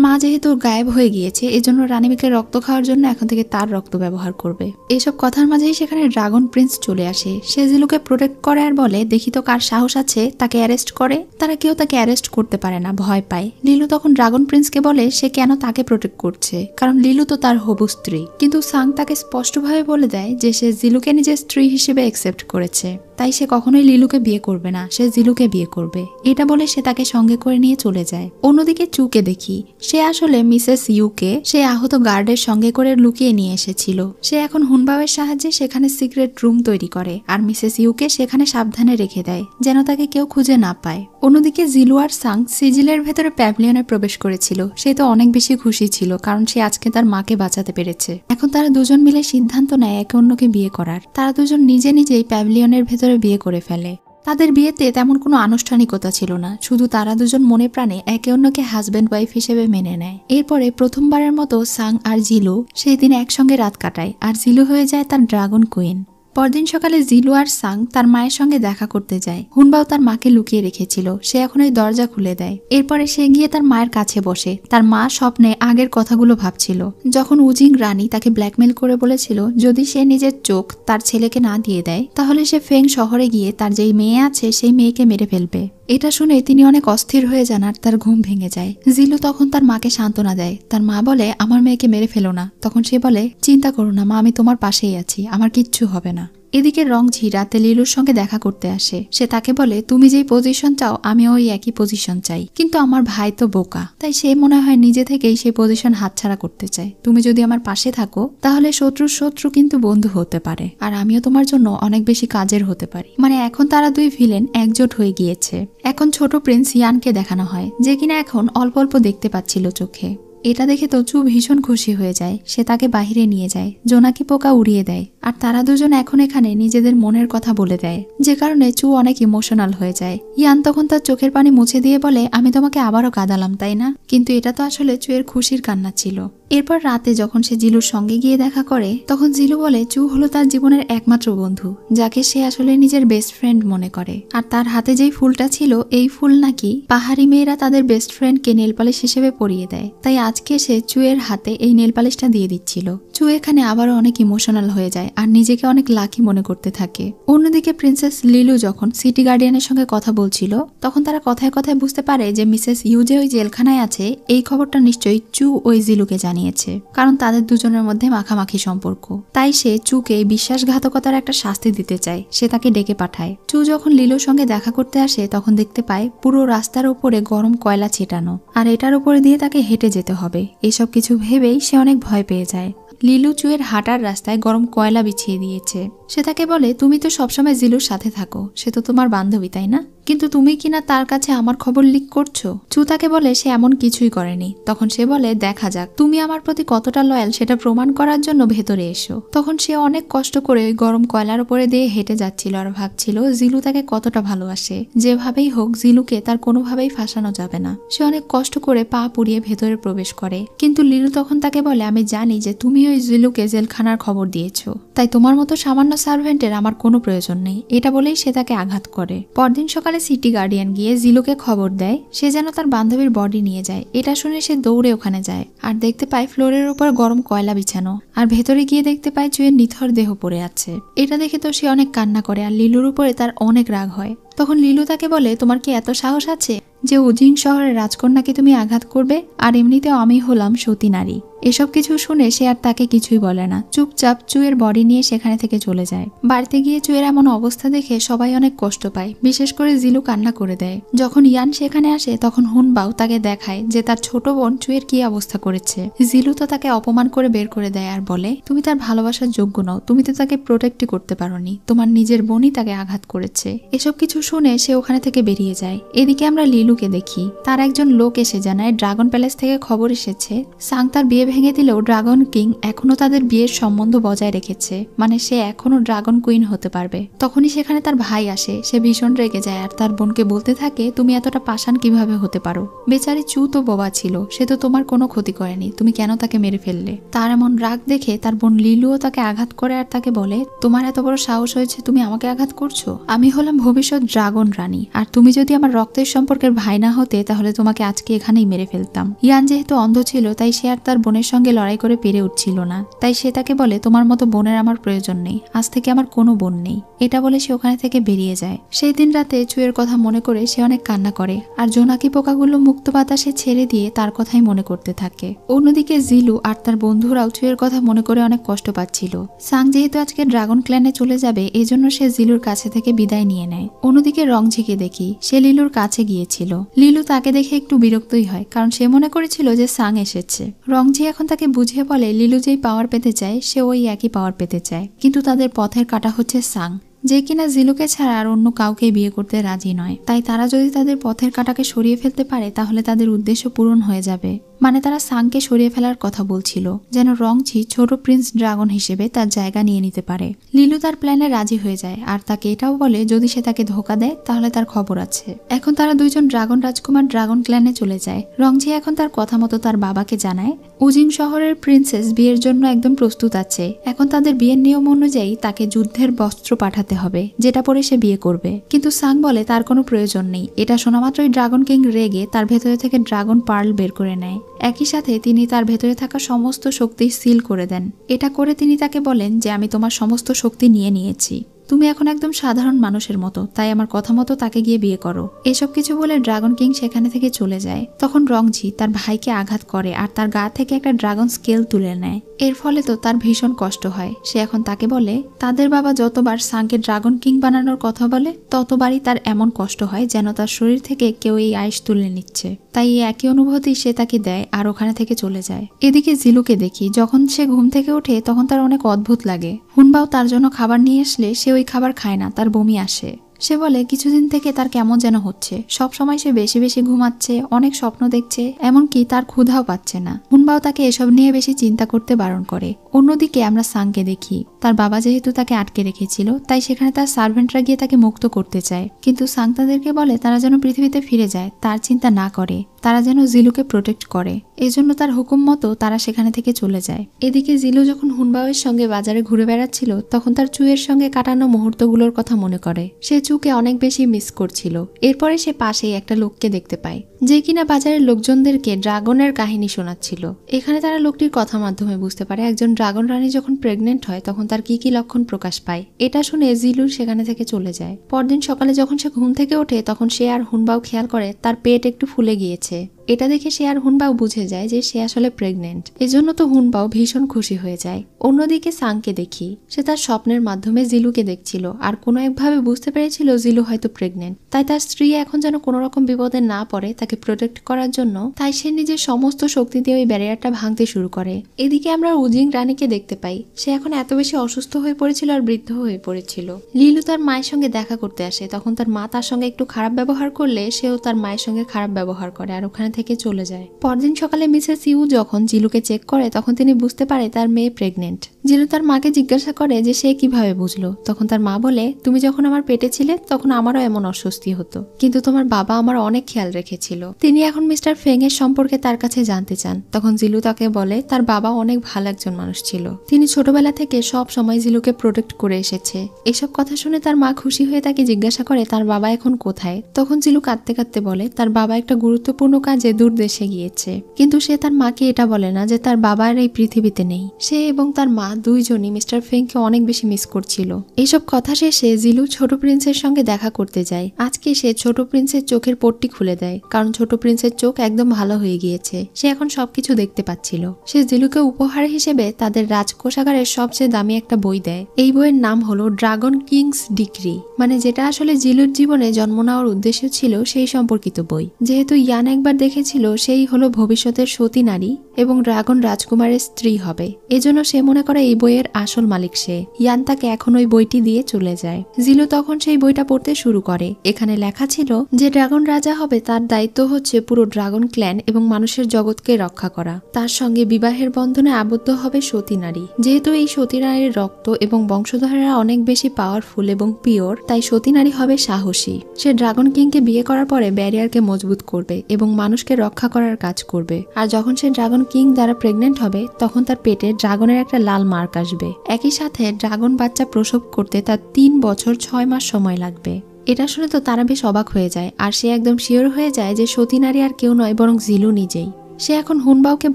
মা যেহেতু গায়েব হয়ে গিয়েছে, এজন্য রানীবিকের রক্ত খাওয়ার জন্য এখন থেকে তার রক্ত ব্যবহার করবে। এসব কথার মাঝেই সেখানে ড্রাগন প্রিন্স চলে আসে। সে জিলুকে প্রোটেক্ট করে আর বলে দেখি তো কার সাহস আছে তাকে অ্যারেস্ট করে। তারা কেউ তাকে অ্যারেস্ট করতে পারে না, ভয় পায়। লিলু তখন ড্রাগন প্রিন্সকে বলে সে কেন তাকে প্রোটেক্ট করছে, কারণ লিলু তো তার হবু স্ত্রী। কিন্তু সাং তাকে স্পষ্টভাবে বলে দেয় যে সে জিলুকে নিজের স্ত্রী হিসেবে অ্যাকসেপ্ট করেছে, তাই সে কখনোই লিলুকে বিয়ে করবে না, সে জিলুকে বিয়ে করবে। এটা বলে সে তাকে সঙ্গে করে নিয়ে চলে যায়। অন্যদিকে চুকে দেখি সে আসলে মিসেস ইউকে সে আহত গার্ডের সঙ্গে করে লুকিয়ে নিয়ে এসেছিল। সে এখন হুনবাওয়ের সাহায্যে সেখানে সিক্রেট রুম তৈরি করে আর মিসেস ইউকে সেখানে সাবধানে রেখে দেয় যেন তাকে কেউ খুঁজে না পায়। অন্যদিকে জিলু আর সাং সিজিলের ভেতরে প্যাভিলিয়নে প্রবেশ করেছিল। সে তো অনেক বেশি খুশি ছিল কারণ সে আজকে তার মাকে বাঁচাতে পেরেছে। এখন তারা দুজন মিলে সিদ্ধান্ত নেয় একে অন্যকে বিয়ে করার। তারা দুজন নিজে নিজেই প্যাভিলিয়নের ভেতরে বিয়ে করে ফেলে। তাদের বিয়েতে তেমন কোনো আনুষ্ঠানিকতা ছিল না, শুধু তারা দুজন মনে প্রাণে একে অন্যকে হাজব্যান্ড ওয়াইফ হিসেবে মেনে নেয়। এরপরে প্রথমবারের মতো সাং আর জিলু সেই দিন একসঙ্গে রাত কাটায় আর জিলু হয়ে যায় তার ড্রাগন কুইন। পরদিন সকালে জিলু আর সাং তার মায়ের সঙ্গে দেখা করতে যায়। হুনবাও তার মাকে লুকিয়ে রেখেছিল, সে এখন ওই দরজা খুলে দেয়। এরপরে সে গিয়ে তার মায়ের কাছে বসে। তার মা স্বপ্নে আগের কথাগুলো ভাবছিল, যখন উজিং রানী তাকে ব্ল্যাকমেল করে বলেছিল যদি সে নিজের চোখ তার ছেলেকে না দিয়ে দেয় তাহলে সে ফেং শহরে গিয়ে তার যেই মেয়ে আছে সেই মেয়েকে মেরে ফেলবে। এটা শুনে তিনি অনেক অস্থির হয়ে যান আর তার ঘুম ভেঙে যায়। জিলু তখন তার মাকে সান্ত্বনা দেয়। তার মা বলে আমার মেয়েকে মেরে ফেলো না। তখন সে বলে চিন্তা করো না মা, আমি তোমার পাশেই আছি, আমার কিচ্ছু হবে না। এদিকে রংঝি রাতে লিলুর সঙ্গে দেখা করতে আসে। সে তাকে বলে তুমি যেই পজিশন চাও আমি ওই একই পজিশন চাই, কিন্তু আমার ভাই তো বোকা, তাই সে মনে হয় নিজে থেকেই সেই পজিশন হাতছাড়া করতে চায়। তুমি যদি আমার পাশে থাকো তাহলে শত্রুর শত্রু কিন্তু বন্ধু হতে পারে, আর আমিও তোমার জন্য অনেক বেশি কাজের হতে পারি। মানে এখন তারা দুই ভিলেন একজোট হয়ে গিয়েছে। এখন ছোট প্রিন্স ইয়ানকে দেখানো হয়, যে কিনা এখন অল্প অল্প দেখতে পাচ্ছিল চোখে। এটা দেখে তো চু ভীষণ খুশি হয়ে যায়। সে তাকে বাহিরে নিয়ে যায়, জোনাকি পোকা উড়িয়ে দেয়, আর তারা দুজন এখন এখানে নিজেদের মনের কথা বলে দেয়, যে কারণে চু অনেক ইমোশনাল হয়ে যায়। ইয়ান তখন তার চোখের পানি মুছে দিয়ে বলে আমি তোমাকে আবারও কাঁদালাম তাই না, কিন্তু এটা তো আসলে চুয়ের খুশির কান্না ছিল। এরপর রাতে যখন সে জিলুর সঙ্গে গিয়ে দেখা করে তখন জিলু বলে চু হলো তার জীবনের একমাত্র বন্ধু, যাকে সে আসলে নিজের বেস্ট ফ্রেন্ড মনে করে। আর তার হাতে যেই ফুলটা ছিল এই ফুল নাকি পাহাড়ি মেয়েরা তাদের বেস্ট ফ্রেন্ডকে নেল পালিশ হিসেবে পরিয়ে দেয়, তাই আজকে সে চুয়ের হাতে এই নেল পালিশটা দিয়ে দিচ্ছিল। চু এখানে আবারও অনেক ইমোশনাল হয়ে যায় আর নিজেকে অনেক লাকি মনে করতে থাকে। অন্যদিকে প্রিন্সেস লিলু যখন সিটি গার্ডিয়ানের সঙ্গে কথা বলছিল তখন তারা কথায় কথায় বুঝতে পারে যে মিসেস ইউ যে ওই জেলখানায় আছে এই খবরটা নিশ্চয়ই চু ওই জিলুকে জানিয়েছে, কারণ তাদের দুজনের মধ্যে মাখামাখি সম্পর্ক। তাই সে চুকে বিশ্বাসঘাতকতার একটা শাস্তি দিতে চায়, সে তাকে ডেকে পাঠায়। চু যখন লিলুর সঙ্গে দেখা করতে আসে তখন দেখতে পায় পুরো রাস্তার উপরে গরম কয়লা ছেটানো, আর এটার উপরে দিয়ে তাকে হেঁটে যেতে হবে। এসব কিছু ভেবেই সে অনেক ভয় পেয়ে যায়। লিলু চুয়ের হাঁটার রাস্তায় গরম কয়লা বিছিয়ে দিয়েছে। সে তাকে বলে তুমি তো সবসময় জিলুর সাথে থাকো, সে তো তোমার বান্ধবী তাই না, কিন্তু তুমি কিনা তার কাছে আমার খবর লিক করছো। চু তাকে বলে সে এমন কিছুই করেনি। তখন সে বলে দেখা যাক তুমি আমার প্রতি কতটা লয়াল সেটা প্রমাণ করার জন্য ভেতরে এসো। তখন সে অনেক কষ্ট করে ওই গরম কয়লার উপরে দিয়ে হেঁটে যাচ্ছিল আর ভাবছিল জিলু তাকে কতটা ভালোবাসে। যেভাবেই হোক জিলুকে তার কোনোভাবেই ফাঁসানো যাবে না। সে অনেক কষ্ট করে পা পুড়িয়ে ভেতরে প্রবেশ করে, কিন্তু লিলু তখন তাকে বলে আমি জানি যে তুমি ওই জিলুকে জেলখানার খবর দিয়েছো, তাই তোমার মতো সামান্য সার্ভেন্টের আমার কোনো প্রয়োজন নেই। এটা বলেই সে তাকে আঘাত করে। পরদিন সকালে সিটি গার্ডিয়ান গিয়ে জিলুকে খবর দেয় সে যেন তার বান্ধবীর বডি নিয়ে যায়। এটা শুনে সে দৌড়ে ওখানে যায় আর দেখতে পায় ফ্লোরের উপর গরম কয়লা বিছানো, আর ভেতরে গিয়ে দেখতে পায় চুয়ের নিথর দেহ পড়ে আছে। এটা দেখে তো সে অনেক কান্না করে আর লিলুর উপরে তার অনেক রাগ হয়। তখন লিলু তাকে বলে তোমার কি এত সাহস আছে যে উজিং শহরের রাজকন্যাকে তুমি আঘাত করবে, আর এমনিতেও আমি হলাম সতী নারী। এসব কিছু শুনে সে আর তাকে কিছুই বলে না, চুপচাপ চুয়ের বডি নিয়ে সেখানে থেকে চলে যায়। বাড়িতে গিয়ে চুয়ের এমন অবস্থা দেখে সবাই অনেক কষ্ট পায়, বিশেষ করে জিলু কান্না করে দেয়। যখন ইয়ান সেখানে আসে তখন হুনবাও তাকে দেখায় যে তার ছোট বোন চুয়ের কি অবস্থা করেছে। জিলু তো তাকে অপমান করে বের করে দেয় আর বলে তুমি তার ভালোবাসার যোগ্য নও, তুমি তো তাকে প্রোটেক্টই করতে পারোনি, তোমার নিজের বোনই তাকে আঘাত করেছে। এসব কিছু শুনে সে ওখানে থেকে বেরিয়ে যায়। এদিকে আমরা লিলুকে দেখি, তার একজন লোক এসে জানায় ড্রাগন প্যালেস থেকে খবর এসেছে সাং তার বিয়ে ভেঙে দিলেও ড্রাগন কিং এখনো তাদের বিয়ের সম্বন্ধ বজায় রেখেছে, মানে সে এখনো ড্রাগন কুইন হতে পারবে। তখনই সেখানে তার ভাই আসে, সে ভীষণ রেগে যায় আর তার বোনকে বলতে থাকে তুমি এতটা পাষাণ কিভাবে হতে পারো, বেচারি চু তো বোবা ছিল, সে তো তোমার কোনো ক্ষতি করেনি, তুমি কেন তাকে মেরে ফেললে। তার এমন রাগ দেখে তার বোন লিলুও তাকে আঘাত করে আর তাকে বলে তোমার এত বড় সাহস হয়েছে তুমি আমাকে আঘাত করছো, আমি হলাম ভবিষ্যৎ ড্রাগন রানী, আর তুমি যদি আমার রক্তের সম্পর্কের ভাই না হতে তাহলে তোমাকে আজকে এখানেই মেরে ফেলতাম। ইয়ান যেহেতু অন্ধ ছিল তাই সে আর তার বোনের সঙ্গে লড়াই করে পেরে উঠছিল না, তাই সে তাকে বলে তোমার মতো বোনের আমার প্রয়োজন নেই, আজ থেকে আমার কোনো বোন নেই। এটা বলে সে ওখানে থেকে বেরিয়ে যায়। সেই দিন রাতে চুয়ের কথা মনে করে সে অনেক কান্না করে আর জোনাকি পোকাগুলো মুক্ত বাতাসে ছেড়ে দিয়ে তার কথাই মনে করতে থাকে। অন্যদিকে জিলু আর তার বন্ধুরাও চুয়ের কথা মনে করে অনেক কষ্ট পাচ্ছিল। সাং যেহেতু আজকে ড্রাগন ক্ল্যানে চলে যাবে এজন্য সে জিলুর কাছে থেকে বিদায় নিয়ে নেয়। অন্যদিকে রংঝিকে দেখি, সে লিলুর কাছে গিয়েছিল। লিলু তাকে দেখে একটু বিরক্তই হয়, কারণ সে মনে করেছিল যে সাং এসেছে। রংঝি এখন তাকে বুঝিয়ে বলে লিলু যেই পাওয়ার পেতে চায় সে ওই একই পাওয়ার পেতে চায়, কিন্তু তাদের পথের কাঁটা হচ্ছে সাং, যে কিনা জিলুকে ছাড়া আর অন্য কাউকে বিয়ে করতে রাজি নয়। তাই তারা যদি তাদের পথের কাঁটাকে সরিয়ে ফেলতে পারে তাহলে তাদের উদ্দেশ্য পূরণ হয়ে যাবে। মানে তারা সাংকে সরিয়ে ফেলার কথা বলছিল, যেন রংঝি ছোট প্রিন্স ড্রাগন হিসেবে তার জায়গা নিয়ে নিতে পারে। লিলু তার প্ল্যানে রাজি হয়ে যায় আর তাকে এটাও বলে যদি সে তাকে ধোকা দেয় তাহলে তার খবর আছে। এখন তারা দুইজন ড্রাগন রাজকুমার ড্রাগন ক্ল্যানে চলে যায়। রংঝি এখন তার কথা মতো তার বাবাকে জানায় উজিং শহরের প্রিন্সেস বিয়ের জন্য একদম প্রস্তুত আছে। এখন তাদের বিয়ের নিয়ম অনুযায়ী তাকে যুদ্ধের বস্ত্র পাঠাতে হবে, যেটা পরে সে বিয়ে করবে। কিন্তু সাং বলে তার কোনো প্রয়োজন নেই। এটা শোনা মাত্রই ড্রাগন কিং রেগে তার ভেতরে থেকে ড্রাগন পার্ল বের করে নেয়। একই সাথে তিনি তার ভেতরে থাকা সমস্ত শক্তি সিল করে দেন। এটা করে তিনি তাকে বলেন যে আমি তোমার সমস্ত শক্তি নিয়ে নিয়েছি, তুমি এখন একদম সাধারণ মানুষের মতো, তাই আমার কথা মতো তাকে গিয়ে বিয়ে করো। এসব কিছু বলে ড্রাগন কিং সেখানে থেকে চলে যায়। তখন রংঝি তার ভাইকে আঘাত করে আর তার গা থেকে একটা ড্রাগন স্কেল তুলে নেয়। এর ফলে তো তার ভীষণ কষ্ট হয়। সে এখন তাকে বলে তাদের বাবা যতবার সাংকে ড্রাগন কিং বানানোর কথা বলে ততবারই তার এমন কষ্ট হয় যেন তার শরীর থেকে কেউ এই আইস তুলে নিচ্ছে। তাই এই একই অনুভূতি সে তাকে দেয় আর ওখানে থেকে চলে যায়। এদিকে জিলুকে দেখি যখন সে ঘুম থেকে ওঠে তখন তার অনেক অদ্ভুত লাগে। হুনবাও তার জন্য খাবার নিয়ে আসলে সে ওই খাবার খায় না, তার বমি আসে। সে বলে কিছুদিন থেকে তার কেমন যেন হচ্ছে, সব সময় সে বেশি বেশি ঘুমাচ্ছে, অনেক স্বপ্ন দেখছে, এমনকি তার ক্ষুধাও পাচ্ছে না। হুনবাও তাকে এসব নিয়ে বেশি চিন্তা করতে বারণ করে। অন্যদিকে আমরা সাংকে দেখি তার বাবা যেহেতু তাকে আটকে রেখেছিল তাই সেখানে তার সার্ভেন্টরা গিয়ে তাকে মুক্ত করতে চায়, কিন্তু সাং তাদেরকে বলে তারা যেন পৃথিবীতে ফিরে যায়, তার চিন্তা না করে, তারা যেন জিলুকে প্রোটেক্ট করে। এজন্য তার হুকুম মতো তারা সেখানে থেকে চলে যায়। এদিকে জিলু যখন হুনবাওয়ের সঙ্গে বাজারে ঘুরে বেড়াচ্ছিল তখন তার চুয়ের সঙ্গে কাটানো মুহূর্তগুলোর কথা মনে করে। সে চুকে অনেক বেশি মিস করছিল। এরপরে সে পাশেই একটা লোককে দেখতে পায় যে কিনা বাজারের লোকজনদেরকে ড্রাগনের কাহিনী শোনাচ্ছিল। এখানে তারা লোকটির কথার মাধ্যমে বুঝতে পারে একজন ড্রাগন রানী যখন প্রেগনেন্ট হয় তখন তার কি কি লক্ষণ প্রকাশ পায়। এটা শুনে জিলু সেখানে থেকে চলে যায়। পরদিন সকালে যখন সে ঘুম থেকে ওঠে তখন সে আর হুনবাও খেয়াল করে তার পেট একটু ফুলে গিয়েছে। এটা দেখে সে আর হুনবাও বুঝে যায় যে সে আসলে প্রেগনেন্ট। এজন্য তো হুনবাও ভীষণ খুশি হয়ে যায়। অন্যদিকে সাংকে দেখি সে তার স্বপ্নের মাধ্যমে জিলুকে দেখছিল আর কোনো একভাবে বুঝতে পেরেছিল জিলু হয়তো প্রেগনেন্ট। তাই তার স্ত্রী এখন যেন কোনো রকম বিপদে না পড়ে তাকে প্রোটেক্ট করার জন্য তাই সে নিজের সমস্ত শক্তি দিয়ে ওই ব্যারিয়ারটা ভাঙতে শুরু করে। এদিকে আমরা উজিং রানীকে দেখতে পাই। সে এখন এত বেশি অসুস্থ হয়ে পড়েছিল আর বৃদ্ধ হয়ে পড়েছিল। লিলু তার মায়ের সঙ্গে দেখা করতে আসে, তখন তার মা তার সঙ্গে একটু খারাপ ব্যবহার করলে সেও তার মায়ের সঙ্গে খারাপ ব্যবহার করে আর ওখানে থেকে চলে যায়। পরদিন সকালে মিসেস ইউ যখন জিলুকে চেক করে তখন তিনি বুঝতে পারে তার মেয়ে প্রেগনেন্ট। জিলু তার মাকে জিজ্ঞাসা করে যে সে কিভাবে বুঝলো। তখন তার মা বলে তুমি যখন আমার পেটে ছিলে তখন আমারও এমন অস্বস্তি হতো, কিন্তু তোমার বাবা আমার অনেক খেয়াল রেখেছিল। তিনি এখন মিস্টার ফেং এর সম্পর্কে তার কাছে জানতে চান। তখন জিলু তাকে বলে তার বাবা অনেক ভালো একজন মানুষ ছিল, তিনি ছোটবেলা থেকে সব সময় জিলুকে প্রোটেক্ট করে এসেছে। এসব কথা শুনে তার মা খুশি হয়ে তাকে জিজ্ঞাসা করে তার বাবা এখন কোথায়। তখন জিলু কাঁদতে কাঁদতে বলে তার বাবা একটা গুরুত্বপূর্ণ কাজে দূর দেশে গিয়েছে, কিন্তু সে তার মাকে এটা বলে না যে তার বাবা আর এই পৃথিবীতে নেই। সে এবং তার মা দুইজনই মিস্টার ফেংকে অনেক বেশি মিস করছিল। এইসব কথা শেষে জিলু ছোট প্রিন্সের সঙ্গে দেখা করতে যায়। আজকে সে ছোট প্রিন্সের চোখের পট্টি খুলে দেয়, কারণ ছোট প্রিন্সের চোখ একদম ভালো হয়ে গিয়েছে, সে এখন সবকিছু দেখতে পাচ্ছিল। সে জিলুকে উপহার হিসেবে তাদের রাজকোষাগারের সবচেয়ে দামি একটা বই দেয়। এই বইয়ের নাম হলো ড্রাগন কিংস ডিক্রি, মানে যেটা আসলে জিলুর জীবনে জন্ম নেওয়ার উদ্দেশ্য ছিল সেই সম্পর্কিত বই। যেহেতু ইয়ান একবার দেখেছিল সেই হলো ভবিষ্যতের সতী নারী এবং ড্রাগন রাজকুমারের স্ত্রী হবে, এজন্য সে মনে করে এই বইয়ের আসল মালিক সে। ইয়ান তাকে এখন ওই বইটি দিয়ে চলে যায়। জিলু তখন সেই বইটা পড়তে শুরু করে। এখানে লেখা ছিল যে ড্রাগন রাজা হবে তার দায়িত্ব হচ্ছে পুরো ড্রাগন ক্ল্যান এবং মানুষের জগৎকে রক্ষা করা। তার সঙ্গে বিবাহের বন্ধনে আবদ্ধ হবে সতী নারী। যেহেতু এই সতী নারীর রক্ত এবং বংশধরেরা অনেক বেশি পাওয়ারফুল এবং পিওর, তাই সতী নারী হবে সাহসী। সে ড্রাগন কিংকে বিয়ে করার পরে ব্যারিয়ারকে মজবুত করবে এবং মানুষকে রক্ষা করার কাজ করবে। আর যখন সে ড্রাগন কিং দ্বারা প্রেগনেন্ট হবে তখন তার পেটে ড্রাগনের একটা লাল মার্ক আসবে। একই সাথে ড্রাগন বাচ্চা প্রসব করতে তার 3 বছর 6 মাস সময় লাগবে। এটা শুনে তো তারা বেশ অবাক হয়ে যায় আর সে একদম শিওর হয়ে যায় যে সতী নারী আর কেউ নয় বরং জিলু নিজেই। সে এখন হুনবাওকে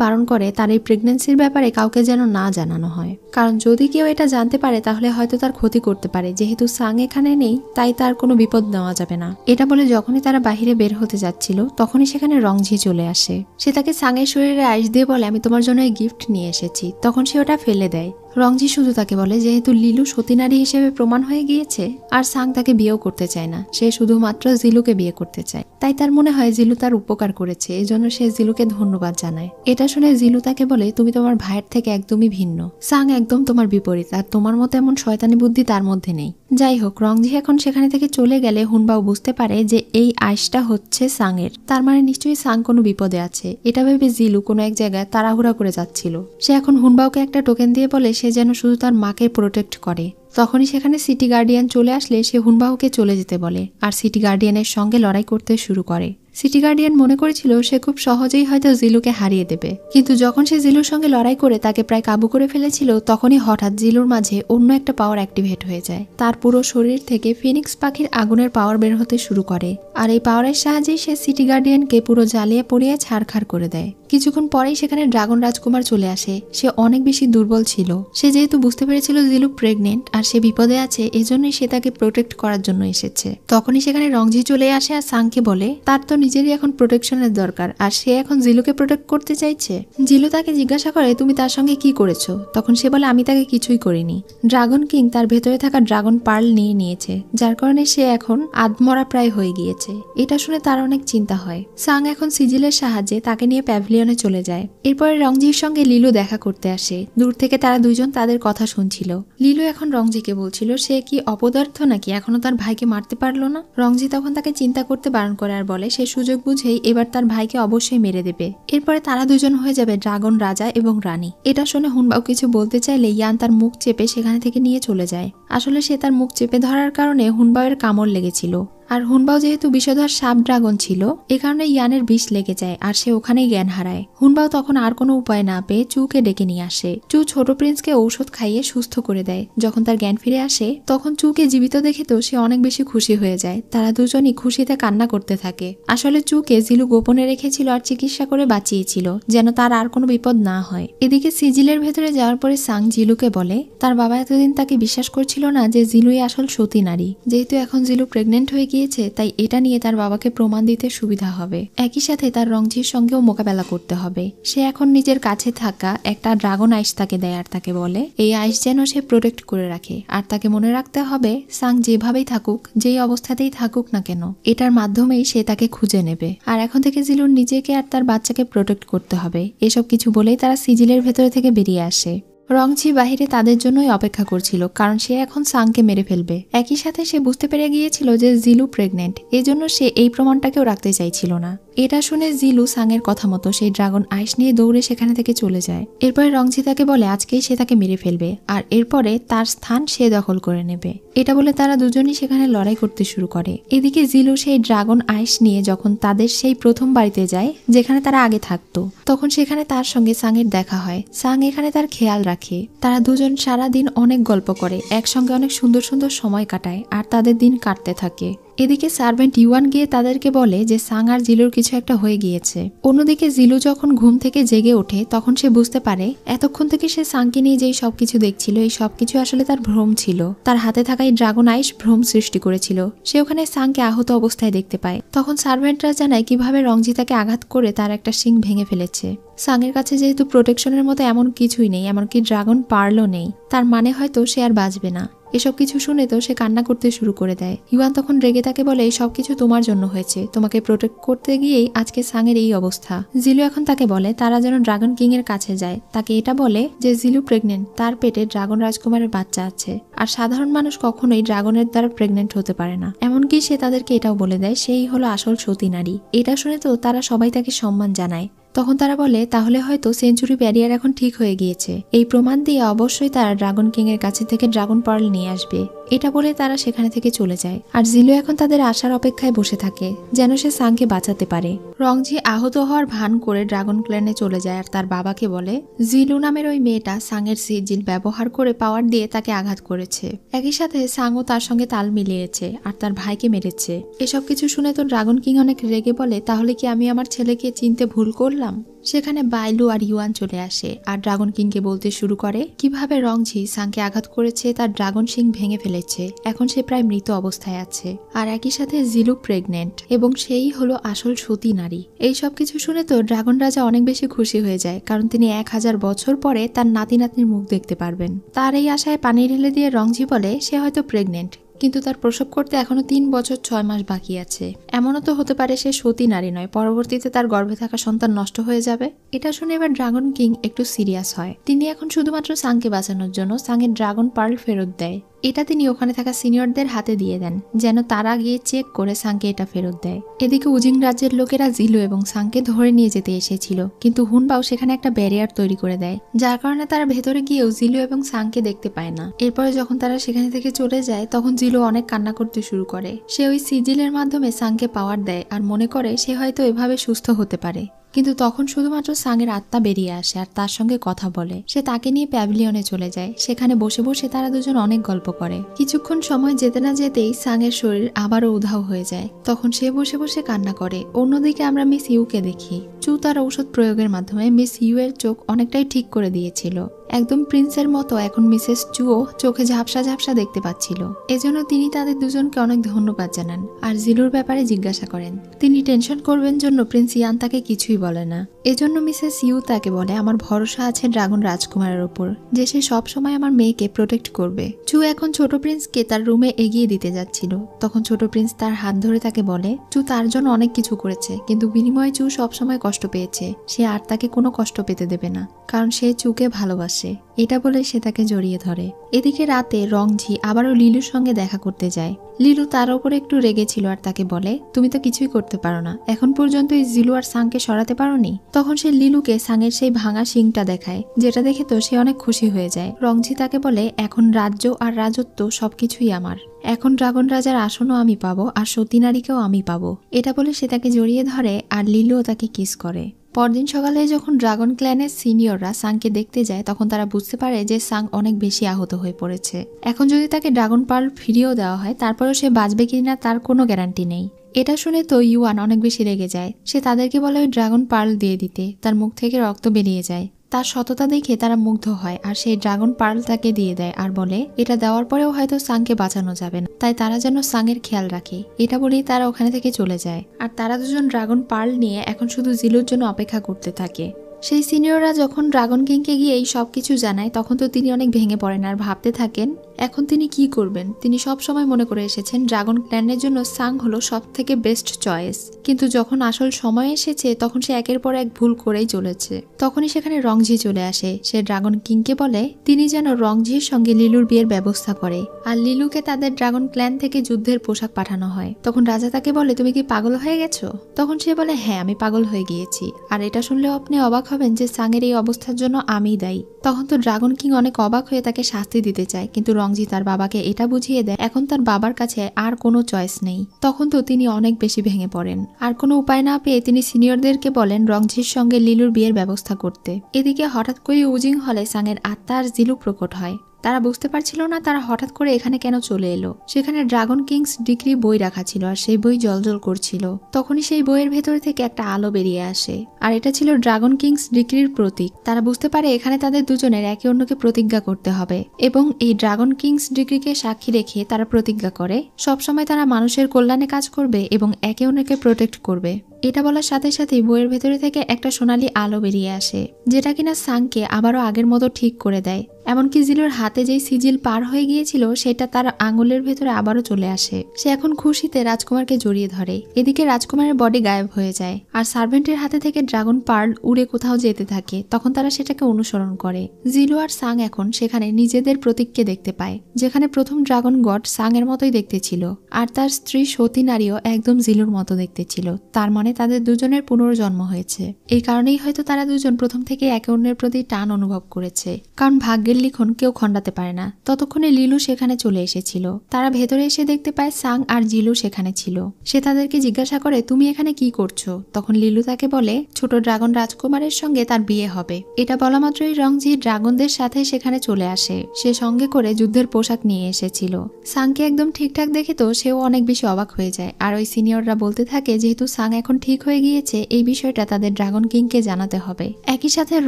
বারণ করে তার এই প্রেগন্যান্সির ব্যাপারে কাউকে যেন না জানানো হয়, কারণ যদি কেউ এটা জানতে পারে তাহলে হয়তো তার ক্ষতি করতে পারে। যেহেতু সাং এখানে নেই তাই তার কোনো বিপদ নেওয়া যাবে না। এটা বলে যখনই তারা বাহিরে বের হতে যাচ্ছিল তখনই সেখানে রংঝি চলে আসে। সে তাকে সাংয়ের শরীরে আইস দিয়ে বলে আমি তোমার জন্য এই গিফট নিয়ে এসেছি। তখন সে ওটা ফেলে দেয়। রংঝি শুধু তাকে বলে যেহেতু লিলু সতী নারী হিসেবে প্রমাণ হয়ে গিয়েছে আর সাং তাকে বিয়েও করতে চায় না, সে শুধুমাত্র জিলুকে বিয়ে করতে চায়। তাই তার মনে হয় জিলু তার উপকার করেছে, এজন্য সে জিলুকে ধন্যবাদ জানায়। এটা শুনে জিলু তাকে বলে তুমি তোমার ভাইয়ের থেকে একদমই ভিন্ন। সাং একদম তোমার বিপরীত আর তোমার মতো এমন শয়তানি বুদ্ধি তার মধ্যে নেই। যাই হোক, রংজি এখন সেখানে থেকে চলে গেলে হুনবাও বুঝতে পারে যে এই আইসটা হচ্ছে সাংয়ের। তার মানে নিশ্চয়ই সাং কোনো বিপদে আছে। এটা ভেবে জিলু কোনো এক জায়গায় তাড়াহুড়া করে যাচ্ছিল। সে এখন হুনবাওকে একটা টোকেন দিয়ে বলে সে যেন শুধু তার মাকে প্রোটেক্ট করে। তখনই সেখানে সিটি গার্ডিয়ান চলে আসলে সে হুনবাওকে চলে যেতে বলে আর সিটি গার্ডিয়ানের সঙ্গে লড়াই করতে শুরু করে। সিটি গার্ডিয়ান মনে করেছিল সে খুব সহজেই হয়তো জিলুকে হারিয়ে দেবে, কিন্তু যখন সে জিলুর সঙ্গে লড়াই করে তাকে প্রায় কাবু করে ফেলেছিল তখনই হঠাৎ জিলুর মাঝে অন্য একটা পাওয়ার অ্যাক্টিভেট হয়ে যায়। তার পুরো শরীর থেকে ফিনিক্স পাখির আগুনের পাওয়ার বের হতে শুরু করে আর এই পাওয়ারের সাহায্যেই সে সিটি গার্ডিয়ানকে পুরো জ্বালিয়ে পুড়িয়ে ছাড়খাড় করে দেয়। কিছুক্ষণ পরেই সেখানে ড্রাগন রাজকুমার চলে আসে। সে অনেক বেশি দুর্বল ছিল। সে যেহেতু বুঝতে পেরেছিল জিলু প্রেগনেন্ট আর সে বিপদে আছে, এজন্যই সে তাকে প্রোটেক্ট করার জন্য এসেছে। তখনই সেখানে রংজি চলে আসে আর সাংকে বলে তার তো নিজেরই এখন প্রোটেকশনের দরকার আর সে এখন জিলুকে প্রোটেক্ট করতে চাইছে। জিলু তাকে জিজ্ঞাসা করে তুমি তার সঙ্গে কি করেছো? তখন সে বলে আমি তাকে কিছুই করিনি। ড্রাগন কিং তার ভেতরে থাকা ড্রাগন পার্ল নিয়ে নিয়েছে, যার কারণে সে এখন আধমরা প্রায় হয়ে গিয়েছে। এটা শুনে তার অনেক চিন্তা হয়। সাং এখন সিজিলের সাহায্যে তাকে নিয়ে প্যাভিলিয়নে চলে যায়। এরপরে রংজির সঙ্গে লিলু দেখা করতে আসে। দূর থেকে তারা দুইজন তাদের কথা শুনছিল। লিলু এখন রংজিকে বলছিল সে কি অপদার্থ নাকি এখনো তার ভাইকে মারতে পারলো না। রংজি তখন তাকে চিন্তা করতে বারণ করে আর বলে সে সুযোগ বুঝেই এবার তার ভাইকে অবশ্যই মেরে দেবে। এরপরে তারা দুজন হয়ে যাবে ড্রাগন রাজা এবং রানী। এটা শুনে হুনবাও কিছু বলতে চাইলে ইয়ান তার মুখ চেপে সেখানে থেকে নিয়ে চলে যায়। আসলে সে তার মুখ চেপে ধরার কারণে হুনবাওয়ের কামড় লেগেছিল আর হুনবাও যেহেতু বিষধর সাপ ড্রাগন ছিল এ কারণে ইয়ানের বিষ লেগে যায় আর সে ওখানেই জ্ঞান হারায়। হুনবাও তখন আর কোনো উপায় না পেয়ে চুকে ডেকে নিয়ে আসে। চু ছোট প্রিন্সকে ঔষধ খাইয়ে সুস্থ করে দেয়। যখন তার জ্ঞান ফিরে আসে তখন চুকে জীবিত দেখে তো সে অনেক বেশি খুশি হয়ে যায়। তারা দুজনই খুশিতে কান্না করতে থাকে। আসলে চুকে জিলু গোপনে রেখেছিল আর চিকিৎসা করে বাঁচিয়েছিল যেন তার আর কোনো বিপদ না হয়। এদিকে সিজিলের ভেতরে যাওয়ার পরে সাং জিলুকে বলে তার বাবা এতদিন তাকে বিশ্বাস করছিল না যে জিলুই আসল সতী নারী। যেহেতু এখন জিলু প্রেগনেন্ট হয়ে গিয়েছে তাই এটা নিয়ে তার বাবাকে প্রমাণ দিতে সুবিধা হবে। একই সাথে তার রংজির সঙ্গেও মোকাবেলা করতে হবে। সে এখন নিজের কাছে থাকা একটা ড্রাগন আইস তাকে দেয় আর তাকে বলে এই আইস যেন সে প্রোটেক্ট করে রাখে আর তাকে মনে রাখতে হবে সাং যেভাবেই থাকুক যেই অবস্থাতেই থাকুক না কেন এটার মাধ্যমেই সে তাকে খুঁজে নেবে। আর এখন থেকে জিলুর নিজেকে আর তার বাচ্চাকে প্রোটেক্ট করতে হবে। এসব কিছু বলেই তারা সিজিলের ভেতরে থেকে বেরিয়ে আসে। রংজি বাহিরে তাদের জন্যই অপেক্ষা করছিল কারণ সে এখন সাংকে মেরে ফেলবে। একই সাথে সে বুঝতে পেরে গিয়েছিল যে জিলু প্রেগনেন্ট, এজন্য সে এই প্রমাণটাকেও রাখতে চাইছিল না। এটা শুনে জিলু সাংয়ের কথা মতো সেই ড্রাগন আইস নিয়ে দৌড়ে সেখানে থেকে চলে যায়। এরপরে রংজি তাকে বলে আজকেই সে তাকে মেরে ফেলবে আর এরপরে তার স্থান সে দখল করে নেবে। এটা বলে তারা দুজনই সেখানে লড়াই করতে শুরু করে। এদিকে জিলু সেই ড্রাগন আইস নিয়ে যখন তাদের সেই প্রথম বাড়িতে যায় যেখানে তারা আগে থাকতো তখন সেখানে তার সঙ্গে সাংয়ের দেখা হয়। সাং এখানে তার খেয়াল রাখে। তারা দুজন সারা দিন অনেক গল্প করে, একসঙ্গে অনেক সুন্দর সুন্দর সময় কাটায় আর তাদের দিন কাটতে থাকে। এদিকে সার্ভেন্ট ইউয়ান গিয়ে তাদেরকে বলে যে সাং আর জিলুর কিছু একটা হয়ে গিয়েছে। অন্যদিকে জিলু যখন ঘুম থেকে জেগে ওঠে তখন সে বুঝতে পারে এতক্ষণ থেকে সে সাংকে নিয়ে যেই সবকিছু দেখছিল এই সবকিছু আসলে তার ভ্রম ছিল। তার হাতে থাকা এই ড্রাগন আইস ভ্রম সৃষ্টি করেছিল। সে ওখানে সাংকে আহত অবস্থায় দেখতে পায়। তখন সার্ভেন্টরা জানায় কিভাবে রংজি তাকে আঘাত করে তার একটা শিং ভেঙে ফেলেছে। সাংয়ের কাছে যেহেতু প্রোটেকশনের মতো এমন কিছুই নেই, এমনকি ড্রাগন পার্লও নেই, তার মানে হয়তো সে আর বাঁচবে না। এসব কিছু শুনে তো সে কান্না করতে শুরু করে দেয়। ইউয়ান তখন রেগে তাকে বলে এই সবকিছু তোমার জন্য হয়েছে, তোমাকে প্রোটেক্ট করতে গিয়েই আজকে সাংয়ের এই অবস্থা। জিলু এখন তাকে বলে তারা যেন ড্রাগন কিং এর কাছে যায়। তাকে এটা বলে যে জিলু প্রেগনেন্ট, তার পেটে ড্রাগন রাজকুমারের বাচ্চা আছে আর সাধারণ মানুষ কখনোই ড্রাগনের দ্বারা প্রেগনেন্ট হতে পারে না। এমনকি সে তাদেরকে এটাও বলে দেয় সেই হলো আসল সতী নারী। এটা শুনে তো তারা সবাই তাকে সম্মান জানায়। তখন তারা বলে তাহলে হয়তো সেঞ্চুরি ব্যারিয়ার এখন ঠিক হয়ে গিয়েছে। এই প্রমাণ দিয়ে অবশ্যই তারা ড্রাগন কিং এর কাছে থেকে ড্রাগন পার্ল নিয়ে আসবে। এটা বলে তারা সেখানে থেকে চলে যায় আর জিলু এখন তাদের আসার অপেক্ষায় বসে থাকে যেন সে সাংকে বাঁচাতে পারে। রংজি আহত হওয়ার ভান করে ড্রাগন ক্ল্যানে চলে যায় আর তার বাবাকে বলে জিলু নামের ওই মেয়েটা সাংয়ের সিজিল ব্যবহার করে পাওয়ার দিয়ে তাকে আঘাত করেছে। একই সাথে সাংও তার সঙ্গে তাল মিলিয়েছে আর তার ভাইকে মেরেছে। এসব কিছু শুনে তো ড্রাগন কিং অনেক রেগে বলে তাহলে কি আমি আমার ছেলেকে চিনতে ভুল করলাম? সেখানে বাইলু আর ইউয়ান চলে আসে আর ড্রাগন কিংকে বলতে শুরু করে কিভাবে রংজি সাংকে আঘাত করেছে, তার ড্রাগন শিং ভেঙে ফেলেছে, এখন সে প্রায় মৃত অবস্থায় আছে। আর একই সাথে জিলু প্রেগনেন্ট এবং সেই হলো আসল সতী নারী। এই সব কিছু শুনে তো ড্রাগন রাজা অনেক বেশি খুশি হয়ে যায় কারণ তিনি 1000 বছর পরে তার নাতি নাতনির মুখ দেখতে পারবেন। তার এই আশায় পানি ঢেলে দিয়ে রংজি বলে সে হয়তো প্রেগনেন্ট, কিন্তু তার প্রসব করতে এখনো 3 বছর 6 মাস বাকি আছে। এমনও তো হতে পারে সে সতী নারী নয়, পরবর্তীতে তার গর্ভে থাকা সন্তান নষ্ট হয়ে যাবে। এটা শুনে এবার ড্রাগন কিং একটু সিরিয়াস হয়। তিনি এখন শুধুমাত্র সাংকে বাঁচানোর জন্য সাংয়ের ড্রাগন পার্ল ফেরত দেয়। এটা তিনি ওখানে থাকা সিনিয়রদের হাতে দিয়ে দেন যেন তারা গিয়ে চেক করে সাংকে এটা ফেরত দেয়। এদিকে উজিং রাজ্যের লোকেরা জিলু এবং সাংকে ধরে নিয়ে যেতে এসেছিল, কিন্তু হুনবাও সেখানে একটা ব্যারিয়ার তৈরি করে দেয়, যার কারণে তারা ভেতরে গিয়েও জিলু এবং সাংকে দেখতে পায় না। এরপরে যখন তারা সেখানে থেকে চলে যায় তখন জিলু অনেক কান্না করতে শুরু করে। সে ওই সিজিলের মাধ্যমে সাংকে পাওয়ার দেয় আর মনে করে সে হয়তো এভাবে সুস্থ হতে পারে। কিন্তু তখন শুধুমাত্র সাংয়ের আত্মা বেরিয়ে আসে আর তার সঙ্গে কথা বলে। সে তাকে নিয়ে প্যাভিলিয়নে চলে যায়। সেখানে বসে বসে তারা দুজন অনেক গল্প করে। কিছুক্ষণ সময় যেতে না যেতেই সাংয়ের শরীর আবারও উধাও হয়ে যায়। তখন সে বসে বসে কান্না করে। অন্যদিকে আমরা মিস ইউকে দেখি। চু তার ঔষধ প্রয়োগের মাধ্যমে মিস ইউ এর চোখ অনেকটাই ঠিক করে দিয়েছিল। একদম প্রিন্সের মতো এখন মিসেস চুও চোখে ঝাপসা ঝাপসা দেখতে পাচ্ছিল। এজন্য তিনি তাদের দুজনকে অনেক ধন্যবাদ জানান আর জিলুর ব্যাপারে জিজ্ঞাসা করেন। তিনি টেনশন করবেন জন্য প্রিন্স ইয়ান তাকে কিছুই বলে না। এজন্য মিসেস ইউ তাকে বলে, আমার ভরসা আছে ড্রাগন রাজকুমারের উপর, যে সে সবসময় আমার মেয়েকে প্রোটেক্ট করবে। চু এখন ছোট প্রিন্সকে তার রুমে এগিয়ে দিতে যাচ্ছিল। তখন ছোট প্রিন্স তার হাত ধরে তাকে বলে, চু তার জন্য অনেক কিছু করেছে, কিন্তু বিনিময়ে চু সবসময় কষ্ট পেয়েছে। সে আর তাকে কোনো কষ্ট পেতে দেবে না, কারণ সে চুকে ভালোবাসে। এটা বলে সে তাকে জড়িয়ে ধরে। এদিকে রাতে রংঝি আবারও লিলুর সঙ্গে দেখা করতে যায়। লিলু তার উপরে একটু রেগেছিল আর তাকে বলে, তুমি তো কিছুই করতে পারো না, এখন পর্যন্ত এই জিলু আর সাংকে সরাতে পারোনি। তখন সে লিলুকে সাংয়ের সেই ভাঙা শিংটা দেখায়, যেটা দেখে তো সে অনেক খুশি হয়ে যায়। রংঝি তাকে বলে, এখন রাজ্য আর রাজত্ব সবকিছুই আমার। এখন ড্রাগন রাজার আসনও আমি পাবো আর সতী নারীকেও আমি পাবো। এটা বলে সে তাকে জড়িয়ে ধরে আর লিলুও তাকে কিস করে। পরদিন সকালে যখন ড্রাগন ক্ল্যানের সিনিয়ররা সাংকে দেখতে যায় তখন তারা বুঝতে পারে যে সাং অনেক বেশি আহত হয়ে পড়েছে। এখন যদি তাকে ড্রাগন পার্ল ফিরিয়েও দেওয়া হয় তারপরেও সে বাঁচবে কিনা তার কোনো গ্যারান্টি নেই। এটা শুনে তো ইউয়ান অনেক বেশি রেগে যায়। সে তাদেরকে বলে ওই ড্রাগন পার্ল দিয়ে দিতে। তার মুখ থেকে রক্ত বেরিয়ে যায়। তার সততা দেখে তারা মুগ্ধ হয় আর সেই ড্রাগন পার্ল তাকে দিয়ে দেয় আর বলে, এটা দেওয়ার পরেও হয়তো সাংকে বাঁচানো যাবে না, তাই তারা যেন সাংয়ের খেয়াল রাখে। এটা বলেই তারা ওখানে থেকে চলে যায়। আর তারা দুজন ড্রাগন পার্ল নিয়ে এখন শুধু জিলুর জন্য অপেক্ষা করতে থাকে। সেই সিনিয়ররা যখন ড্রাগন কিংকে গিয়ে এই সবকিছু জানায় তখন তো তিনি অনেক ভেঙে পড়েন আর ভাবতে থাকেন এখন তিনি কি করবেন। তিনি সব সময় মনে করে এসেছেন ড্রাগন ক্ল্যানের জন্য সাং হলো সব থেকে বেস্ট চয়েস, কিন্তু যখন আসল সময় এসেছে তখন সে একের পর এক ভুল করেই চলেছে। তখনই সেখানে রংঝি চলে আসে। সে ড্রাগন কিংকে বলে তিনি যেন রংঝির সঙ্গে লিলুর বিয়ের ব্যবস্থা করে আর লিলুকে তাদের ড্রাগন ক্ল্যান থেকে যুদ্ধের পোশাক পাঠানো হয়। তখন রাজা তাকে বলে, তুমি কি পাগল হয়ে গেছো? তখন সে বলে, হ্যাঁ আমি পাগল হয়ে গিয়েছি, আর এটা শুনলেও আপনি অবাক হবেন যে সাংয়ের এই অবস্থার জন্য আমিই দায়ী। তখন তো ড্রাগন কিং অনেক অবাক হয়ে তাকে শাস্তি দিতে চায়, কিন্তু রংজি তার বাবাকে এটা বুঝিয়ে দেয় এখন তার বাবার কাছে আর কোনো চয়েস নেই। তখন তো তিনি অনেক বেশি ভেঙে পড়েন। আর কোনো উপায় না পেয়ে তিনি সিনিয়রদেরকে বলেন রংজির সঙ্গে লিলুর বিয়ের ব্যবস্থা করতে। এদিকে হঠাৎ করে উজিং হলে সাংয়ের আত্মা আর জিলু প্রকট হয়। তারা বুঝতে পারছিল না তারা হঠাৎ করে এখানে কেন চলে এলো। সেখানে ড্রাগন কিংস ডিগ্রি বই রাখা ছিল আর সেই বই জ্বলজ্বল করছিল। তখনই সেই বইয়ের ভেতর থেকে একটা আলো বেরিয়ে আসে আর এটা ছিল ড্রাগন কিংস ডিগ্রির প্রতীক। তারা বুঝতে পারে এখানে তাদের দুজনের একে অন্যকে প্রতিজ্ঞা করতে হবে এবং এই ড্রাগন কিংস ডিগ্রিকে সাক্ষী রেখে তারা প্রতিজ্ঞা করে সবসময় তারা মানুষের কল্যাণে কাজ করবে এবং একে অন্যকে প্রোটেক্ট করবে। এটা বলার সাথে সাথেই বইয়ের ভেতরে থেকে একটা সোনালী আলো বেরিয়ে আসে, যেটা কিনা সাংকে আবারও আগের মতো ঠিক করে দেয়। এমনকি জিলুর হাতে যেই সিজিল পার হয়ে গিয়েছিল সেটা তার আঙুলের ভেতরে আবারও চলে আসে। সে এখন খুশিতে রাজকুমারকে জড়িয়ে ধরে। এদিকে রাজকুমারের বডি গায়েব হয়ে যায় আর সার্ভেন্টের হাতে থেকে ড্রাগন পার্ল উড়ে কোথাও যেতে থাকে। তখন তারা সেটাকে অনুসরণ করে। জিলু আর সাং এখন সেখানে নিজেদের প্রতীককে দেখতে পায়, যেখানে প্রথম ড্রাগন গড সাং এর মতোই দেখতে ছিল আর তার স্ত্রী সতী নারীও একদম জিলুর মতো দেখতে ছিল। তার মানে তাদের দুজনের পুনর্জন্ম হয়েছে। এই কারণেই হয়তো তারা দুজন প্রথম থেকে একে অন্যের প্রতি টান অনুভব করেছে, কারণ ভাগ্যের লিখন কেউ খণ্ডাতে পারে না। ততক্ষণে লিলু সেখানে চলে এসেছিল। তারা ভেতরে এসে দেখতে পায় সাং আর জিলু সেখানে ছিল। সে তাদেরকে জিজ্ঞাসা করে, তুমি এখানে কি করছো? তখন লিলু তাকে বলে ছোট ড্রাগন রাজকুমারের সঙ্গে তার বিয়ে হবে। এটা বলা মাত্রই রংজি ড্রাগনদের সাথে সেখানে চলে আসে। সে সঙ্গে করে যুদ্ধের পোশাক নিয়ে এসেছিল। সাংকে একদম ঠিকঠাক দেখে তো সেও অনেক বেশি অবাক হয়ে যায়। আর ওই সিনিয়ররা বলতে থাকে যেহেতু সাং এখন ঠিক হয়ে গিয়েছে এই বিষয়টা তাদের ড্রাগন কিংকে জানাতে হবে। একই সাথে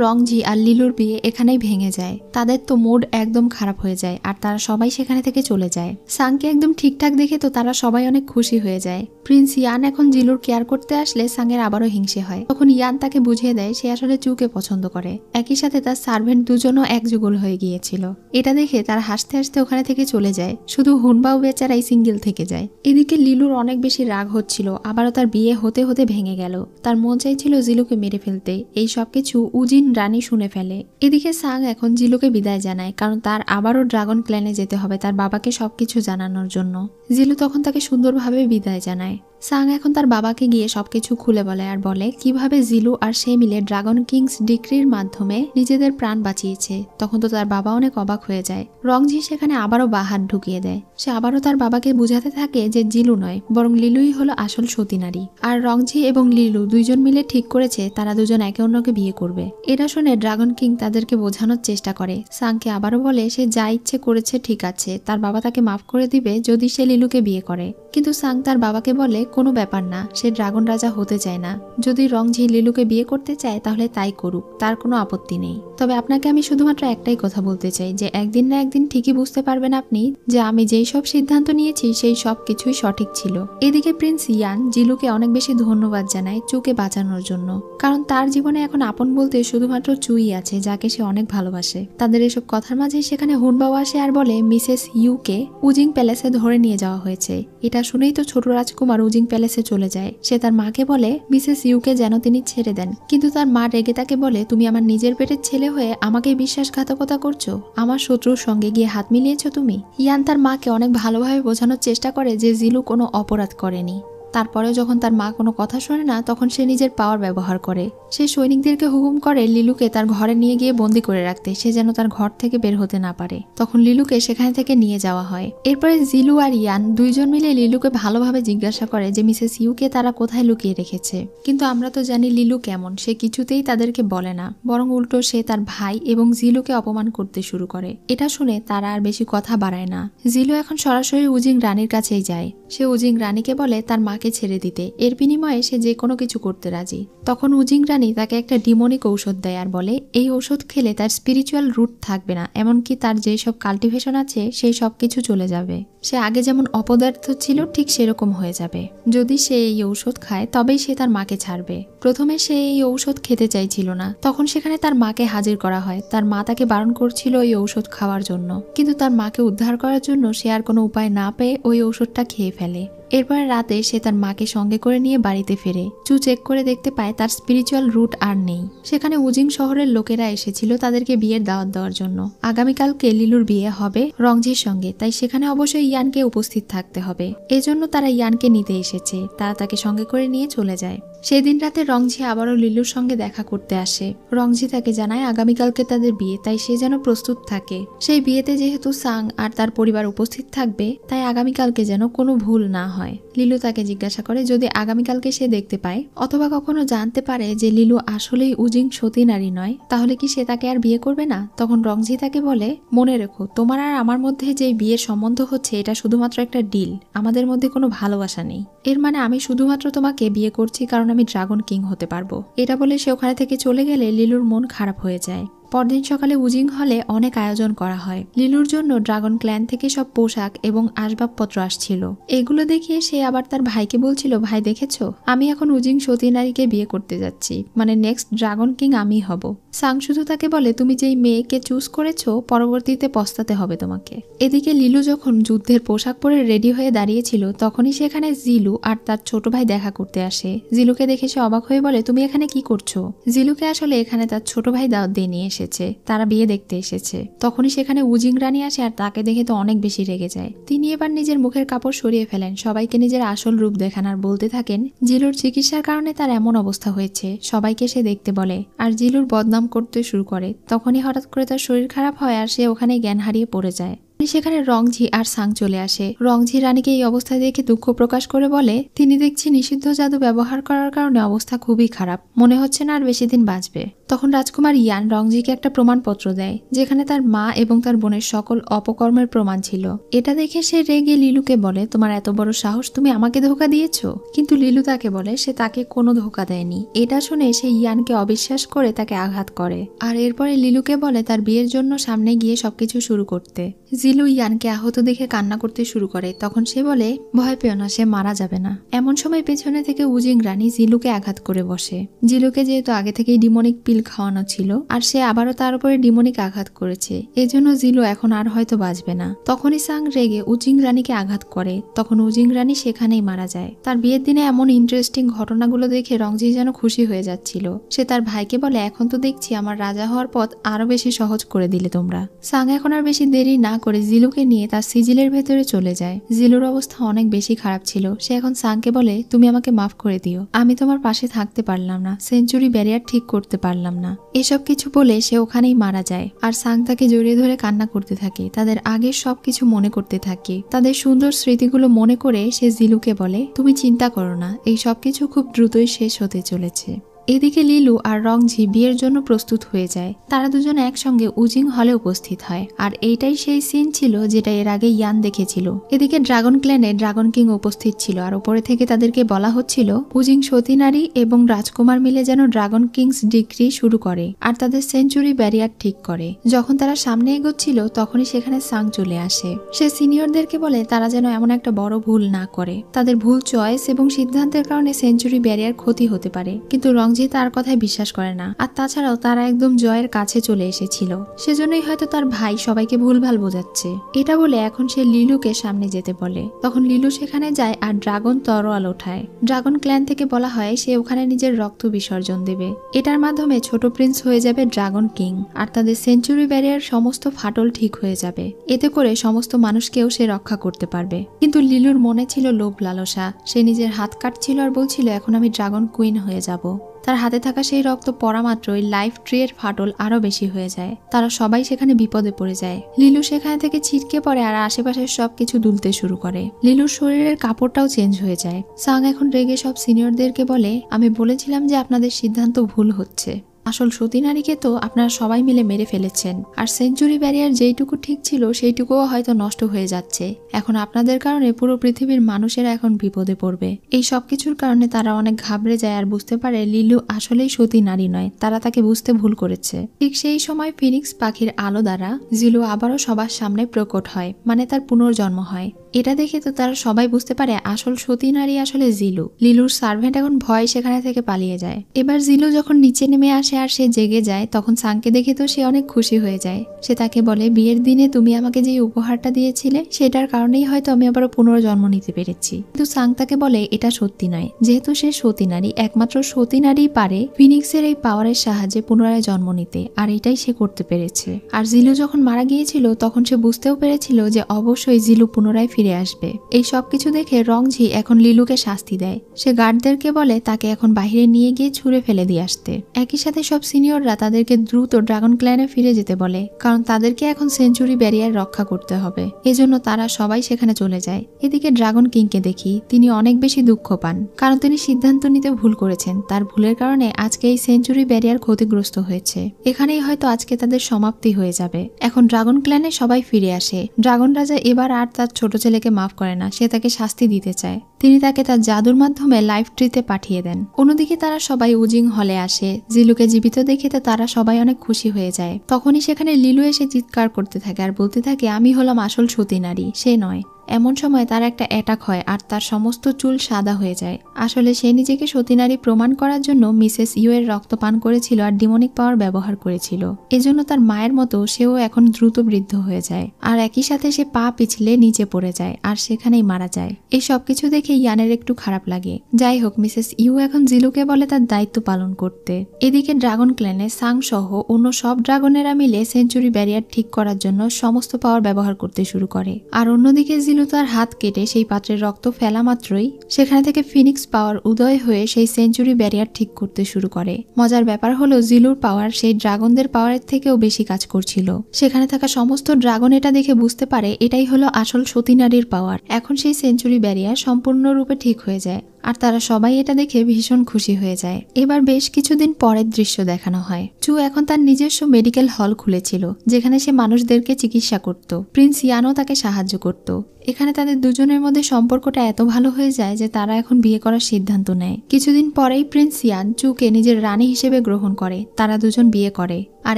রংজি আর লিলুর বিয়ে এখানেই ভেঙে যায়। তাদের তো মুড একদম খারাপ হয়ে যায় আর তারা সবাই সেখানে থেকে চলে যায়। সাংকে একদম ঠিকঠাক দেখে তো তারা সবাই অনেক খুশি হয়ে যায়। প্রিন্স ইয়ান এখন জিলুর কেয়ার করতে আসলে সাংয়ের আবারও হিংসে হয়। তখন ইয়ান তাকে বুঝিয়ে দেয় সে আসলে চুকে পছন্দ করে। একই সাথে তার সার্ভেন্ট দুজনও একযুগল হয়ে গিয়েছিল। এটা দেখে তার হাসতে হাসতে ওখানে থেকে চলে যায়। শুধু হুনবাও বেচারাই সিঙ্গেল থেকে যায়। এদিকে লিলুর অনেক বেশি রাগ হচ্ছিল। আবারও তার বিয়ে হতে হতে ভেঙে গেল। তার মন চাইছিল জিলুকে মেরে ফেলতে। এই সবকিছু উজিন রানী শুনে ফেলে। এদিকে সাং এখন জিলুকে বিদায় বিদায় জানায়, কারণ তার আবারও ড্রাগন ক্ল্যানে যেতে হবে তার বাবাকে সবকিছু জানানোর জন্য। জিলু তখন তাকে সুন্দরভাবে বিদায় জানায়। সাং এখন তার বাবাকে গিয়ে সবকিছু খুলে বলে আর বলে কিভাবে জিলু আর সে মিলে ড্রাগন কিংস ডিক্রির মাধ্যমে নিজেদের প্রাণ বাঁচিয়েছে। তখন তো তার বাবা অনেক অবাক হয়ে যায়। রংজি সেখানে আবারও বাহাত ঢুকিয়ে দেয়। সে আবারও তার বাবাকে বুঝাতে থাকে যে জিলু নয়, বরং লিলুই হলো আসল সতী নারী। আর রংজি এবং লিলু দুইজন মিলে ঠিক করেছে তারা দুজন একে অন্যকে বিয়ে করবে। এটা শুনে ড্রাগন কিং তাদেরকে বোঝানোর চেষ্টা করে। সাংকে আবারও বলে সে যা ইচ্ছে করেছে ঠিক আছে, তার বাবা তাকে মাফ করে দিবে যদি সে লিলুকে বিয়ে করে। কিন্তু সাং তার বাবাকে বলে কোনো ব্যাপার না, সে ড্রাগন রাজা হতে চায় না। যদি রংজি লিলুকে বিয়ে করতে চায় তাহলে তাই করুক, তার কোনো আপত্তি নেই। তবে আপনাকে আমি শুধুমাত্র একটাই কথা বলতে চাই যে একদিন না একদিন ঠিকই বুঝতে পারবেন আপনি যে আমি যেই সব সিদ্ধান্ত নিয়েছি সেই সব কিছুই সঠিক ছিল। এদিকে প্রিন্স ইয়ান জিলুকে অনেক বেশি ধন্যবাদ জানায় চুকে বাঁচানোর জন্য, কারণ তার জীবনে এখন আপন বলতে শুধুমাত্র চুই আছে যাকে সে অনেক ভালোবাসে। তাদের এসব কথার মাঝে সেখানে হুনবাও আসে আর বলে মিসেস ইউকে উজিং প্যালেসে ধরে নিয়ে যাওয়া হয়েছে। এটা শুনেই তো ছোট রাজকুমার উজিং প্যালেসে চলে যায়। সে তার মাকে বলে মিসেস ইউকে যেন তিনি ছেড়ে দেন, কিন্তু তার মা রেগে তাকে বলে তুমি আমার নিজের পেটের ছেলে হয়ে আমাকে বিশ্বাসঘাতকতা করছো, আমার শত্রুর সঙ্গে গিয়ে হাত মিলিয়েছো তুমি। ইয়ান তার মাকে অনেক ভালোভাবে বোঝানোর চেষ্টা করে যে জিলু কোনো অপরাধ করেনি। তারপরেও যখন তার মা কোনো কথা শোনে না তখন সে নিজের পাওয়ার ব্যবহার করে। সে সৈনিকদেরকে হুকুম করে লিলুকে তার ঘরে নিয়ে গিয়ে বন্দি করে রাখতে, সে যেন তার ঘর থেকে বের হতে না পারে। তখন লিলুকে সেখান থেকে নিয়ে যাওয়া হয়। এরপরে জিলু আর ইয়ান দুইজন মিলে লিলুকে ভালোভাবে জিজ্ঞাসা করে যে মিসেস ইউকে তারা কোথায় লুকিয়ে রেখেছে। কিন্তু আমরা তো জানি লিলু কেমন, সে কিছুতেই তাদেরকে বলে না, বরং উল্টো সে তার ভাই এবং জিলুকে অপমান করতে শুরু করে। এটা শুনে তারা আর বেশি কথা বাড়ায় না। জিলু এখন সরাসরি উজিং রানীর কাছেই যায়। সে উজিং রানীকে বলে তার মাকে ছেড়ে দিতে, এর বিনিময়ে সে যে কোনো কিছু করতে রাজি। তখন উজিং রানী তাকে একটা ডিমনিক ঔষধ দেয় আর বলে এই ঔষধ খেলে তার স্পিরিচুয়াল রুট থাকবে না, এমনকি তার যেই সব কাল্টিভেশন আছে সেই সব কিছু চলে যাবে। সে আগে যেমন অপদার্থ ছিল ঠিক সেরকম হয়ে যাবে। যদি সে এই ঔষধ খায় তবেই সে তার মাকে ছাড়বে। প্রথমে সে এই ঔষধ খেতে চাইছিল না, তখন সেখানে তার মাকে হাজির করা হয়। তার মা তাকে বারণ করছিল এই ঔষধ খাওয়ার জন্য, কিন্তু তার মাকে উদ্ধার করার জন্য সে আর কোনো উপায় না পেয়ে ওই ঔষধটা খেয়ে ফেলে। এরপর রাতে সে তার মাকে সঙ্গে করে নিয়ে বাড়িতে ফেরে। চু চেক করে দেখতে পায় তার স্পিরিচুয়াল রুট আর নেই। সেখানে উজিং শহরের লোকেরা এসেছিল তাদেরকে বিয়ের দাওয়াত দেওয়ার জন্য। আগামীকালকে লিলুর বিয়ে হবে রংজির সঙ্গে, তাই সেখানে অবশ্যই ইয়ানকে উপস্থিত থাকতে হবে। এজন্য তারা ইয়ানকে নিতে এসেছে। তারা তাকে সঙ্গে করে নিয়ে চলে যায়। সেদিন রাতে রংজি আবারও লিলুর সঙ্গে দেখা করতে আসে। রংজি তাকে জানায় আগামীকালকে তাদের বিয়ে, তাই সে যেন প্রস্তুত থাকে। সেই বিয়েতে যেহেতু সাং আর তার পরিবার উপস্থিত থাকবে, তাই আগামীকালকে যেন কোনো ভুল না হয়। লিলু তাকে জিজ্ঞাসা করে যদি আগামীকালকে সে দেখতে পায় অথবা কখনো জানতে পারে যে লিলু আসলেই উজিং সতী নারী নয়, তাহলে কি সে তাকে আর বিয়ে করবে না? তখন রংজি তাকে বলে মনে রেখো, তোমার আর আমার মধ্যে যে বিয়ের সম্বন্ধ হচ্ছে এটা শুধুমাত্র একটা ডিল, আমাদের মধ্যে কোনো ভালোবাসা নেই। এর মানে আমি শুধুমাত্র তোমাকে বিয়ে করছি কারণ আমি ড্রাগন কিং হতে পারবো। এটা বলে সে ওখানে থেকে চলে গেলে লিলুর মন খারাপ হয়ে যায়। পরদিন সকালে উজিং হলে অনেক আয়োজন করা হয়। লিলুর জন্য ড্রাগন ক্ল্যান থেকে সব পোশাক এবং আসবাবপত্র আসছিল। এগুলো দেখিয়ে সে আবার তার ভাইকে বলছিল, ভাই দেখেছো, আমি এখন উজিং সতী নারীকে বিয়ে করতে যাচ্ছি, মানে নেক্সট ড্রাগন কিং আমি হব। সাং শুধু তাকে বলে তুমি যেই মেয়েকে চুজ করেছো পরবর্তীতে পস্তাতে হবে তোমাকে। এদিকে লিলু যখন যুদ্ধের পোশাক পরে রেডি হয়ে দাঁড়িয়েছিল তখনই সেখানে জিলু আর তার ছোট ভাই দেখা করতে আসে। জিলুকে দেখে সে অবাক হয়ে বলে তুমি এখানে কি করছো? জিলুকে আসলে এখানে তার ছোট ভাই দাওয়াত দিয়ে নিয়ে এসেছে, তারা বিয়ে দেখতে এসেছে। তখনই সেখানে উজিং রানী আসে আর তাকে দেখে তো অনেক বেশি রেগে যায়। তিনি এবার নিজের মুখের কাপড় সরিয়ে ফেলেন, সবাইকে নিজের আসল রূপ দেখান আর বলতে থাকেন জিলুর চিকিৎসার কারণে তার এমন অবস্থা হয়েছে, সবাইকে সে দেখতে বলে আর জিলুর বদনাম করতে শুরু করে। তখনই হঠাৎ করে তার শরীর খারাপ হয় আর সে ওখানে জ্ঞান হারিয়ে পড়ে যায়। সেখানে রংজি আর সাং চলে আসে। রংজি রানীকে এই অবস্থায় দেখে দুঃখ প্রকাশ করে বলে তিনি দেখছি নিষিদ্ধ জাদু ব্যবহার করার কারণে অবস্থা খুবই খারাপ, মনে হচ্ছে না আর বেশি দিন বাঁচবে। তখন রাজকুমার ইয়ান রংজিকে একটা প্রমাণপত্র দেয় যেখানে তার মা এবং তার বোনের সকল অপকর্মের প্রমাণ ছিল। এটা দেখে সে রেগে লিলুকে বলে তোমার এত বড় সাহস, তুমি আমাকে ধোঁকা দিয়েছো? কিন্তু লিলু তাকে বলে সে তাকে কোনো ধোঁকা দেয়নি। এটা শুনে সে ইয়ানকে অবিশ্বাস করে তাকে আঘাত করে আর এরপরে লিলুকে বলে তার বিয়ের জন্য সামনে গিয়ে সবকিছু শুরু করতে। জিলু ইয়ানকে আহত দেখে কান্না করতে শুরু করে। তখন সে বলে ভয় পেও না, সে মারা যাবে না। এমন সময় পেছনে থেকে উজিং রানী জিলুকে আঘাত করে বসে। জিলুকে যেহেতু আগে থেকেই ডিমনিক পিল পিল খাওয়ানো ছিল আর সে আবারও তার উপরে ডিমনিক আঘাত করেছে, এজন্য জিলু এখন আর হয়তো বাঁচবে না। তখনই সাং রেগে উজিং রানীকে আঘাত করে, তখন উজিং রানী সেখানেই মারা যায়। তার বিয়ের দিনে এমন ইন্টারেস্টিং ঘটনাগুলো দেখে রংজি যেন খুশি হয়ে যাচ্ছিল। সে তার ভাইকে বলে, এখন তো দেখছি আমার রাজা হওয়ার পথ আরো বেশি সহজ করে দিলে তোমরা। সাং এখন আর বেশি দেরি না করে জিলুকে নিয়ে তার সিজিলের ভেতরে চলে যায়। জিলুর অবস্থা অনেক বেশি খারাপ ছিল। সে এখন সাংকে বলে, তুমি আমাকে মাফ করে দিও, আমি তোমার পাশে থাকতে পারলাম না, সেঞ্চুরি ব্যারিয়ার ঠিক করতে পারলাম না, এসব কিছু বলে সে ওখানেই মারা যায়। আর সাং তাকে জড়িয়ে ধরে কান্না করতে থাকে, তাদের আগের সবকিছু মনে করতে থাকে। তাদের সুন্দর স্মৃতিগুলো মনে করে সে জিলুকে বলে, তুমি চিন্তা করো না, এই সবকিছু খুব দ্রুতই শেষ হতে চলেছে। এদিকে লিলু আর রংজি বিয়ের জন্য প্রস্তুত হয়ে যায়। তারা দুজনে একসঙ্গে উজিং হলে উপস্থিত হয়। আর এইটাই সেই সিন ছিল যেটা এর আগে ইয়ান দেখেছিল। এদিকে ড্রাগন ক্ল্যানে ড্রাগন কিং উপস্থিত ছিল আর উপরে থেকে তাদেরকে বলা হচ্ছিল উজিং সতী নারী এবং রাজকুমার মিলে যেন ড্রাগন কিংস ডিগ্রি শুরু করে আর তাদের সেঞ্চুরি ব্যারিয়ার ঠিক করে। যখন তারা সামনে এগোচ্ছিল তখনই সেখানে সাং চলে আসে। সে সিনিয়রদেরকে বলে তারা যেন এমন একটা বড় ভুল না করে, তাদের ভুল চয়েস এবং সিদ্ধান্তের কারণে সেঞ্চুরি ব্যারিয়ার ক্ষতি হতে পারে। কিন্তু রংজি তার কথায় বিশ্বাস করে না। আর তাছাড়াও তারা একদম জয়ের কাছে চলে এসেছিল, সেজন্যই হয়তো তার ভাই সবাইকে ভুলভাল বোঝাচ্ছে। এটা বলে এখন সে লিলুকে সামনে যেতে বলে। তখন লিলু সেখানে যায় আর ড্রাগন তরোয়াল ওঠায়। ড্রাগন ক্ল্যান থেকে বলা হয় সে ওখানে নিজের রক্ত বিসর্জন দেবে। এটার মাধ্যমে ছোট প্রিন্স হয়ে যাবে ড্রাগন কিং আর তাদের সেঞ্চুরি ব্যারিয়ার সমস্ত ফাটল ঠিক হয়ে যাবে। এতে করে সমস্ত মানুষকেও সে রক্ষা করতে পারবে। কিন্তু লিলুর মনে ছিল লোভ লালসা। সে নিজের হাত কাটছিল আর বলছিল এখন আমি ড্রাগন কুইন হয়ে যাব। তার হাতে থাকা সেই রক্ত পড়া মাত্রই লাইফ ট্রিয়ের ফাটল আরো বেশি হয়ে যায়। তারা সবাই সেখানে বিপদে পড়ে যায়। লিলু সেখানে থেকে ছিটকে পড়ে আর আশেপাশের সবকিছু দুলতে শুরু করে। লিলুর শরীরের কাপড়টাও চেঞ্জ হয়ে যায়। সাং এখন রেগে সব সিনিয়রদেরকে বলে, আমি বলেছিলাম যে আপনাদের সিদ্ধান্ত ভুল হচ্ছে। আসল সতী নারীকে তো আপনারা সবাই মিলে মেরে ফেলেছেন আর সেঞ্চুরি ব্যারিয়ার যেইটুকু ঠিক ছিল সেইটুকুও হয়তো নষ্ট হয়ে যাচ্ছে। এখন আপনাদের কারণে পুরো পৃথিবীর মানুষেরা এখন বিপদে পড়বে। এই সবকিছুর কারণে তারা অনেক ঘাবড়ে যায় আর বুঝতে পারে লিলু আসলেই সতী নারী নয়, তারা তাকে বুঝতে ভুল করেছে। ঠিক সেই সময় ফিনিক্স পাখির আলো দ্বারা জিলু আবারও সবার সামনে প্রকট হয়, মানে তার পুনর্জন্ম হয়। এটা দেখে তো তারা সবাই বুঝতে পারে আসল সতী নারী আসলে জিলু। লিলুর সার্ভেন্ট এখন ভয়ে সেখানে থেকে পালিয়ে যায়। এবার জিলু যখন নিচে নেমে আসে আর সে জেগে যায় তখন সাংকে দেখে তো সে অনেক খুশি হয়ে যায়। সে তাকে বলে, বিয়ের দিনে তুমি আমাকে যে উপহারটা দিয়েছিলে সেটার কারণেই হয়তো আমি আবারও পুনর্জন্ম নিতে পেরেছি। কিন্তু সাং তাকে বলে এটা সত্যি নয়, যেহেতু সে সতী নারী, একমাত্র সতী নারীই পারে ফিনিক্সের এই পাওয়ারের সাহায্যে পুনরায় জন্ম নিতে, আর এটাই সে করতে পেরেছে। আর জিলু যখন মারা গিয়েছিল তখন সে বুঝতেও পেরেছিল যে অবশ্যই জিলু পুনরায় ফিরে আসবে। এই সবকিছু দেখে রংজি এখন লিলুকে শাস্তি দেয়। সে গার্ডদেরকে বলে তাকে এখন বাইরে নিয়ে গিয়ে ছুঁড়ে ফেলে দিয়ে আসতে। একই সাথে সব সিনিয়ররা তাদেরকে দ্রুত ড্রাগন ক্ল্যানে ফিরে যেতে বলে, কারণ তাদেরকে এখন সেঞ্চুরি ব্যারিয়ার রক্ষা করতে হবে। এজন্য তারা সবাই সেখানে চলে যায়। এদিকে ড্রাগন কিংকে দেখি তিনি অনেক বেশি দুঃখ পান, কারণ তিনি সিদ্ধান্ত নিতে ভুল করেছেন। তার ভুলের কারণে আজকে এই সেঞ্চুরি ব্যারিয়ার ক্ষতিগ্রস্ত হয়েছে। এখানেই হয়তো আজকে তাদের সমাপ্তি হয়ে যাবে। এখন ড্রাগন ক্ল্যানে সবাই ফিরে আসে। ড্রাগন রাজা এবার আর তার ছোট ছেলেকে মাফ করে না, সে তাকে শাস্তি দিতে চায়। তিনি তাকে তার জাদুর মাধ্যমে লাইফ ট্রিতে পাঠিয়ে দেন। অন্যদিকে তারা সবাই উজিং হলে আসে। জিলুকে জীবিত দেখে তো তারা সবাই অনেক খুশি হয়ে যায়। তখনই সেখানে লিলু এসে চিৎকার করতে থাকে আর বলতে থাকে আমি হলাম আসল সতী নারী, সে নয়। এমন সময় তার একটা অ্যাটাক হয় আর তার সমস্ত চুল সাদা হয়ে যায়। আসলে সে নিজেকে সতী নারী প্রমাণ করার জন্য মিসেস ইউ এর রক্ত পান করেছিল আর ডিমনিক পাওয়ার ব্যবহার করেছিল। এজন্য তার মায়ের মতো সেও এখন দ্রুত বৃদ্ধ হয়ে যায়। আর একই সাথে সে পা পিছলে নিচে পড়ে যায় আর সেখানেই মারা যায়। এই সবকিছু দেখে ইয়ানের একটু খারাপ লাগে। যাই হোক, মিসেস ইউ এখন জিলুকে বলে তার দায়িত্ব পালন করতে। এদিকে ড্রাগন ক্ল্যানে সাং সহ অন্য সব ড্রাগনেরা মিলে সেঞ্চুরি ব্যারিয়ার ঠিক করার জন্য সমস্ত পাওয়ার ব্যবহার করতে শুরু করে। আর অন্যদিকে জিলু তার হাত কেটে সেই পাত্রের রক্ত ফেলা মাত্রই সেখানে থেকে ফিনিক্স পাওয়ার উদয় হয়ে সেই সেঞ্চুরি ব্যারিয়ার ঠিক করতে শুরু করে। মজার ব্যাপার হলো জিলুর পাওয়ার সেই ড্রাগনদের পাওয়ারের থেকেও বেশি কাজ করছিল। সেখানে থাকা সমস্ত ড্রাগন এটা দেখে বুঝতে পারে এটাই হলো আসল সতী নারীর পাওয়ার। এখন সেই সেঞ্চুরি ব্যারিয়ার সম্পূর্ণরূপে ঠিক হয়ে যায় আর তারা সবাই এটা দেখে ভীষণ খুশি হয়ে যায়। এবার বেশ কিছুদিন পরের দৃশ্য দেখানো হয়। চু এখন তার নিজস্ব মেডিকেল হল খুলেছিল যেখানে সে মানুষদেরকে চিকিৎসা করত। প্রিন্স ইয়ানও তাকে সাহায্য করত। এখানে তাদের দুজনের মধ্যে সম্পর্কটা এত ভালো হয়ে যায় যে তারা এখন বিয়ে করার সিদ্ধান্ত নেয়। কিছুদিন পরেই প্রিন্স ইয়ান চুকে নিজের রানী হিসেবে গ্রহণ করে। তারা দুজন বিয়ে করে আর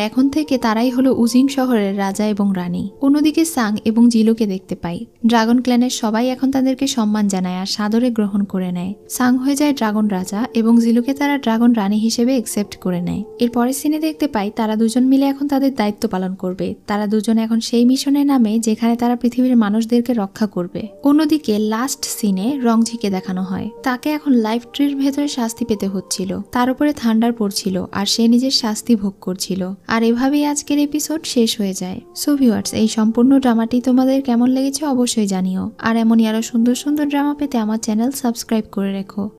এখন থেকে তারাই হলো উজিং শহরের রাজা এবং রানী। অন্যদিকে সাং এবং জিলুকে দেখতে পাই। ড্রাগন ক্ল্যানের সবাই এখন তাদেরকে সম্মান জানায় আর সাদরে গ্রহণ করে নেয়। সাং হয়ে যায় ড্রাগন রাজা এবং জিলুকে তারা ড্রাগন রানী হিসেবে একসেপ্ট করে নেয়। এর পরের সিনে দেখতে পাই তারা দুজন মিলে এখন তাদের দায়িত্ব পালন করবে। তারা দুজন এখন সেই মিশনের নামে যেখানে তারা পৃথিবীর মানুষদেরকে রক্ষা করবে। অন্যদিকে লাস্ট সিনে রংঝিকে দেখানো হয়, তাকে এখন লাইফ ট্রির ভেতরে শাস্তি পেতে হচ্ছিল, তার উপরে থান্ডার পড়ছিল আর সে নিজের শাস্তি ভোগ করছিল। আর এভাবেই আজকের এপিসোড শেষ হয়ে যায়। সো ভিউয়ার্স, এই সম্পূর্ণ ড্রামাটি তোমাদের কেমন লেগেছে অবশ্যই জানিও। আর এমনই আরো সুন্দর সুন্দর ড্রামা পেতে আমার চ্যানেল সাবস্ক্রাইব করে রেখো।